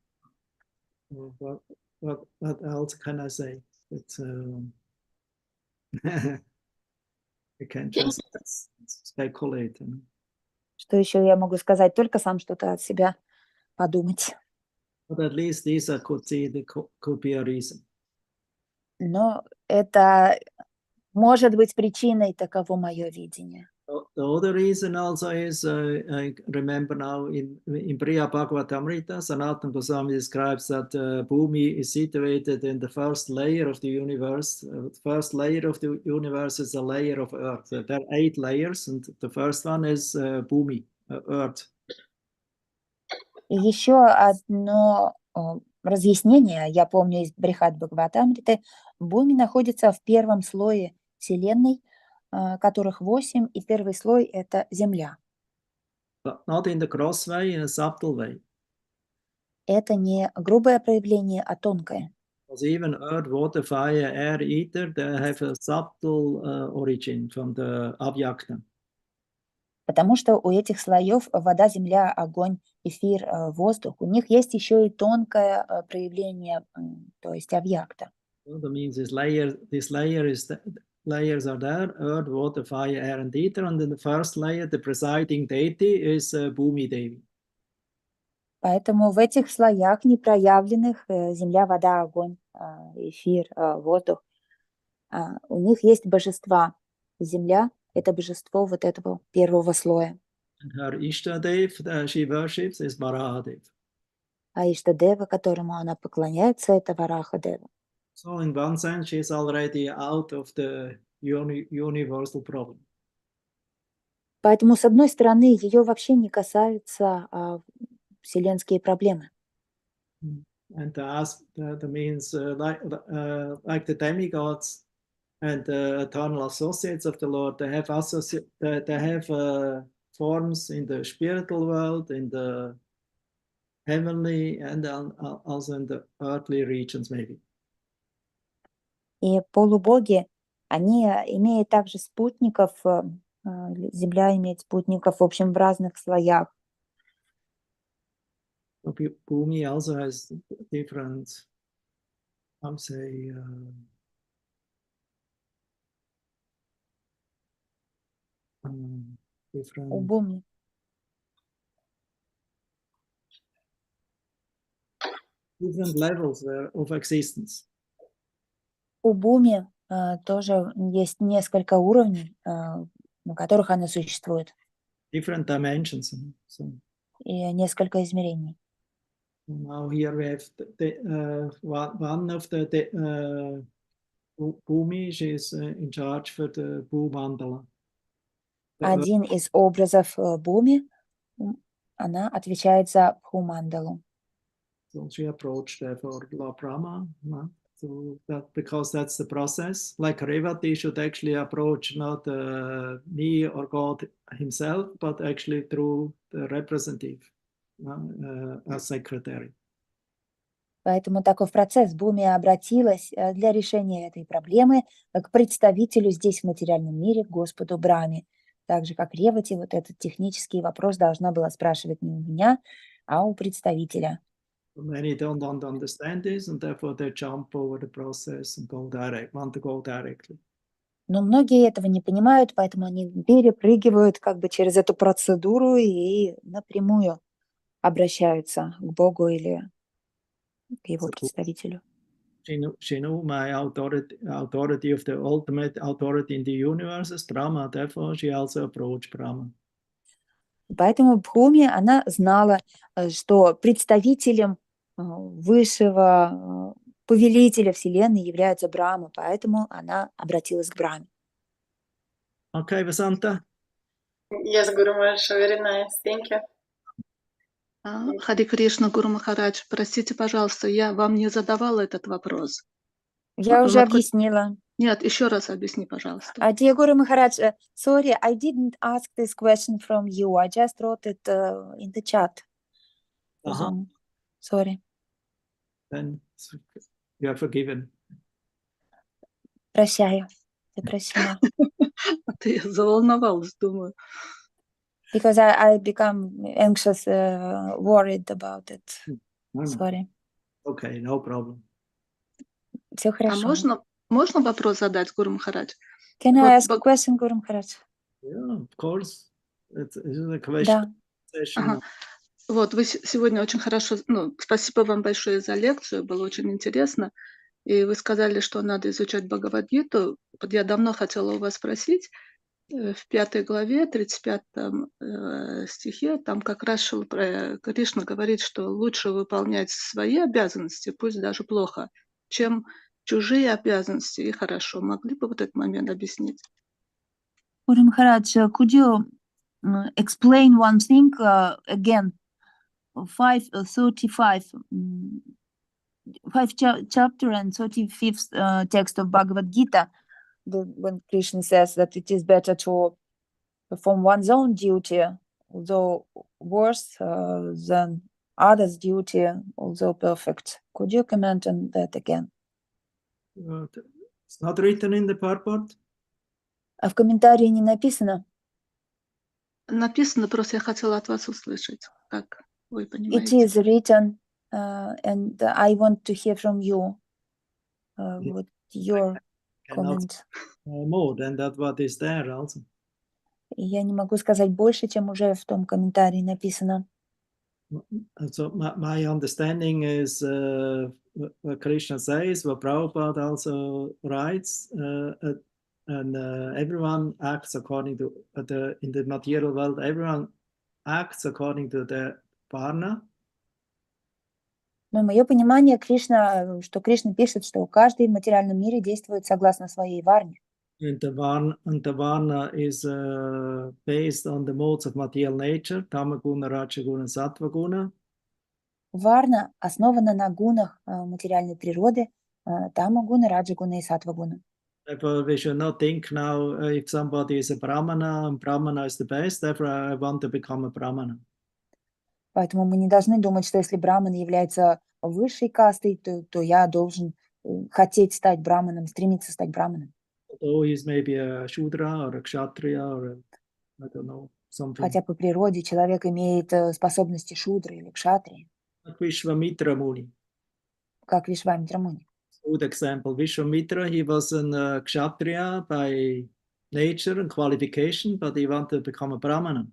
What else can I say? It's I can just speculate. Что еще я могу сказать? Только сам что-то от себя подумать. But at least these could be a reason. Но это может быть причиной, таково мое видение. The other reason also is, I remember now in Priya Bhagavatamrita, Sanatana Goswami describes that Bhumi is situated in the first layer of the universe. The first layer of the universe is a layer of earth. There are 8 layers, and the first one is Bhumi, earth. И еще одно разъяснение, я помню из Брихат Бхагаватамриты, Бхуми находится в первом слое Вселенной, которых 8, и первый слой – это Земля. but not in the gross way, in a subtle way. Это не грубое проявление, а тонкое. Because even earth, water, fire, air, ether, they have a subtle origin from the avyakta. Потому что у этих слоев вода, земля, огонь, эфир, воздух, у них есть еще и тонкое проявление, то есть авьякта. So that means layers are there: earth, water, fire, air, and ether. And in the first layer, the presiding deity is Bhumi Devi. Поэтому в этих слоях непроявленных земля, вода, огонь, эфир, воздух, у них есть божества. Земля — это божество вот этого первого слоя. And her Ishtadev that she worships is Varahadev. А Иштадева, которому она поклоняется, это Варахадева. So in one sense, she is already out of the universal problem. Поэтому, с одной стороны, ее вообще не касаются вселенские проблемы. And that means like the demigods and the eternal associates of the Lord, they have forms in the spiritual world, in the heavenly, and also in the earthly regions, maybe. И полубоги, они имеют также спутников, Земля имеет спутников, в общем, в разных слоях. Bhumi also has different, I would say, different. У Бхуми. Different levels of existence. У Бхуми тоже есть несколько уровней, на которых она существует, Different dimensions. So и несколько измерений. now here we have one of the Bhumi. She is in charge for the Bhumandala. Один из образов Бхуми, она отвечает за Бхумандалу. So she approached for Lord Brahma. So that, because that's the process. Like Revati should actually approach not me or God himself, but actually through the representative, a secretary. Поэтому такой процесс. Бхуми обратилась для решения этой проблемы к представителю здесь в материальном мире, Господу Брахме. Так же, как Ревати, вот этот технический вопрос должна была спрашивать не у меня, а у представителя. Many don't understand this, and therefore they jump over the process and want to go directly. Но многие этого не понимают, поэтому они перепрыгивают как бы через эту процедуру и напрямую обращаются к Богу или к его представителю. She knew my authority of the ultimate authority in the universe is Brahma. Therefore, she also approached Brahma. Поэтому Бхуми, она знала, что представителем высшего повелителя Вселенной является Брахма, поэтому она обратилась к Брахме. Okay, Vasanta. Yes, Guru Maharaj, very nice. Thank you. Хари Кришна, Гуру Махарадж, простите, пожалуйста, я вам не задавала этот вопрос. Я уже объяснила. Нет, еще раз объясни, пожалуйста. Dear Guru Maharaj, sorry, I didn't ask this question from you. I just wrote it in the chat. Sorry. Then you are forgiven. Прощаю. Ты прощена. Ты заволновалась, думаю. Because I become anxious, worried about it. Sorry. Okay, no problem. Все хорошо. А можно вопрос задать, Гуру Махарадж? Can I ask a question, Guru Maharaj? Yeah, of course. It's a question. Да. Ага. Вот, вы сегодня очень хорошо, спасибо вам большое за лекцию, было очень интересно. И вы сказали, что надо изучать Бхагавад-гиту. Вот я давно хотела у вас спросить, в 5 главе, 35 стихе, там как раз Кришна говорит, что лучше выполнять свои обязанности, пусть даже плохо, чем чужие обязанности и хорошо. Могли бы вот этот момент объяснить? Guru Maharaj, could you explain one thing again? 5:35, 5th chapter and 35th text of Bhagavad Gita, when Krishna says that it is better to perform one's own duty although worse than others' duty, although perfect. Could you comment on that again? It's not written in the purport. А в комментарии не написано. Написано, просто я хотела от вас услышать, как вы It понимаете. is written, and I want to hear from you what your Cannot comment. more than that what is there also. И я не могу сказать больше, чем уже в том комментарии написано. So my understanding is what Krishna says, what Prabhupada also writes, and everyone acts according to in the material world, everyone acts according to their varna. Но мое понимание, что Кришна пишет, что каждый в материальном мире действует согласно своей варне. And the varna is based on the modes of material nature, tamaguna, rajaguna, sattvaguna. Варна основана на гунах материальной природы, тамагуна, раджагуна и саттвагуна. Therefore, we should not think now if somebody is a brahmana and brahmana is the best, therefore I want to become a brahmana. Поэтому мы не должны думать, что если браман является высшей кастой, то я должен хотеть стать браманом, стремиться стать браманом. Although he's maybe a shudra or a kshatriya or a, I don't know, something. Хотя по природе человек имеет способности шудры или кшатрии, Like Vishwamitra Muni. как Вишвамитра Муни. Good example. Vishwamitra, he was a kshatriya by nature and qualification, but he wanted to become a brahmana.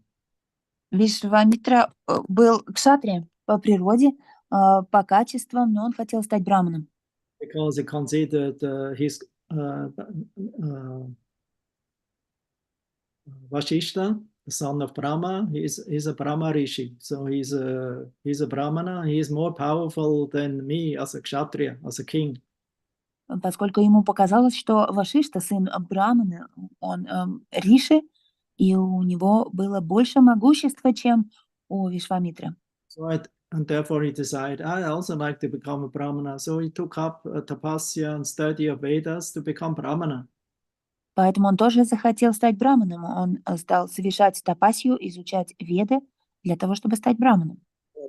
Вишвамитра был кшатрием по природе, по качествам, но он хотел стать браманом. Because he considered his Vashishta, the son of Brahma, he's a Brahma Rishi. So he's a Brahmana. He is more powerful than me as a Kshatriya, as a king. Поскольку ему показалось, что Вашишта, сын Брамана, он Риши, и у него было больше могущества, чем у Вишвамитры. And therefore he decided, I also like to become a Brahmana. So he took up tapasya and study of Vedas to become Brahmana. Поэтому он тоже захотел стать браманом. Он стал совершать тапасью, изучать веды для того, чтобы стать браманом.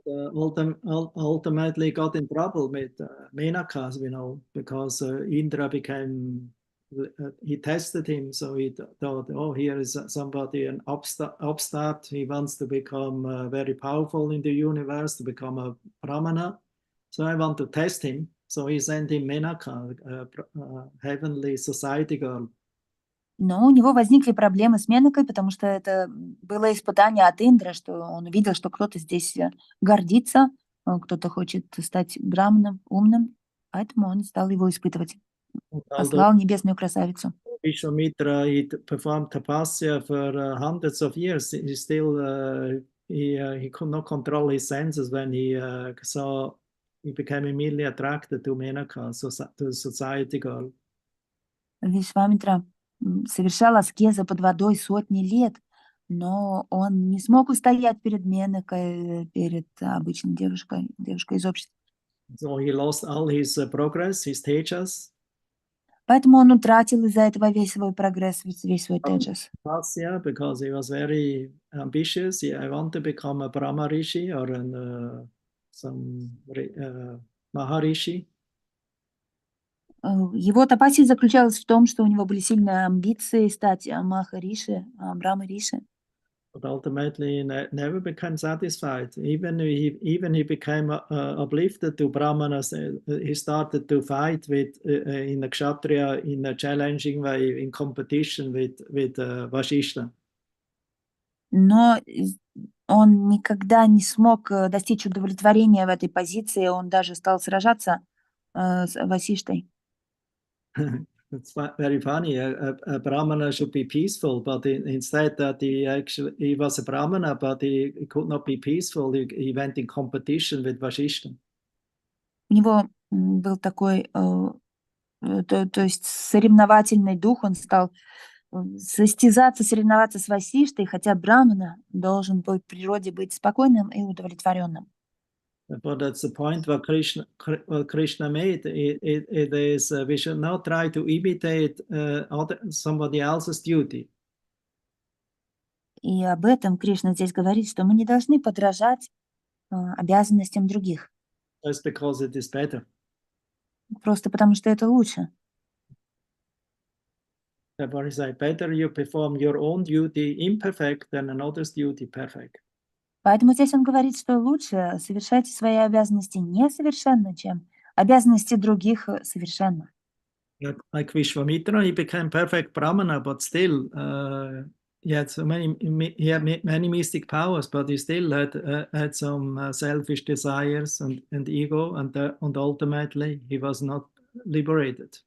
But ultimately got in trouble with Menaka, as we know, because Indra became, he tested him, so he thought, oh, here is somebody, an upstart, he wants to become very powerful in the universe, to become a Brahmana, so I want to test him. So he sent him Menaka, a heavenly society girl. Но у него возникли проблемы с Менакой, потому что это было испытание от Индры, что он увидел, что кто-то здесь гордится, кто-то хочет стать браманом, умным, поэтому он стал его испытывать. Послал небесную красавицу. Vishwamitra, he performed tapasya for hundreds of years. He still he could not control his senses when he became immediately attracted to Menaka, to society girl. Вишвамитра совершал аскезы под водой сотни лет, но он не смог устоять перед Менакой, перед обычной девушкой из общества. So he lost all his progress, his tejas. Поэтому он утратил из-за этого весь свой прогресс, весь свой теджас. Because he was very ambitious. I want to become a Brahma Rishi or some Maharishi. Его тапасия заключалась в том, что у него были сильные амбиции стать Махариши, Брахма-риши. But ultimately never became satisfied. Even he became uplifted to Brahmanas, he started to fight with in a Kshatriya in a challenging way, in competition with Vashishta. Но он никогда не смог достичь удовлетворения в этой позиции, он даже стал сражаться с Васиштой. It's very funny. A Brahmana should be peaceful, but instead that he was a Brahmana, but he could not be peaceful. He went in competition with Vashishta. У него был такой, то есть соревновательный дух, он стал соревноваться с Васиштой, хотя Брахмана должен по природе быть спокойным и удовлетворенным. But that's the point what Krishna made. It is we should not try to imitate somebody else's duty. И об этом Кришна здесь говорит, что мы не должны подражать обязанностям других, just because it is better. просто потому что это лучше. Therefore, he said, better you perform your own duty imperfect than another's duty perfect. Поэтому здесь он говорит, что лучше совершайте свои обязанности несовершенно, чем обязанности других совершенно. Like Vishwamitra, he became perfect Brahmana, but still he had many mystic powers, but he still had some selfish desires and ego, and ultimately he was not liberated.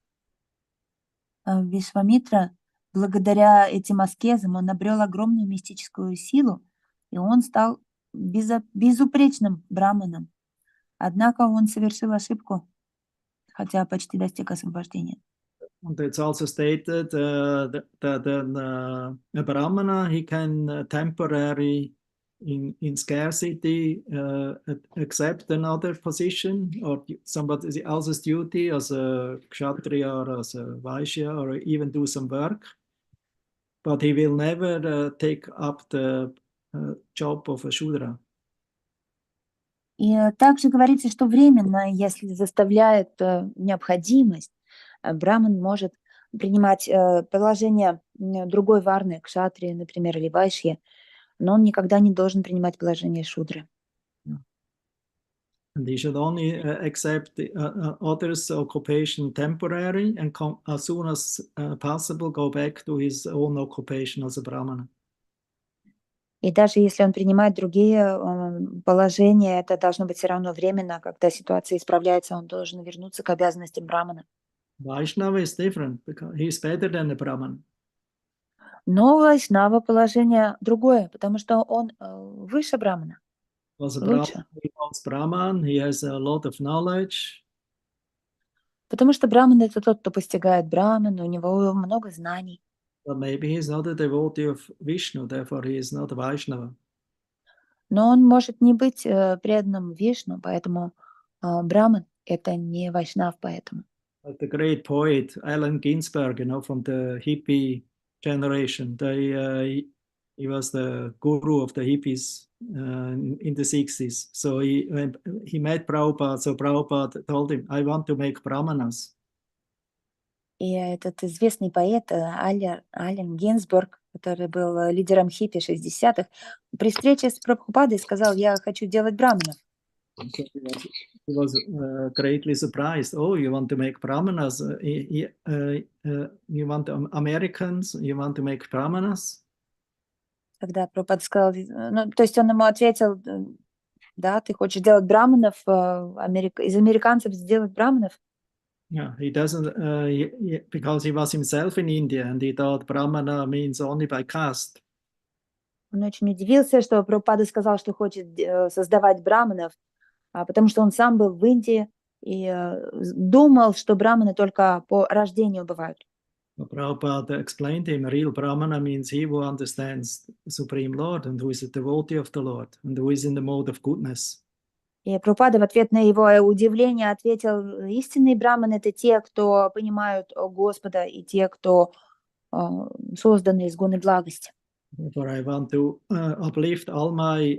Вишвамитра, благодаря этим аскезам, он обрел огромную мистическую силу, и он стал безупречным браманом. Однако он совершил ошибку, хотя почти достиг освобождения. And it's also stated that a Brahmana, he can temporarily, in scarcity, accept another position or somebody else's duty as a kshatriya or as a vaishya or even do some work. But he will never take up the job of a Shudra. И также говорится, что временно, если заставляет необходимость, браман может принимать положение другой варны, кшатрии, например, или вайшьи, но он никогда не должен принимать положение шудры. And he should only accept others' occupation temporary and as soon as possible go back to his own occupation as a Brahmana. И даже если он принимает другие положения, это должно быть все равно временно. Когда ситуация исправляется, он должен вернуться к обязанностям брамана. Vaishnava is different because he's better than a Brahman. Но у вайшнава положение другое, потому что он выше брамана. As a Лучше. Brahman, he knows Brahman, he has a lot of knowledge. Потому что браман — это тот, кто постигает браман, у него много знаний. But maybe he's not a devotee of Vishnu, therefore he is not a Vaishnava. Но он может не быть преданным Вишну, поэтому браман — это не вайшнав, поэтому. Like the great poet Allen Ginsberg, from the hippie generation, he was the guru of the hippies in the 60s. So he met Prabhupada, so Prabhupada told him, I want to make brahmanas. И этот известный поэт Аллен Гинзбург, который был лидером хиппи 60-х, при встрече с Прабхупадой сказал: я хочу делать браманов. So he was greatly surprised. Oh, you want to make brahmanas? You want Americans? You want to make brahmanas? Когда Прабхупада сказал, то есть он ему ответил: да, ты хочешь делать браманов, из американцев сделать браманов? Yeah, he doesn't, because he was himself in India and he thought Brahmana means only by caste. Он очень удивился, что Прабхупада сказал, что хочет создавать браманов, потому что он сам был в Индии и думал, что браманы только по рождению бывают. Prabhupada explained to him, real Brahmana means he who understands the Supreme Lord and who is a devotee of the Lord and who is in the mode of goodness. И Прабхупада в ответ на его удивление ответил: истинные браманы — это те, кто понимают Господа, и те, кто созданы из гуны благости. Therefore, I want to uplift all my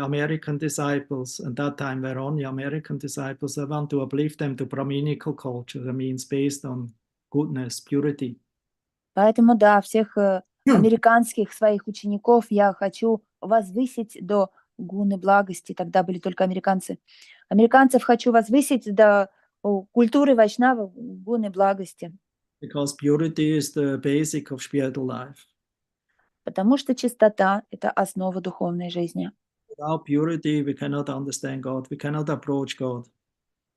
American disciples, and that time were only American disciples. I want to uplift them to Brahminical culture. That means based on goodness, purity. Поэтому, да, всех американских своих учеников я хочу возвысить до гуны благости. Тогда были только американцы. Американцев хочу возвысить до культуры вайшнава, гуны благости. Because purity is the basic of spiritual life. Потому что чистота — это основа духовной жизни. Without purity, we cannot understand God. We cannot approach God.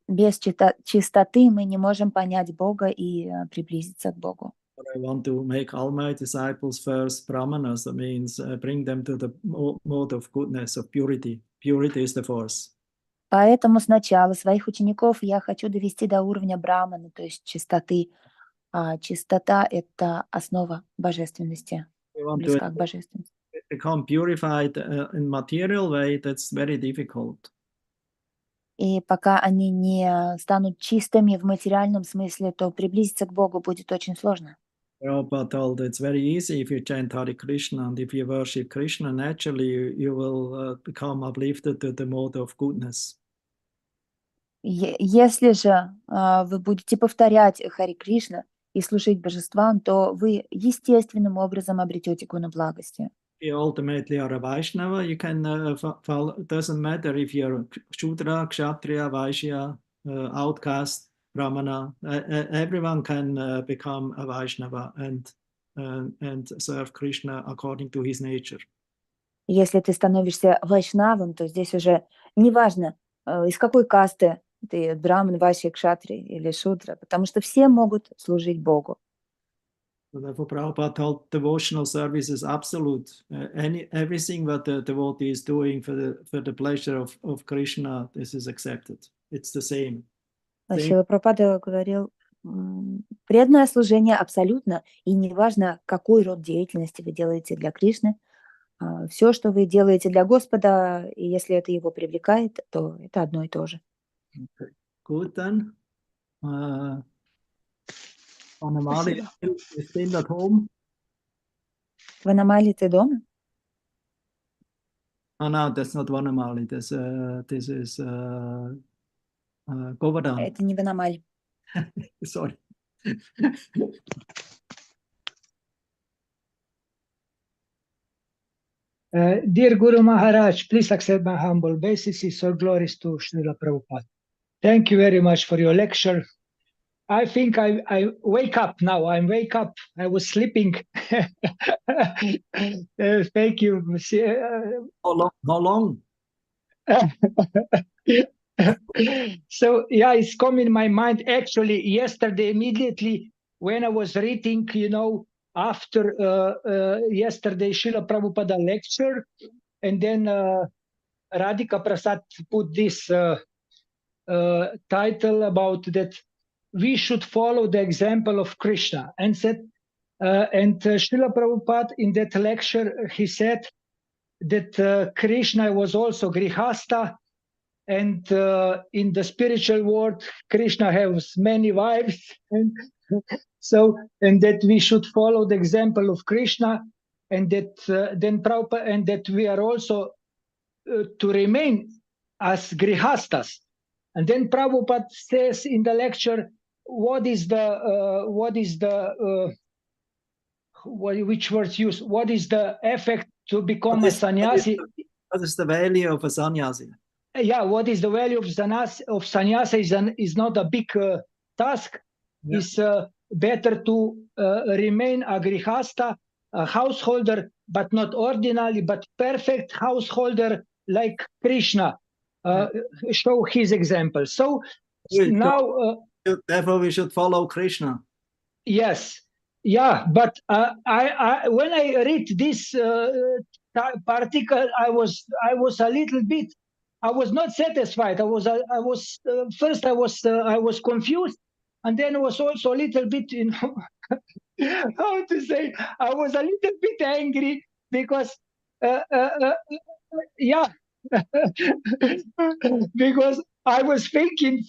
Без чистоты мы не можем понять Бога и приблизиться к Богу. I want to make all my disciples first brahmanas. That means bring them to the mode of goodness, of purity. Purity is the force. Поэтому сначала своих учеников я хочу довести до уровня брамана, то есть чистоты. А чистота — это основа божественности, близка к божественности. Become purified in material way, that's very difficult. И пока они не станут чистыми в материальном смысле, то приблизиться к Богу будет очень сложно. Prabhupada told it's very easy if you chant Hare Krishna and if you worship Krishna, naturally you will become uplifted to the mode of goodness. Если же вы будете повторять Хари Кришна и служить божествам, то вы естественным образом обретете гуна благости. You ultimately are a Vaishnava. You can follow. It doesn't matter if you're Shudra, Kshatriya, Vaishya, outcast, Brahmana. Everyone can become a Vaishnava and serve Krishna according to his nature. Если ты становишься вайшнавом, то здесь уже неважно, из какой касты ты, браман, вайшья, кшатри или шудра, потому что все могут служить Богу. So therefore, Prabhupada told devotional service is absolute. Everything that the devotee is doing for the pleasure of Krishna, this is accepted. It's the same. Шрила Прабхупада говорил, преданное служение абсолютно, и неважно, какой род деятельности вы делаете для Кришны, все, что вы делаете для Господа, и если это его привлекает, то это одно и то же. Okay. Good then. Vanamali is still at home. Ванамали, ты дома? Oh no, that's not Vanamali. This is Govardhan. Это не Ванамали. Sorry. Dear Guru Maharaj, please accept my humble obeisances or glories to Srila Prabhupada. Thank you very much for your lecture. I think I wake up now. I wake up. I was sleeping. Thank you. How long? So yeah, it's come in my mind. Actually, yesterday, immediately when I was reading, after yesterday Srila Prabhupada lecture, and then Radhika Prasad put this title about that we should follow the example of Krishna, and said, and Srila Prabhupada in that lecture, he said that Krishna was also grihasta, and in the spiritual world, Krishna has many wives, and so, and that we should follow the example of Krishna, and that then Prabhupada, and that we are also to remain as grihastas. And then Prabhupada says in the lecture, which words use? What is the effect to become a sannyasi? What is the value of a sannyasi? Yeah, what is the value of sannyasa is not a big task. Yeah. It's better to remain a grihasta, a householder, but not ordinary, but perfect householder like Krishna. Show his example. So now, therefore, we should follow Krishna. Yes, yeah, but I when I read this particle, I was a little bit. I was not satisfied. I was first I was confused, and then I was also a little bit, how to say, I was a little bit angry because, yeah, because I was thinking,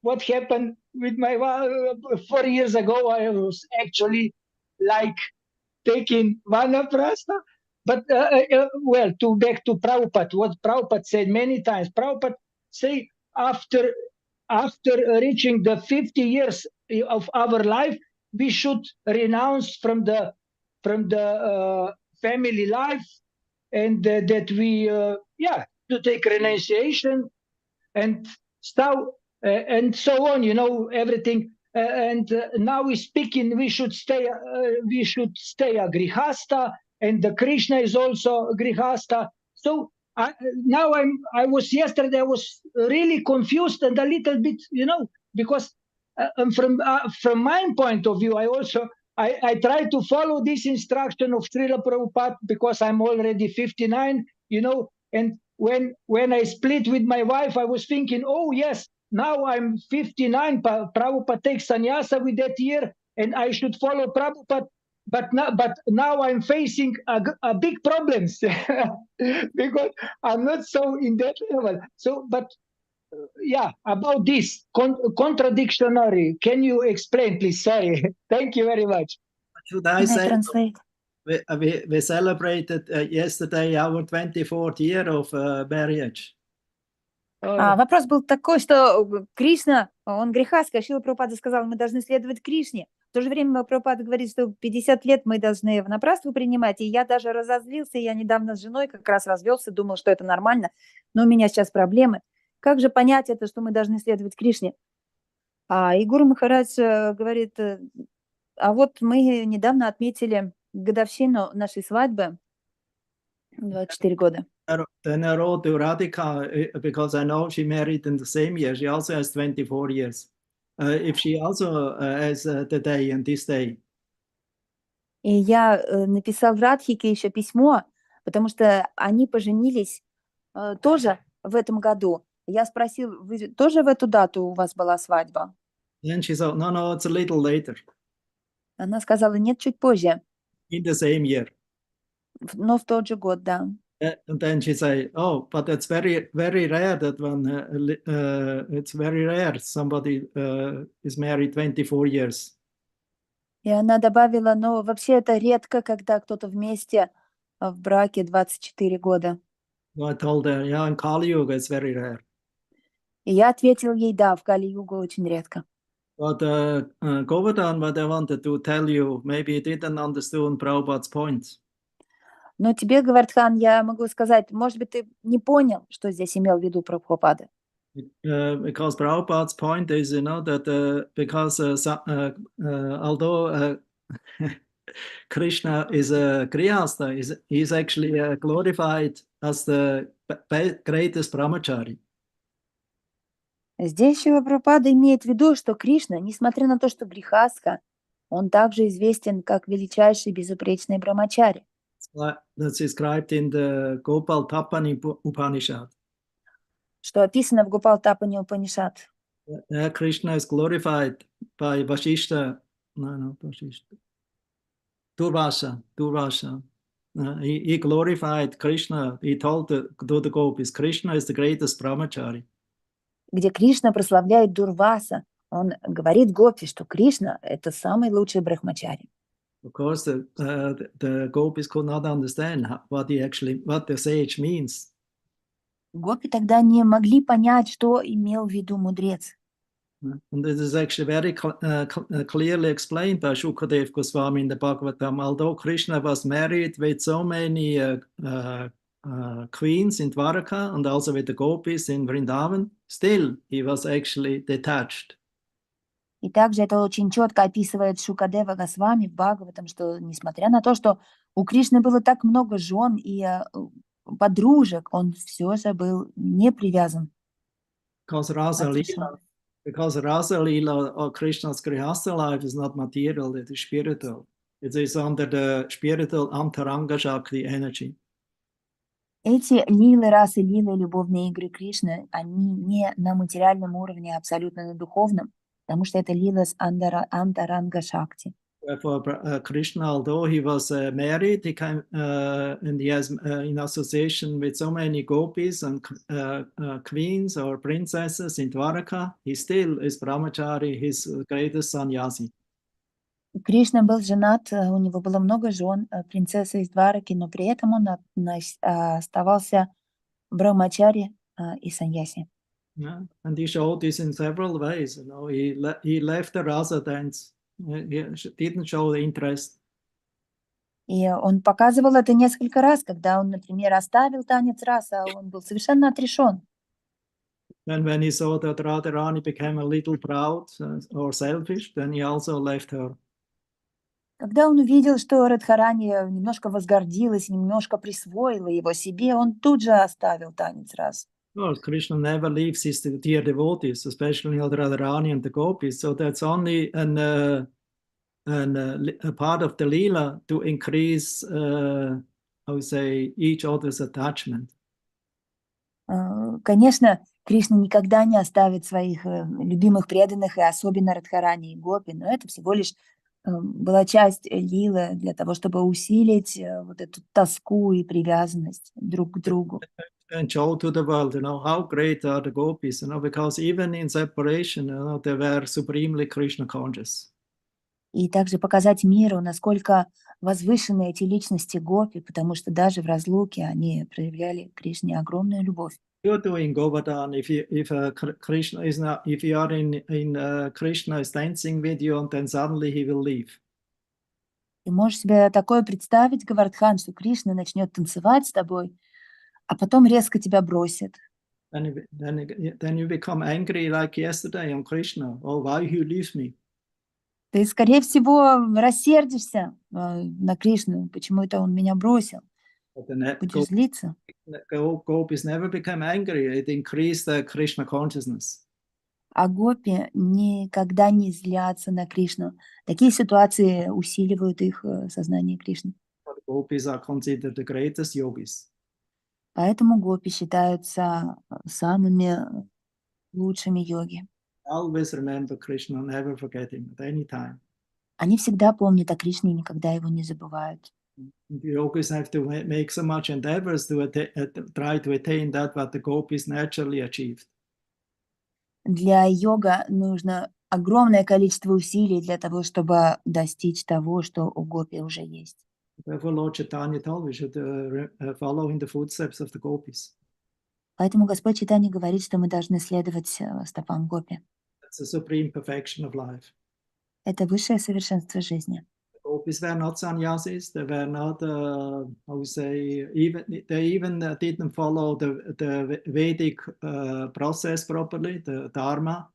what happened with my 4 years ago. I was actually like taking vanaprastha. But well, back to Prabhupada, what Prabhupada said many times. Prabhupada say after reaching the 50 years of our life, we should renounce from the family life, and that we to take renunciation and so on. Everything. And now we're speaking. We should stay a grihasta. And the Krishna is also grihasta. So I yesterday I was really confused and a little bit, because from my point of view, I try to follow this instruction of Srila Prabhupada because I'm already 59, and when I split with my wife, I was thinking, oh yes, now I'm 59, Prabhupada takes sannyasa with that year, and I should follow Prabhupada. But now I'm facing a big problems because I'm not so in that level. So, but yeah, about this contradictionary. Can you explain, please? Sorry. Thank you very much. Should I Can I say translate? we celebrated yesterday our 24th year of marriage. Вопрос был такой, что Кришна, он греха скошил, Прабхупада сказал, мы должны следовать Кришне. В то же время Прабхупада говорит, что 50 лет мы должны вонопрасту принимать, и я даже разозлился, я недавно с женой как раз развелся, думал, что это нормально, но у меня сейчас проблемы. Как же понять это, что мы должны следовать Кришне? И Гуру Махарадж говорит, а вот мы недавно отметили годовщину нашей свадьбы, 24 года. Then I wrote to Radhika because I know she married in the same year. She also has 24 years. If she also has the day and this day. И я написал Радхике еще письмо, потому что они поженились тоже в этом году. Я спросил, вы тоже в эту дату у вас была свадьба? Then she said, no, it's a little later. Она сказала, нет, чуть позже, In the same year. но в тот же год, да. And then she said, oh, but it's very, very rare that when it's very rare somebody is married 24 years. И она добавила, но вообще это редко, когда кто-то вместе в браке 24 года. So I told her, yeah, in Kali Yuga it's very rare. И я ответил ей, да, в Кали-югу очень редко. But Govardhan, what I wanted to tell you, maybe you didn't understand Prabhupada's point. Но тебе, Гавардхан, я могу сказать, может быть, ты не понял, что здесь имел в виду Прабхупада. Because Prabhupada's point is, you know, that because although Krishna is a Grihastha, he's actually glorified as the greatest brahmachari. Здесь Шрила Прабхупада имеет в виду, что Кришна, несмотря на то, что грехастха, он также известен как величайший безупречный брамачари. That's described in the Gopal Tapani Upanishad. Что описано в Гопал-тапани Упанишад. Krishna is glorified by Vasishta, Vasishta. Durvasa. He glorified Krishna. He told to the gopis, Krishna is the greatest brahmachari. Где Кришна прославляет Дурваса, он говорит Гопи, что Кришна – это самый лучший брахмачари. Of course, the gopis could not understand what the sage means. Гопи тогда не могли понять, что имел в виду мудрец. And this is actually very clearly explained by Shukadev Goswami in the Bhagavatam. Although Krishna was married with so many queens in Dwaraka and also with the gopis in Vrindavan, still he was actually detached. И также это очень четко описывает Шукадева Госвами в Бхагаватам, что несмотря на то, что у Кришны было так много жен и подружек, он все же был не привязан. Because Rasa Lila or Krishna's Grihastha life is not material, it is spiritual. It is under the spiritual Antaranga Shakti energy. Эти лилы, расы, лилы, любовные игры Кришны, они не на материальном уровне, а абсолютно на духовном, потому что это лила с Антаранга Шакти. For Krishna, although he was married, he came and he has in association with so many gopis and queens or princesses in Dwaraka, he still is brahmachari, his greatest sannyasi. Кришна был женат, у него было много жен, принцесса из Двараки, но при этом он оставался брахмачари и саньяси. Yeah. And he showed this in several ways. You know, he left the rasa dance. He didn't show the interest. И он показывал это несколько раз, когда он, например, оставил танец раса, он был совершенно отрешен. Then when he saw that Radharani became a little proud or selfish, then he also left her. Когда он увидел, что Радхарани немножко возгордилась, немножко присвоила его себе, он тут же оставил танец рас. Well, Krishna never leaves his dear devotees, especially Radharani and the gopis. So that's only a part of the lila to increase, I would say, each other's attachment. Конечно, Кришна никогда не оставит своих любимых преданных, и особенно Радхарани и Гопи, но это всего лишь была часть лилы для того, чтобы усилить вот эту тоску и привязанность друг к другу. and show to the world, how great are the gopis, because even in separation, they were supremely Krishna conscious. И также показать миру, насколько возвышены эти личности гопи, потому что даже в разлуке они проявляли Кришне огромную любовь. You're doing Govardhan if Krishna is not, if you are in Krishna is dancing with you, and then suddenly he will leave. Ты можешь себе такое представить, Говардхан, что Кришна начнет танцевать с тобой, а потом резко тебя бросит. Then you become angry like yesterday on Krishna. Oh, why you leave me? Ты, скорее всего, рассердишься на Кришну, почему это он меня бросил. But the Будешь злиться. gopis never became angry. It increased the Krishna consciousness. А гопи никогда не злятся на Кришну. Такие ситуации усиливают их сознание Кришны. But gopis are considered the greatest yogis. Поэтому гопи считаются самыми лучшими йоги. Always remember Krishna, never forget him at any time. Они всегда помнят о Кришне и никогда его не забывают. The yogis have to make so much endeavors to try to attain that what the gopis naturally achieved. Для йога нужно огромное количество усилий для того, чтобы достичь того, что у гопи уже есть. Therefore, Lord Chaitanya told we should follow in the footsteps of the gopis. Поэтому Господь Чайтанья говорит, что мы должны следовать стопам гопи. That's the supreme perfection of life. Это высшее совершенство жизни. The gopis were not sannyasis. They were not, they even didn't follow the Vedic process properly, the dharma.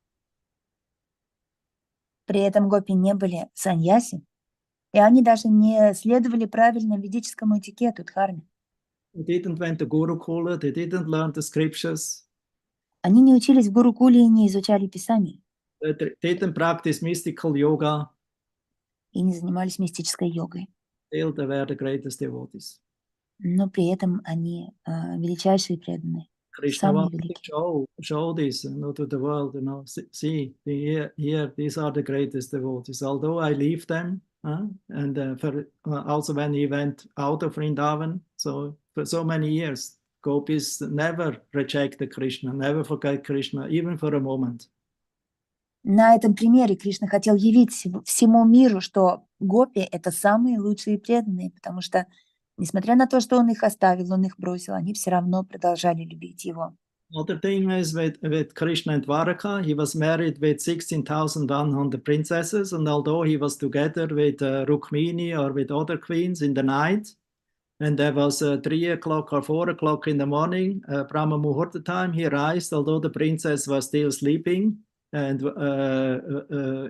При этом гопи не были саньяси, и они даже не следовали правильно ведическому этикету, дхарме. They didn't went to Gurukula. They didn't learn the scriptures. Они не учились в Гурукуле и не изучали Писание, They didn't practice mystical yoga. и не занимались мистической йогой. Still, they were the greatest devotees. Но при этом они величайшие преданные, Krishna самые wanted великие. to show this to the world, see, here, these are the greatest devotees. Although I leave them, and also when he went out of Vrindavan, so for so many years, gopis never rejected Krishna, never forget Krishna, even for a moment. На этом примере Кришна хотел явить всему миру, что гопи — это самые лучшие преданные, потому что, несмотря на то, что он их оставил, он их бросил, они все равно продолжали любить его. Another thing is with Krishna and Dwaraka, he was married with 16,100 princesses, and although he was together with Rukmini or with other queens in the night, and there was 3 o'clock or 4 o'clock in the morning, Brahma Muhurta time, he realized, although the princess was still sleeping, and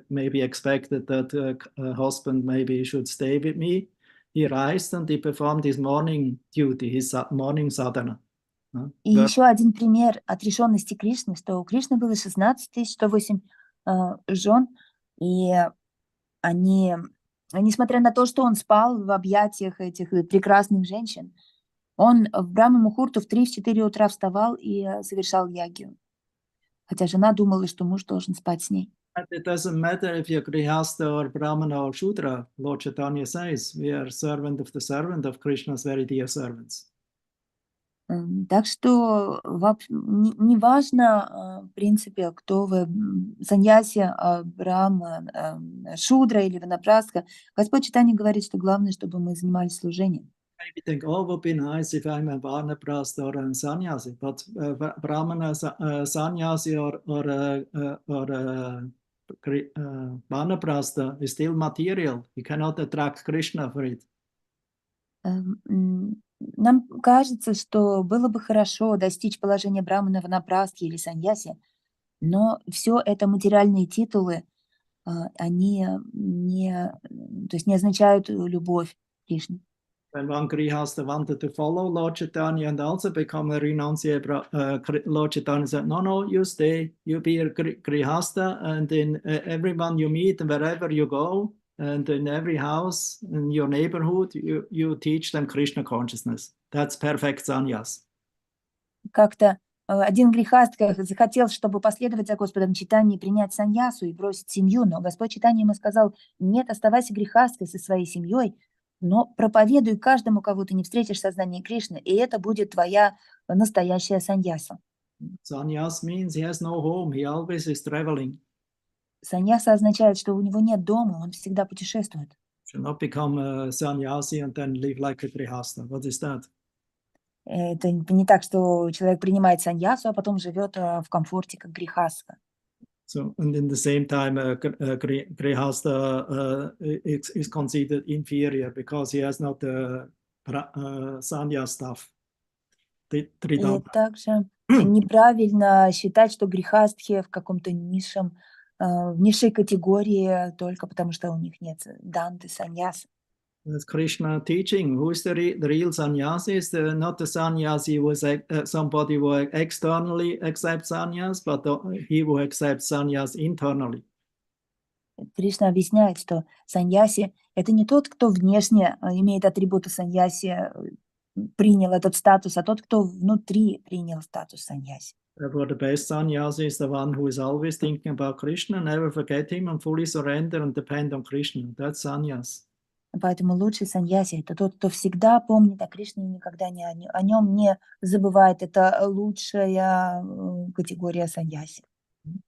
maybe expected that husband maybe should stay with me, he realized and he performed his morning duty, his morning sadhana. И еще один пример отрешенности Кришны, что у Кришны было 16 108 жен, и они, несмотря на то, что он спал в объятиях этих прекрасных женщин, он в Брахма Мухурту в 3-4 утра вставал и совершал ягью. Хотя жена думала, что муж должен спать с ней. It doesn't matter if you're Grihastha or Brahmana or Shudra, Lord Chaitanya says, we are servant of the servant of Krishna's very dear servants. Так что не важно, в принципе, кто вы, саньяси, брахма, шудра или ванапрастха. Господь Чайтанья говорит, что главное, чтобы мы занимались служением. Maybe think, oh, it would be nice if I'm a Vanaprastha or a sannyasi, but Brahmana, sannyasi or Vanaprastha is still material. You cannot attract Krishna for it. Нам кажется, что было бы хорошо достичь положения брахмана, ванапрастхи или саньяси, но все это материальные титулы, они не означают любовь к Кришне. When one Grihastha wanted to follow Lord Chaitanya and also become a renunciate, Lord Chaitanya said, no, you stay, you be a Grihastha, and in everyone you meet and wherever you go, and in every house, in your neighborhood, you teach them Krishna consciousness. That's perfect sannyas. Как-то один грехастха захотел, чтобы последовать за Господом Чайтаньей, принять саньясу и бросить семью, но Господь Чайтанья ему сказал: нет, оставайся грехасткой со своей семьей, Но проповедуй каждому, кого ты не встретишь в сознании Кришны, и это будет твоя настоящая саньяса. Sannyas means he has no home, he always is traveling. Саньяса означает, что у него нет дома, он всегда путешествует. Should not become a sannyasi and then live like a grihasta. What is that? Это не так, что человек принимает саньясу, а потом живет в комфорте, как грехастха. So, and in the same time, grihasta is considered inferior because he has not the sanya stuff. И также неправильно считать, что грехастхи в каком-то низшем, в низшей категории только потому, что у них нет данты, саньяса. That's Krishna teaching. Who is the real sannyasi? Is not the sannyasi who is somebody who externally accepts sannyas, but he who accepts sannyas internally. Кришна объясняет, что саньяси – это не тот, кто внешне имеет атрибуты саньяси, принял этот статус, а тот, кто внутри принял статус саньяси. Therefore, the best sannyasi is the one who is always thinking about Krishna, never forget him, and fully surrender and depend on Krishna. That's sannyas. Поэтому лучший саньяси – это тот, кто всегда помнит о Кришне и никогда о нем не забывает. Это лучшая категория саньяси.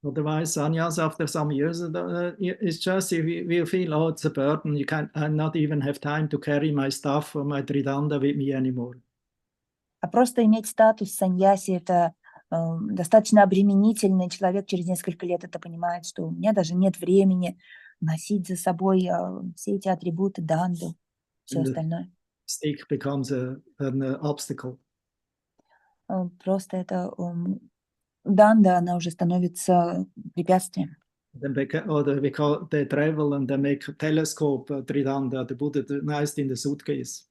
Otherwise, sannyas after some years, it's just if we feel, oh, it's a burden. I not even have time to carry my stuff or my tridanda with me anymore. А просто иметь статус саньяси – это достаточно обременительно. Человек через несколько лет это понимает, что у меня даже нет времени носить за собой все эти атрибуты, данду, все остальное. Stick becomes an obstacle. Просто это данда, она уже становится препятствием. Then they travel and they make a telescope tridanda, they put it nice in the suitcase.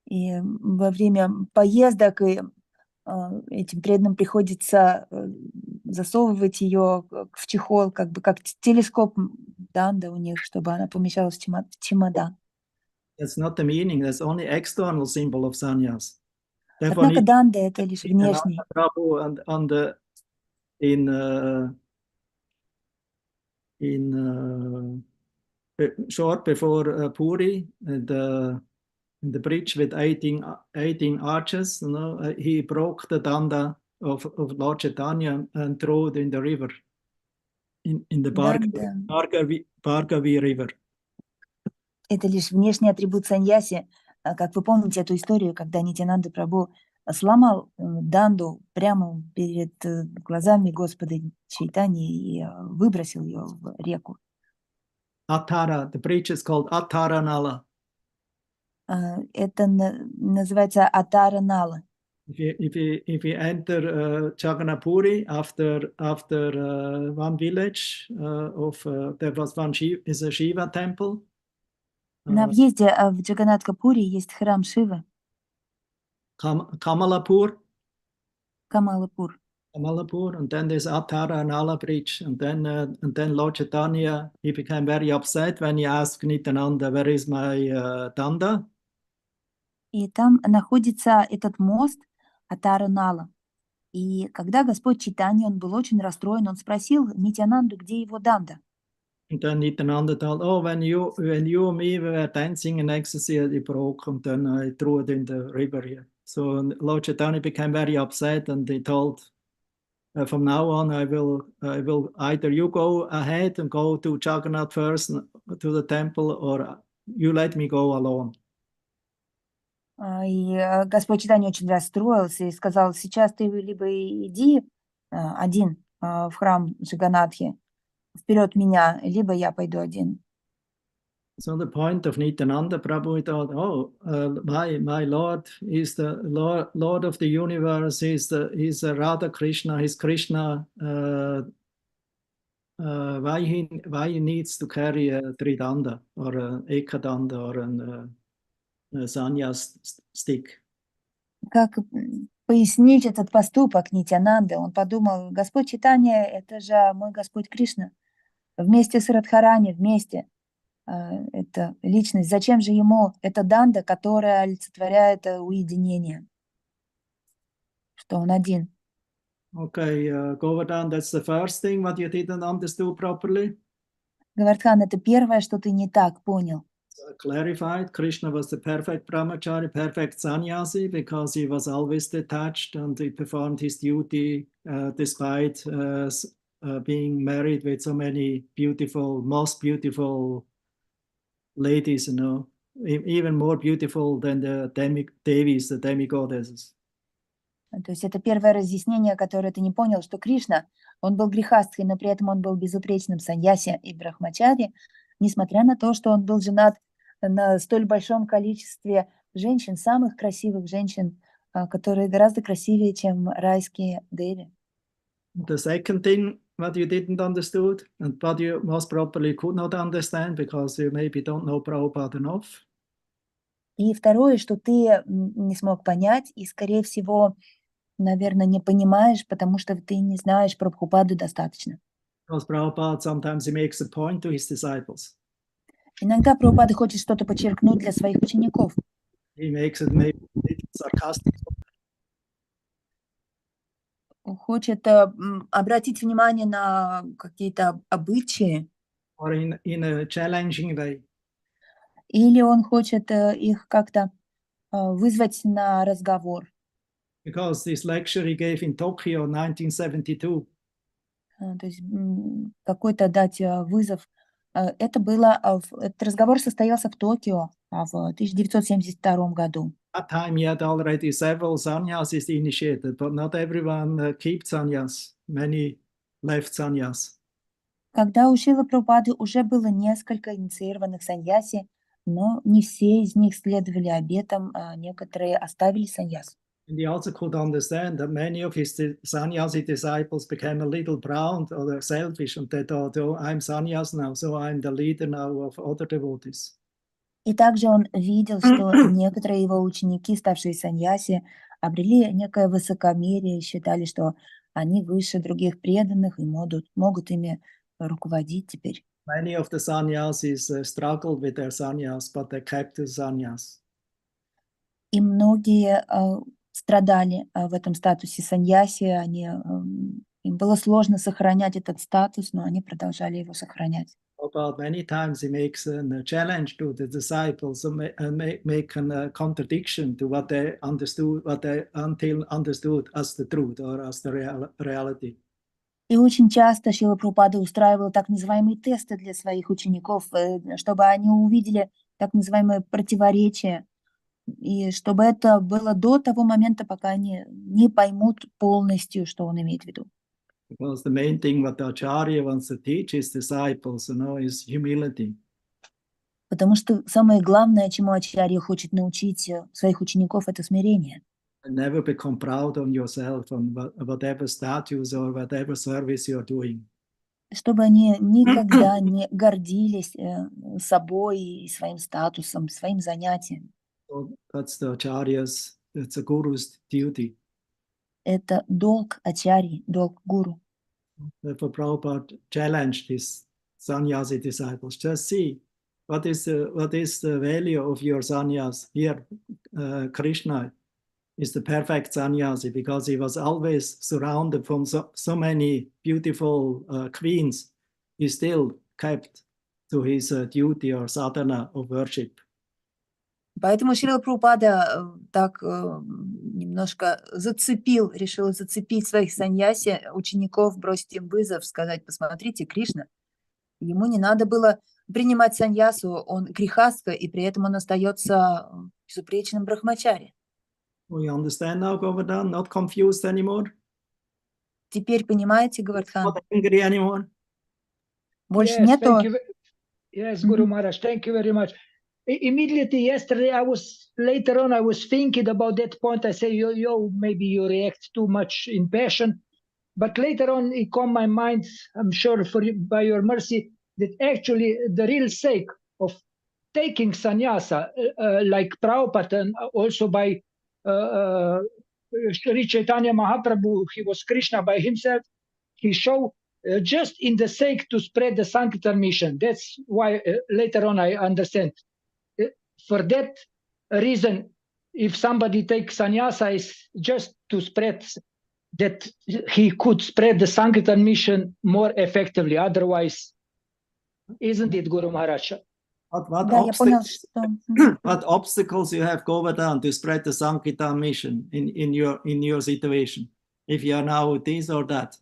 И во время поездок этим преданным приходится засовывать ее в чехол, как бы как телескоп данда у них, чтобы она помещалась в чемодан. That's not the meaning. That's only external symbol of sannyas. Однако данда – это лишь внешний. Short before Puri, the bridge with 18 arches, he broke the danda of Lord Chaitanya and threw it in the river, in the Bhargavi River. Это лишь внешний атрибут саньяси. Как вы помните эту историю, когда Нитьянанда Прабху сломал данду прямо перед глазами Господа Чайтаньи и выбросил ее в реку. Attara, the bridge is called Attaranala. Это называется Аттаранала. If you enter Jagannath Puri after one village there was one is a Shiva temple. На въезде в Джаганнатха-Пури есть храм Шивы. Kamalapur. Камалапур. Kamalapur, and then there's Attaranala bridge, and then Lord Chaitanya, he became very upset when he asked Nityananda, where is my danda? И там находится этот мост Аттаранала. И когда Господь Чайтанья, он был очень расстроен, он спросил Нитьянанду, где его данда. And then Nityananda told, oh, when you and me were dancing in ecstasy, it broke, and then I threw it in the river here. So Lord Chaitanya became very upset, and he told, from now on, I will either you go ahead and go to Jagannath first to the temple, or you let me go alone. И Господь Чайтанья очень расстроился и сказал: сейчас ты либо иди один в храм Джаганнатхи вперед меня, либо я пойду один. So the point of Nityananda Prabhu thought, oh, my Lord is the Lord of the universe. He's Radha Krishna. He's Krishna. Why he needs to carry a tridanda or an ekadanda or a sannyas stick? Как пояснить этот поступок Нитьянанды? Он подумал: Господь Чайтанья – это же мой Господь Кришна. Вместе с Радхарани, вместе. Это личность. Зачем же ему эта данда, которая олицетворяет уединение? Что он один. Okay, Govardhan, that's the first thing what you didn't understand properly. Гавардхан, это первое, что ты не так понял. clarified. Krishna was the perfect brahmachari, perfect sannyasi, because he was always detached and he performed his duty despite being married with so many beautiful, most beautiful ladies, you know, even more beautiful than the devis, the demigoddesses. То есть это первое разъяснение, которое ты не понял, что Кришна, он был грехастхой, но при этом он был безупречным саньяси и брахмачари, несмотря на то, что он был женат на столь большом количестве женщин, самых красивых женщин, которые гораздо красивее, чем райские деви. The second thing what you didn't understood and what you most probably could not understand because you maybe don't know Prabhupada enough. И второе, что ты не смог понять, и, скорее всего, наверное, не понимаешь, потому что ты не знаешь Прабхупаду достаточно. Because Prabhupada sometimes he makes a point to his disciples. Иногда Прабхупада хочет что-то подчеркнуть для своих учеников. He makes it maybe sarcastic. Хочет обратить внимание на какие-то обычаи, Or in a challenging way. или он хочет их как-то вызвать на разговор. Because this lecture he gave in Tokyo in 1972. То есть какой-то дать вызов. Этот разговор состоялся в Токио в 1972 году. At that time he had already several sannyasis initiated, but not everyone kept sannyas. Many left sannyas. Когда у Шрилы Прабхупады уже было несколько инициированных саньяси, но не все из них следовали обетам, а некоторые оставили саньяс. And he also could understand that many of his sannyasi disciples became a little proud or selfish, and they thought, oh, I'm sannyas now, so I'm the leader now of other devotees. И также он видел, что некоторые его ученики, ставшие саньяси, обрели некое высокомерие и считали, что они выше других преданных и могут ими руководить теперь. Many of the sannyasis struggled with their sannyas, but they kept the sannyas. И многие страдали в этом статусе саньяси, им было сложно сохранять этот статус, но они продолжали его сохранять. About many times he makes a challenge to the disciples and make a contradiction to what they understood, what they until understood as the truth or as the reality. И очень часто Шрила Прабхупада устраивал так называемые тесты для своих учеников, чтобы они увидели так называемое противоречие, и чтобы это было до того момента, пока они не поймут полностью, что он имеет в виду. Because the main thing what the Acharya wants to teach his disciples, is humility. Потому что самое главное, чему Ачарья хочет научить своих учеников, это смирение. And never become proud on yourself on whatever status or whatever service you're doing. Чтобы они никогда не гордились собой и своим статусом, своим занятием. So that's the Acharya's, it's a guru's duty. Это долг Ачарьи, долг гуру. Therefore, Prabhupada challenged his sannyasi disciples. Just see what is the value of your sannyas. Here, Krishna is the perfect sannyasi because he was always surrounded from so many beautiful queens. He still kept to his duty or sadhana of worship. Поэтому Шрила Прабхупада так немножко решил зацепить своих саньяси, учеников, бросить им вызов, сказать: посмотрите, Кришна, ему не надо было принимать саньясу, он грехастха, и при этом он остается безупречным брахмачари. We understand now, Govardhan, not confused anymore, Теперь понимаете, Говардхан, not angry anymore. больше Yes, нету... thank you. Yes, Guru Maharaj, thank you very much. Immediately yesterday, later on, I was thinking about that point. I say, maybe you react too much in passion. But later on, it came my mind, I'm sure by your mercy, that actually the real sake of taking sannyasa, like Prabhupada, and also by Sri Chaitanya Mahaprabhu, he was Krishna by himself, he showed just in the sake to spread the Sankirtan mission. That's why later on I understand. For that reason, if somebody takes sannyasa, is just to spread that he could spread the Sankirtan mission more effectively. Otherwise, isn't it, Guru Maharaj? What Да, я понял, obstacles, что... what obstacles you have overcome to spread the Sankirtan mission in your situation? If you are now this or that.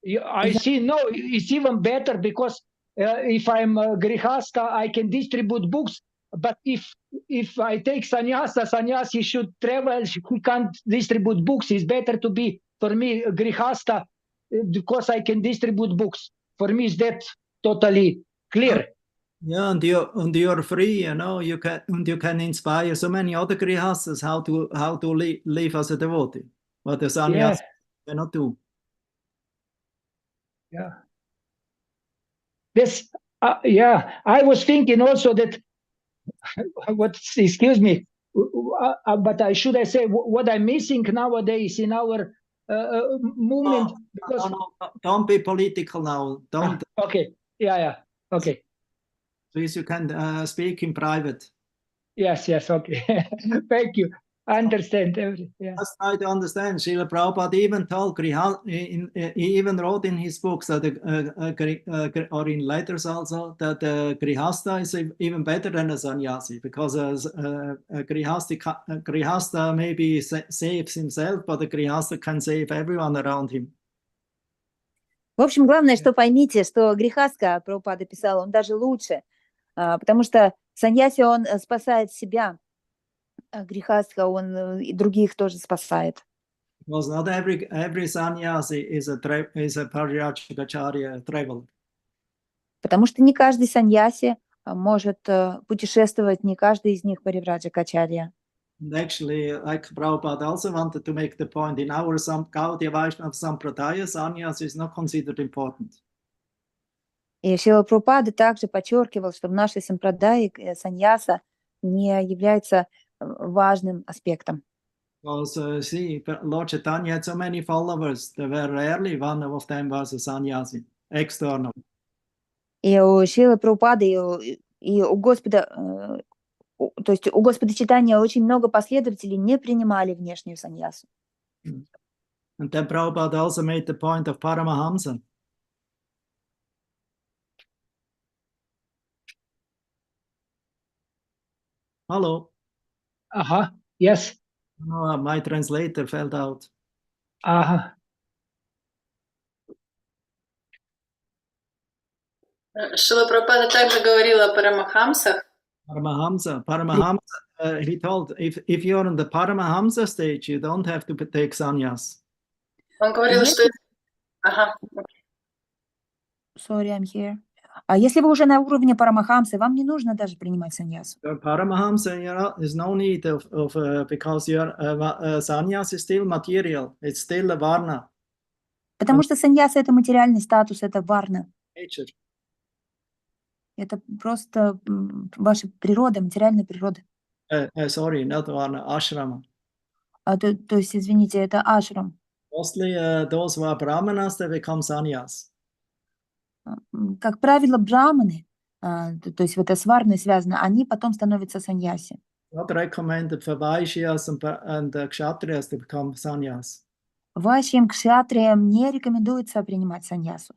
I see, no, it's even better because if I'm a grihasta, I can distribute books. But if I take sannyasi should travel, he can't distribute books. It's better to be, for me, a grihasta because I can distribute books. For me, is that totally clear? Yeah, and you're free, you can inspire so many other grihastas how to live as a devotee. What the sannyas cannot do. Yeah. This, I was thinking also that, excuse me, but should I say what I'm missing nowadays in our movement? Because don't be political now. Don't. Okay. Yeah. Okay. Please, you can speak in private. Yes. Okay. Thank you. I understand everything. Yeah. Just try to understand. Srila Prabhupada even told he even wrote in his books that or in letters also that grihasta is even better than a sannyasi because a grihasta maybe saves himself, but a grihasta can save everyone around him. В общем, главное, что поймите, что грехастха, Прабхупада писал, он даже лучше, потому что саньяси, он спасает себя, а грехастха, он и других тоже спасает. Because not every sannyasi is a parijachakacharya traveler. Потому что не каждый саньяси может путешествовать, не каждый из них паривраджакачарья. And actually, like Prabhupada also wanted to make the point, in our Gaudiya Vaishnava Sampradaya, sannyas is not considered important. И Шрила Прабхупада также подчеркивал, что в нашей сампрадае саньяса не является важным аспектом. Because see, Lord Chaitanya had so many followers, there were rarely one of them was a sannyasi, external. И у Шрилы Прабхупады, и у Господа, то есть у Господа Чайтаньи очень много последователей не принимали внешнюю саньясу. And then Prabhupada also made the point of Paramahamsa. Hello. Yes. No, my translator fell out. Шрила Прабхупада также говорил о парамахамсах. Paramahamsa, he told, if you're on the Paramahamsa stage, you don't have to take sannyas. Он говорил, что... Sorry, I'm here. А если вы уже на уровне парамахамсы, вам не нужно даже принимать саньясу. Paramahamsa, there's no need of because your sannyas is still material, it's still a varna. Потому что саньяса — это материальный статус, это варна. Nature. Это просто ваша природа, материальная природа. Sorry, not varna, ashrama. То есть, извините, это ашрам. Mostly those who are brahmanas, they become sannyas. Как правило, браманы, то есть это с варной связано, они потом становятся саньяси. Not recommended for Vaishyas and Kshatriyas to become sannyas. Вайшьям, кшатриям не рекомендуется принимать саньясу.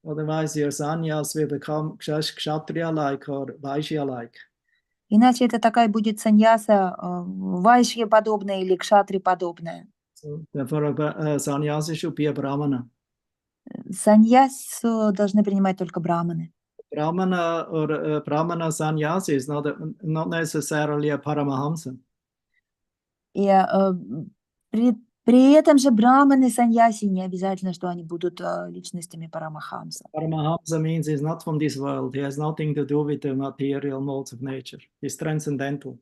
Otherwise, your sannyas will become Kshatriya-like or Vaishya-like. Иначе это такая будет саньяса вайшья подобная или кшатри подобная. So therefore, a sannyasi should be a brahmana. Саньясу должны принимать только браманы. Brahmana or brahmana sannyasi is not necessarily a paramahamsa. И при этом же браманы, саньяси не обязательно, что они будут личностями парамахамса. Paramahamsa means he's not from this world. He has nothing to do with the material modes of nature. He's transcendental.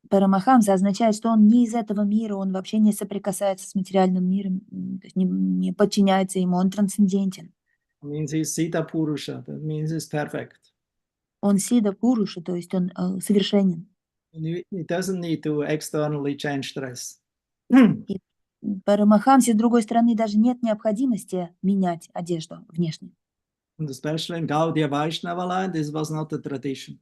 Парамахамса означает, что он не из этого мира, он вообще не соприкасается с материальным миром, то есть не подчиняется ему, он трансцендентен. It means he's Siddha Purusha. That means he's perfect. Он сида пуруша, то есть он совершенен. And he doesn't need to externally change dress. И Парамахамсе, с другой стороны, даже нет необходимости менять одежду внешне. And especially in Gaudiya Vaishnava line, this was not a tradition.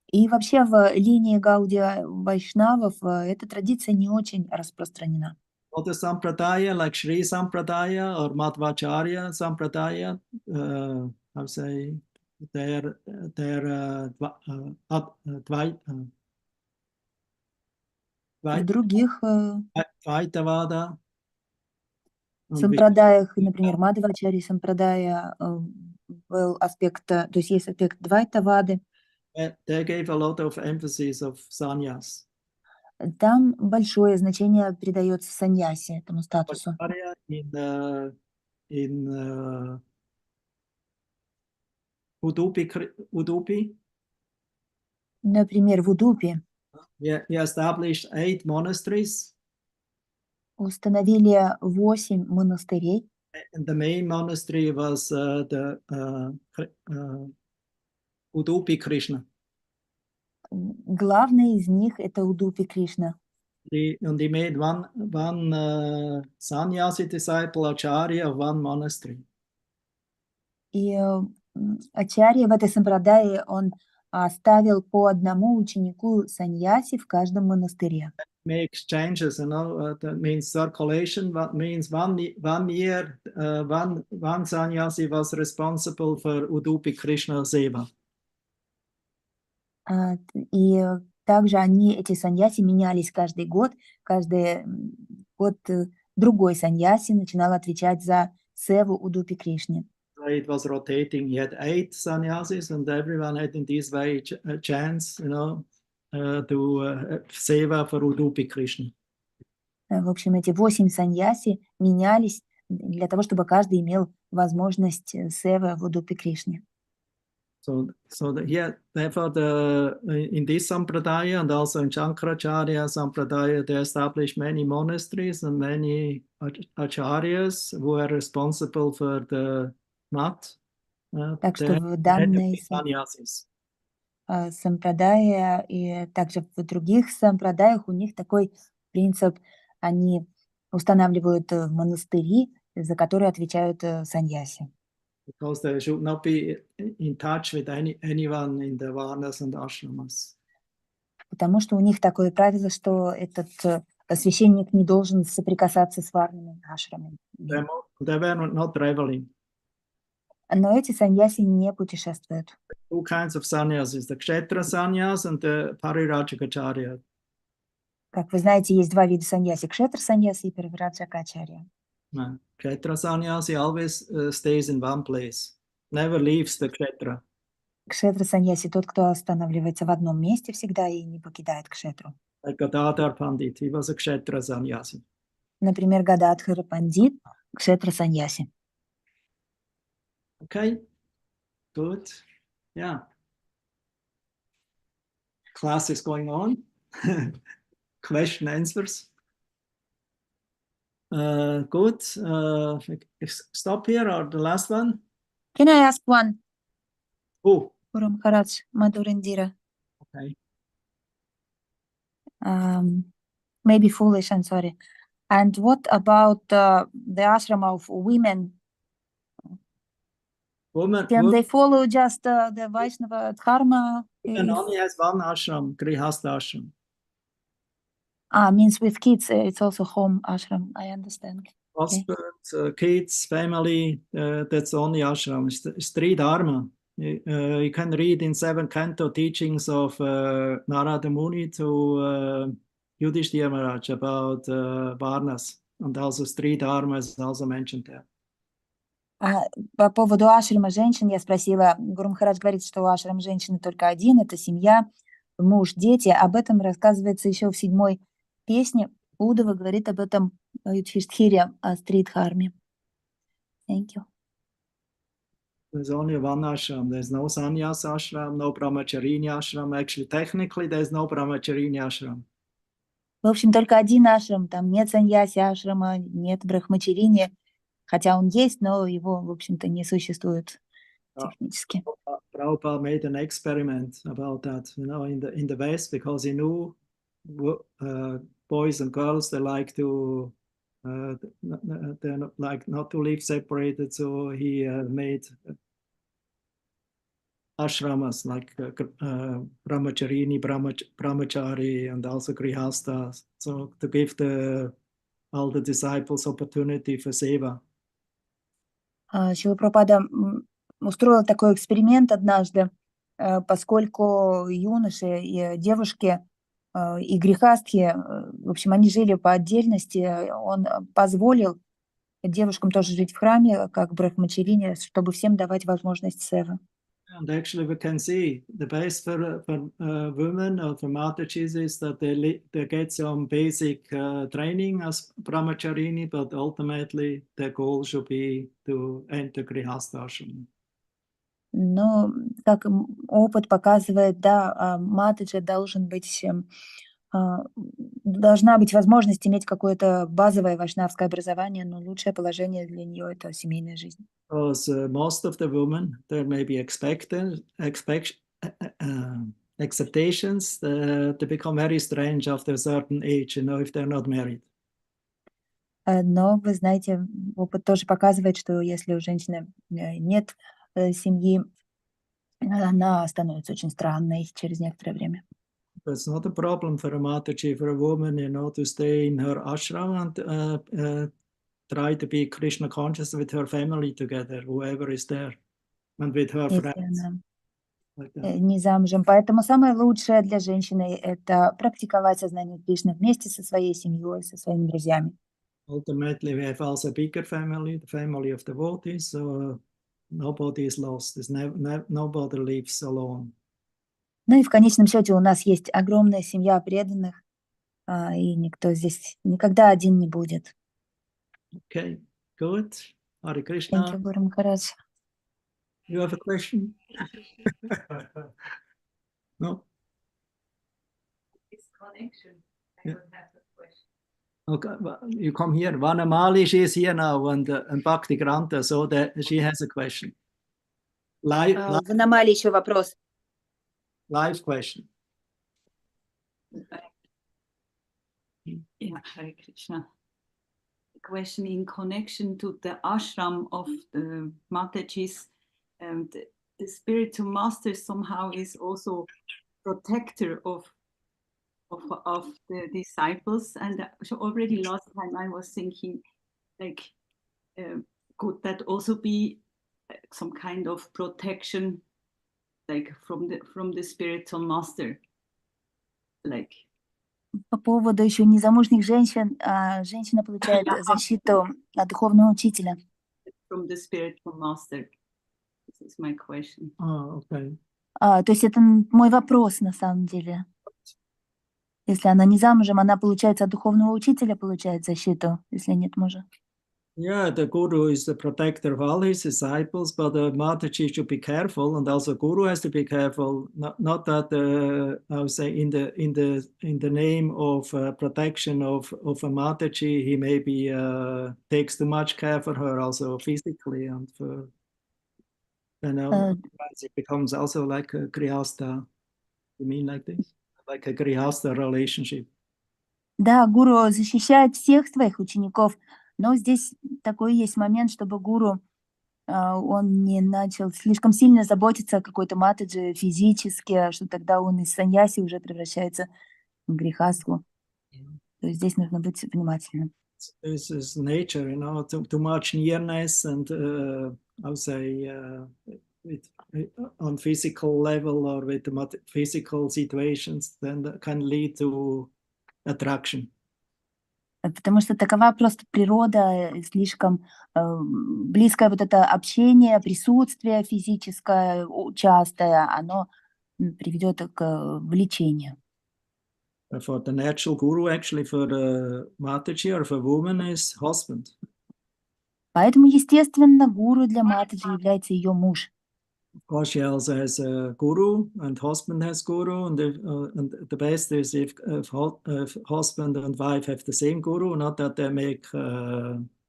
И вообще в линии Гаудия Вайшнавов эта традиция не очень распространена. Other sampradaya like Sri Sampradaya or Madhvacharya Sampradaya, how say, der В других Vaitavada und сампрадаях, например, Мадхавачарьи сампрадая, был аспект, то есть есть аспект Двайтавады. they gave a lot of emphasis of sannyas. Там большое значение придается саньясе, этому статусу. Acharya in Udupi, Например, в Удупе he established 8 monasteries, установили 8 монастырей. and the main monastery was the Udupi Krishna. Главный из них это Удупи Кришна. And he made one sannyasi disciple Acharya of one monastery. И Ачарья в этой сампрадае он оставил по одному ученику саньяси в каждом монастыре. Makes changes, that means circulation. What means one year, one sannyasi was responsible for Udupi Krishna Seva. И также эти саньяси менялись каждый год. Каждый год другой саньяси начинал отвечать за севу Удупи Кришне. It was rotating. He had 8 sannyasis, and everyone had in this way a chance, to seva for Udupi Krishna. В общем, эти 8 саньяси менялись для того, чтобы каждый имел возможность севы в Удупи Кришне. Therefore, in this sampradaya and also in Shankaracharya sampradaya, they established many monasteries and many acharyas who are responsible for the mat. Так что в данной сампрадае и также в других сампрадаях у них такой принцип, они устанавливают монастыри, за которые отвечают саньяси. Because they should not be in touch with anyone in the varnas and ashramas. Потому что у них такое правило, что этот священник не должен соприкасаться с варнами, ашрамами. They were not traveling. Но эти саньяси не путешествуют. Two kinds of sannyasis, the kshetra sannyas and the parirajikacharya. Как вы знаете, есть 2 вида саньяси: кшетра саньяси и паривраджакачарья. Kshetra sannyasi always stays in one place, never leaves the kshetra. Кшетра саньяси тот, кто останавливается в одном месте всегда и не покидает кшетру. Like Gadadhar Pandit, he was a kshetra sannyasi. Например, Гададхара Пандит, кшетра саньяси. Okay, good. Yeah. Class is going on. Question answers. Good. Stop here or the last one? Can I ask one? Oh. Guru Maharaj, Madhurindira. Okay. Maybe foolish, I'm sorry. And what about the ashram of women? Can they follow just the Vaishnava dharma? Women only has one ashram, Grihastha ashram. Means with kids, it's also home ashram, I understand. Husband, kids, family, that's the only ashram. It's 3 dharma. You can read in 7 canto teachings of Narada Muni to Yudhishthira Maharaj about Varnas. And also 3 dharmas is also mentioned there. По поводу ашрама женщин я спросила, Гуру Махарадж говорит, что ашрам женщины только один, это семья, муж, дети. Об этом рассказывается еще в 7-й песне. Удава говорит об этом Юдхиштхире, о Стридхарме. Thank you. There's only one ashram. There's no sannyas ashram, no brahmacharini ashram. Actually, technically, there's no brahmacharini ashram. В общем, только один ашрам. Там нет саньяси ашрама, нет брахмачарини. Хотя он есть, но его, в общем-то, не существует технически. Prabhupada made an experiment about that, in the West, because he knew boys and girls, they like to, they're like not to live separated. So he made ashramas like brahmacharini, brahmachari, and also grihastha. So to give all the disciples opportunity for seva. Шрила Прабхупада устроила такой эксперимент однажды, поскольку юноши и девушки и грехастки, в общем, они жили по отдельности, он позволил девушкам тоже жить в храме, как брахмачарине, чтобы всем давать возможность севы. And actually, we can see the best for women or for Matajis is that they get some basic training as brahmacharini, but ultimately their goal should be to enter Grihastha ashram. Но, как опыт показывает, да, матаджи должна быть возможность иметь какое-то базовое вайшнавское образование, но лучшее положение для нее – это семейная жизнь. Because most of the women, there may be expectations to become very strange after a certain age, if they're not married. Но, вы знаете, опыт тоже показывает, что если у женщины нет семьи, она становится очень странной через некоторое время. It's not a problem for a Mataji, for a woman, to stay in her ashram and try to be Krishna conscious with her family together, whoever is there, and with her Если friends. она Like that. не замужем. Поэтому самое лучшее для женщины – это практиковать сознание Кришны вместе со своей семьей, со своими друзьями. Ultimately, we have also a bigger family, the family of devotees, so nobody is lost. Nobody lives alone. Ну и в конечном счете у нас есть огромная семья преданных, и никто здесь никогда один не будет. Okay, good. Hare Thank Krishna. you, Guru Maharaj. You have a question? No? This connection, I Yeah. don't have a question. Okay, you come here. Vanamali, she is here now, and Bhakti Granta, so that she has a question. Live В аномалии еще вопрос. question. Yeah, Hare Krishna. A question in connection to the ashram of the Matajis, and the spiritual master somehow is also protector of the disciples. And so already last time I was thinking, like, could that also be some kind of protection, like from the spiritual master, like? По поводу еще незамужних женщин, женщина получает защиту от духовного учителя. From the spiritual master. This is my question. Oh, okay. То есть это мой вопрос на самом деле. Если она не замужем, она, получается, от духовного учителя получает защиту, если нет мужа. Yeah, the guru is the protector of all his disciples, but the Mataji should be careful, and also guru has to be careful. Not that I would say in the name of protection of a Mataji, he maybe takes too much care for her, also physically, and for it becomes also like a grihastha. You mean like this, like a grihastha relationship? Да, гуру защищает всех своих учеников, но здесь такой есть момент, чтобы гуру, он не начал слишком сильно заботиться о какой-то матаджи физически, что тогда он из саньяси уже превращается в грехастху. То есть здесь нужно быть внимательным. This is nature, too much nearness and I would say on physical level or with the physical situations, then that can lead to attraction. Потому что такова просто природа, слишком близкое вот это общение, присутствие физическое, частое, оно приведет к влечению. For the natural guru, actually, for the Mataji or for woman is husband. Поэтому, естественно, гуру для матаджи является ее муж. Of course, she also has a guru, and husband has guru, and the best is if husband and wife have the same guru, not that they make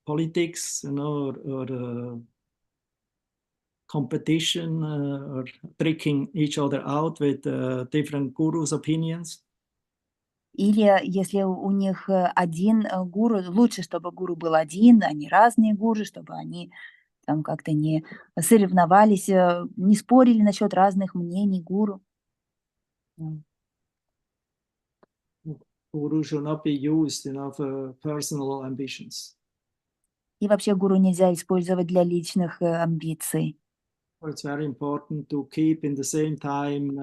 politics, or competition or tricking each other out with different gurus' opinions. Или если у них один гуру, лучше, чтобы гуру был один, а не разные гуру, чтобы они там как-то не соревновались, не спорили насчет разных мнений гуру. Guru should not be used, for personal ambitions. И вообще гуру нельзя использовать для личных амбиций. It's very important to keep in the same time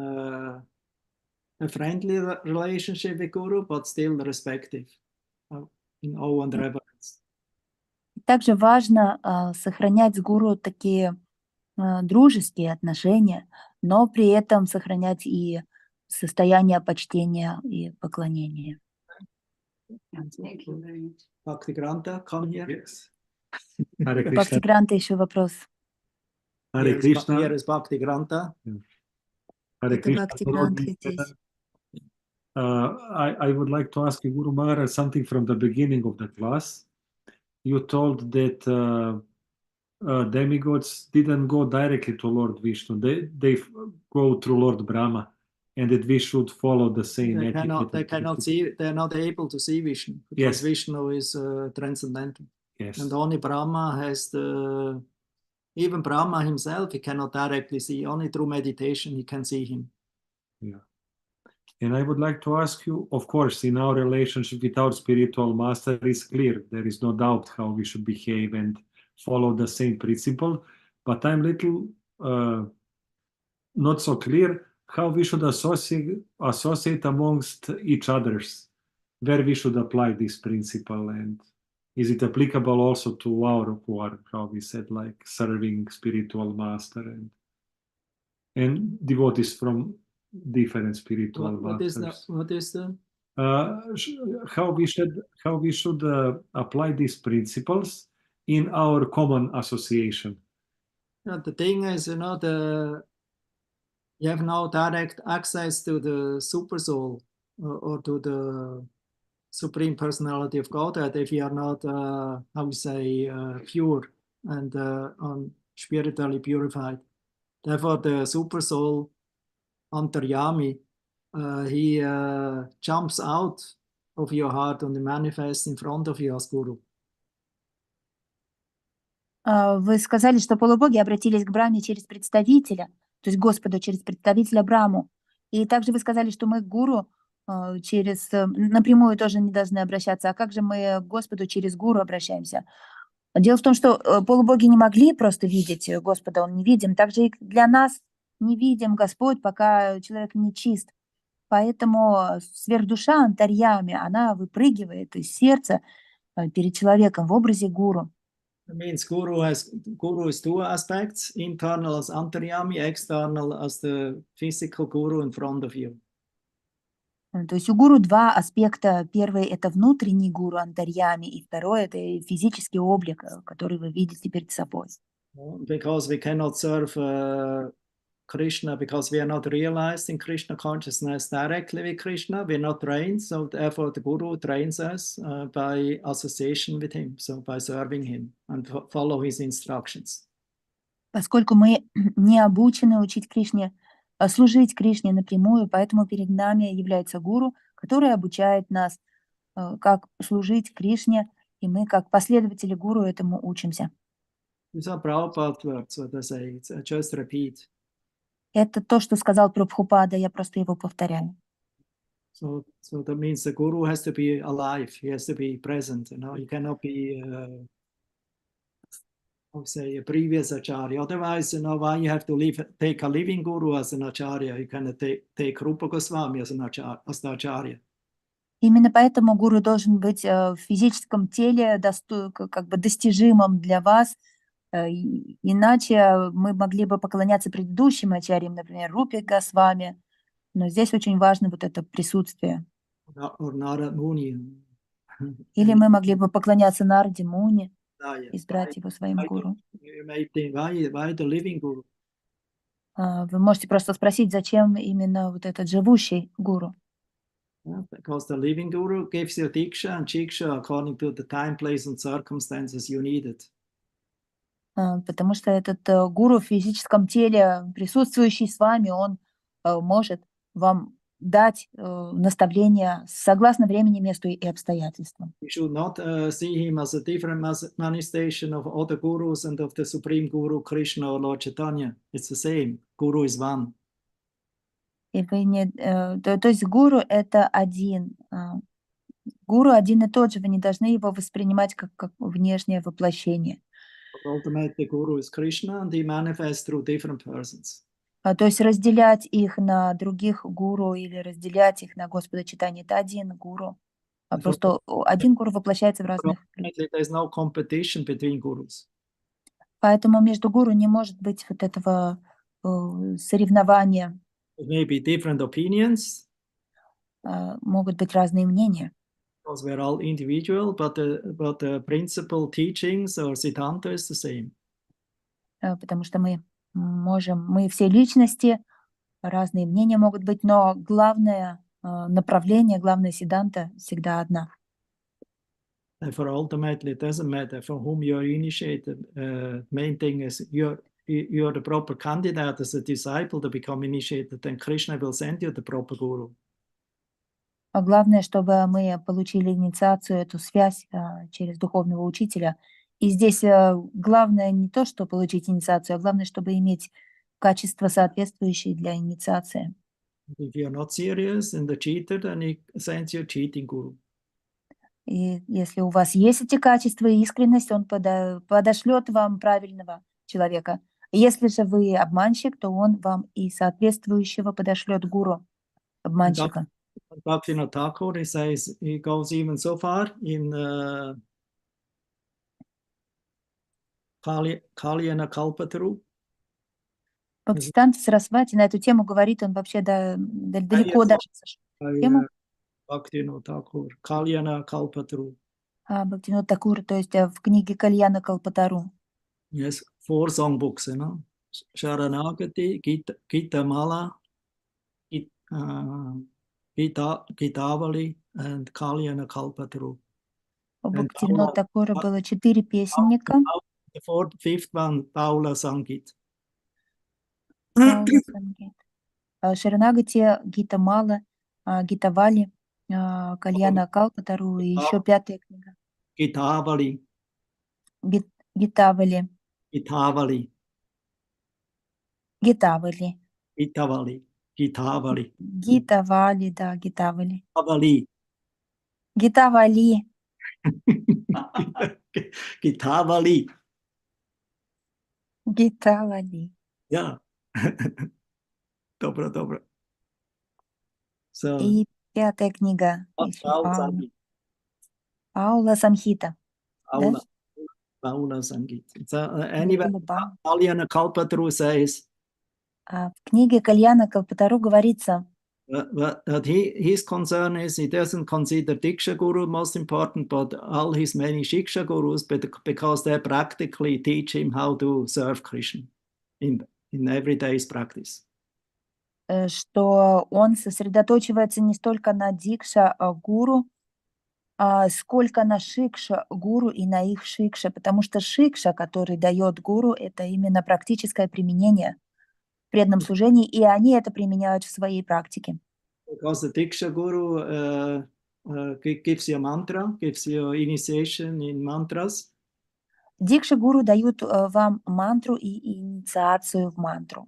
a friendly relationship with Guru, but still respective in awe and reverence. Также важно сохранять с гуру такие дружеские отношения, но при этом сохранять и состояние почтения и поклонения. Thank you very much. Bhaktigranta, come here. Yes. Hare Krishna. Бхактигранта еще вопрос. Hare Krishna. Here is Bhaktigranta. Hare Это Krishna. Бхактигранта здесь. I would like to ask you, Guru Maharaj, something from the beginning of the class. You told that demigods didn't go directly to Lord Vishnu. They go through Lord Brahma, and that we should follow the same They etiquette. cannot see. They are not able to see Vishnu because Yes. Vishnu is transcendental, Yes. and only Brahma has the. Even Brahma himself, he cannot directly see. Only through meditation he can see him. Yeah. And I would like to ask you, of course, in our relationship with our spiritual master is clear. There is no doubt how we should behave and follow the same principle. But I'm little not so clear how we should associate amongst each others, where we should apply this principle, and is it applicable also to our who are, how we said, like serving spiritual master and devotees from different spiritual What is masters? the? How we should apply these principles in our common association? The thing is, you have no direct access to the super soul or to the Supreme Personality of Godhead if you are not, pure and spiritually purified. Therefore, the super soul, Antaryami, he jumps out of your heart and manifests in front of you as Guru. Вы сказали, что полубоги обратились к Брахме через представителя, то есть Господу через представителя Брахму. И также вы сказали, что мы к Гуру через напрямую тоже не должны обращаться. А как же мы к Господу через Гуру обращаемся? Дело в том, что полубоги не могли просто видеть Господа, он невидим. Также и для нас не видим Господь, пока человек не чист. Поэтому сверхдуша Антарьями, она выпрыгивает из сердца перед человеком в образе Гуру. That means Guru is two aspects: internal as Antaryami, external as the physical Guru in front of you. То есть у Гуру два аспекта. Первый — это внутренний Гуру Антарьями, и второй — это физический облик, который вы видите перед собой. Because we cannot serve Krishna, because we are not realized in Krishna consciousness directly with Krishna, we are not trained, so therefore the Guru trains us by association with him, so by serving him and follow his instructions. Поскольку мы не обучены учить Кришне, служить Кришне напрямую, поэтому перед нами является Гуру, который обучает нас, как служить Кришне, и мы, как последователи Гуру, этому учимся. These are Prabhupada words, what I say. I just repeat. Это то, что сказал Прабхупада, я просто его повторяю. So that means the Guru has to be alive. He has to be present. He cannot be, a previous acharya. Otherwise, why you have to take a living Guru as an acharya? You cannot take Rupa Goswami as the acharya. Именно поэтому Гуру должен быть в физическом теле, как бы достижимым для вас. Иначе мы могли бы поклоняться предыдущим ачарьям, например, Рупе Госвами. Но здесь очень важно вот это присутствие. Или мы могли бы поклоняться Нарде Муни, избрать его своим гуру. Вы можете просто спросить, зачем именно вот этот живущий гуру? Because the living Guru gives you diksha and chiksha according to the time, place and circumstances you need it. Потому что этот гуру в физическом теле, присутствующий с вами, он может вам дать наставления согласно времени, месту и обстоятельствам. You should not see him as a different manifestation of other gurus and of the Supreme Guru Krishna or Lord Chaitanya. It's the same. Guru is one. И вы не, то есть гуру — это один. Гуру один и тот же. Вы не должны его воспринимать как внешнее воплощение. Ultimately, Guru is Krishna, and he manifests through different persons. То есть разделять их на других гуру или разделять их на Господа Чайтаньи — это один гуру. And for Просто один гуру воплощается в разных людях. ultimately, there's no competition between gurus. Поэтому между гуру не может быть вот этого соревнования. There may be different opinions, Могут быть разные мнения. because we're all individual, but the principal teachings or siddhanta is the same. Потому что мы все личности, разные мнения могут быть, но главное направление, главное сиддханта всегда одна. Therefore, ultimately, it doesn't matter from whom you're initiated. Main thing is you're the proper candidate as a disciple to become initiated, then Krishna will send you the proper guru. А главное, чтобы мы получили инициацию, эту связь через духовного учителя. И здесь главное не то, что получить инициацию, а главное, чтобы иметь качества, соответствующие для инициации. If you're not serious and a cheater, then he sends you a cheating guru. И если у вас есть эти качества и искренность, он подошлет вам правильного человека. Если же вы обманщик, то он вам и соответствующего подошлет гуру обманщика. Bhaktivinoda Thakur, he says, he goes even so far in Kalyana Kalpataru. Бхактисиданта Сарасвати на эту тему говорит, он вообще далеко дальше сошел. Тему? Bhaktivinoda Thakur, Kalyana Kalpataru. Бхактивинода Такур, то есть в книге Кальяна Калпатару. Yes, 4 songbooks, you know. Sharanagati, Gita Mala, Gitavali, and Kalyana Kalpataru. У Бхактивинода Такура было 4 песенника. The fifth one, Paula Sangit. Шаранагати, Гита Мала, Гитавали, Кальяна Калпатару и еще 5-я книга. Gitavali. Гитавали. Gitavali. Гитавали. Gitavali. Gitavali. Гитавали, да, Гитавали. Gitavali. Гитавали. Gitavali. Гитавали. Yeah. Добро. So, И 5-я книга. Паула Самхита. Да? Paula Sangit. So, anyway, Kalyana Kalpataru says, В книге Кальяна Калпатару говорится, that his concern is he doesn't consider Diksha Guru most important, but all his many Shiksha Gurus, because they practically teach him how to serve Krishna in everyday's practice. что он сосредоточивается не столько на Дикша гуру, сколько на Шикша гуру и на их Шикша, потому что Шикша, который дает гуру, это именно практическое применение в преданном служении, и они это применяют в своей практике. Because the Diksha Guru gives you a mantra, gives you initiation in mantras. Дикша гуру дают вам мантру и инициацию в мантру.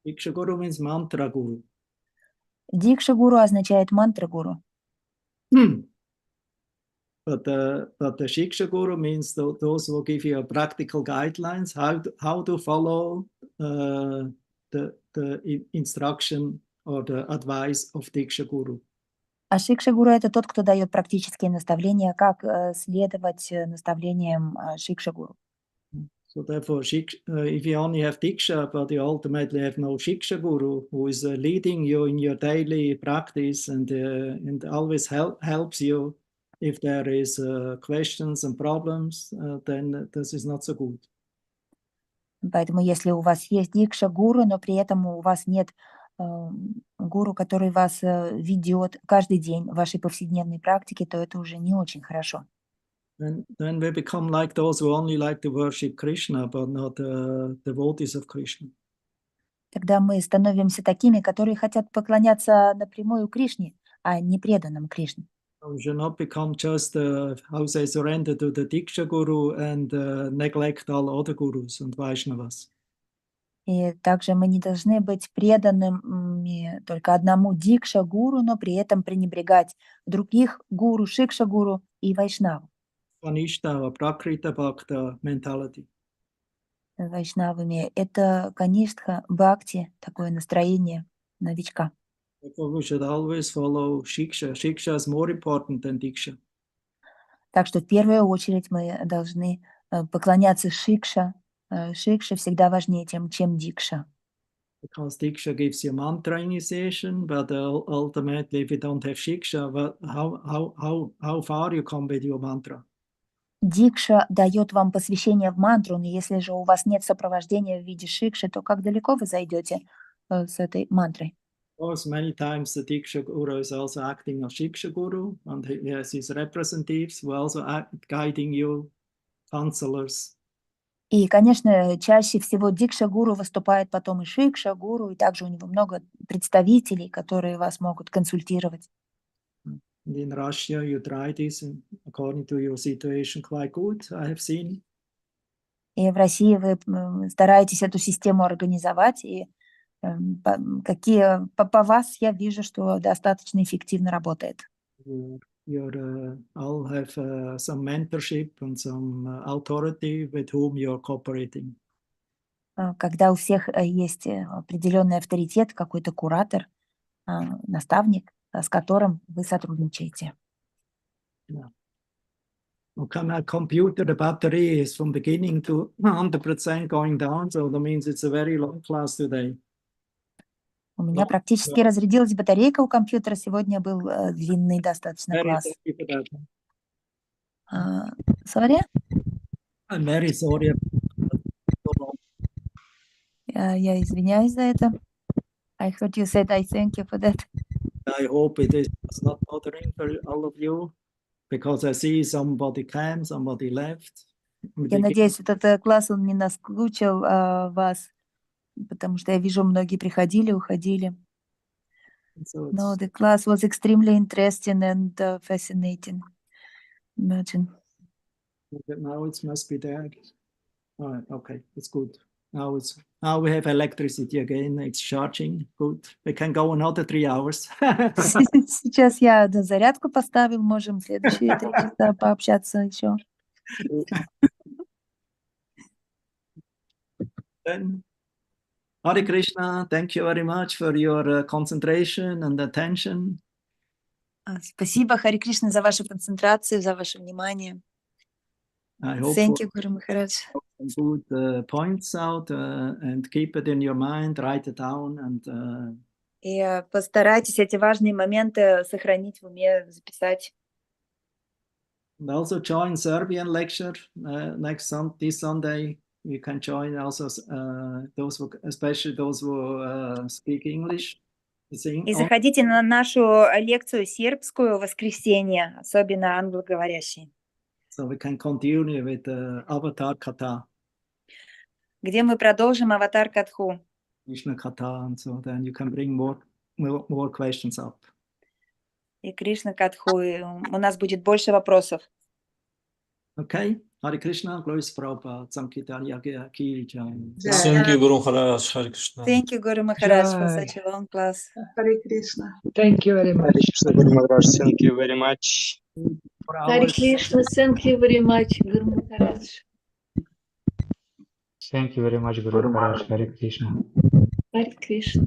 Diksha Guru means mantra Guru. Дикша гуру означает мантра гуру. But the Shiksha Guru means those who give you practical guidelines, how to follow the instruction or the advice of Diksha Guru. А Шикша гуру — это тот, кто дает практические наставления, как следовать наставлениям Шикша гуру. So therefore, if you only have Diksha, but you ultimately have no Shiksha Guru who is leading you in your daily practice and always helps you if there is questions and problems, then this is not so good. Поэтому если у вас есть Дикша гуру, но при этом у вас нет гуру, который вас ведет каждый день в вашей повседневной практике, то это уже не очень хорошо. Then we become like those who only like to worship Krishna, but not devotees of Krishna. Тогда мы становимся такими, которые хотят поклоняться напрямую Кришне, а не преданным Кришне. We should not become just, how say, surrender to the Diksha Guru and neglect all other gurus and Vaishnavas. И также мы не должны быть преданными только одному Дикша гуру, но при этом пренебрегать других гуру, Шикша гуру и Вайшнаву. Vanishtava, Prakrita Bhakta mentality. вайшнавами, это каништха, бхакти, такое настроение новичка. Therefore, we should always follow Shiksha. Shiksha is more important than Diksha. Так что в первую очередь мы должны поклоняться Шикша. Шикша всегда важнее, чем Дикша. Because Diksha gives you mantra initiation, but ultimately, if you don't have Shiksha, how far you come with your mantra? Дикша дает вам посвящение в мантру, но если же у вас нет сопровождения в виде Шикши, то как далеко вы зайдете с этой мантрой? Of course, many times the Diksha Guru is also acting as Shiksha Guru, and he has his representatives who also act, guiding you, counselors. И, конечно, чаще всего Дикша-гуру выступает потом и Шикша-гуру, и также у него много представителей, которые вас могут консультировать. And in Russia, you try this, and according to your situation, quite good, I have seen. И в России вы стараетесь эту систему организовать, и по вас я вижу, что достаточно эффективно работает. You all have some mentorship and some authority with whom you're cooperating. Когда у всех есть определенный авторитет, какой-то куратор, наставник, с которым вы сотрудничаете. Yeah. Okay, my computer, the battery is from beginning to 100% going down, so that means it's a very long class today. У меня практически разрядилась батарейка у компьютера. Сегодня был длинный достаточно Very класс. sorry for that. Sorry? I'm very sorry. Я извиняюсь за это. I heard you said I thank you for that. I hope it is not bothering for all of you, because I see somebody came, somebody left. Я надеюсь, этот класс он не наскучил вас, потому что я вижу, многие приходили, уходили. So No, the class was extremely interesting and fascinating. Imagine. now it must be there. All right, okay, it's good. Now we have electricity again. It's charging. Good. We can go another 3 hours. Сейчас я зарядку поставил, можем следующие 3 часа пообщаться еще. Then, Hare Krishna, thank you very much for your concentration and attention. Спасибо, Хари Кришна, за вашу концентрацию, за ваше внимание. I hope Thank you, Guru Maharaj. some good points out and keep it in your mind, write it down, and И постарайтесь эти важные моменты сохранить в уме, записать. and also join Serbian lecture this Sunday. You can join also those who, especially those who speak English. И заходите на нашу лекцию сербскую в воскресенье, особенно англоговорящие. So we can continue with Avatar Katha. Где мы продолжим аватар Катху. Krishna Katha, and so then you can bring more questions up. И Кришна Катху, и у нас будет больше вопросов. Okay, Hare Krishna, glories Prabhupada, Sankirtan Yagya Ki Jai. Thank you, Guru Maharaj. Hare Krishna. Thank you, Guru Maharaj, for Jai. such a long class. Hare Krishna. Thank you very much. Guru Maharaj, thank you very much. For Hare hours. Krishna, thank you very much, Guru Maharaj. Thank you very much, Guru Maharaj. Hare Krishna. Hare Krishna.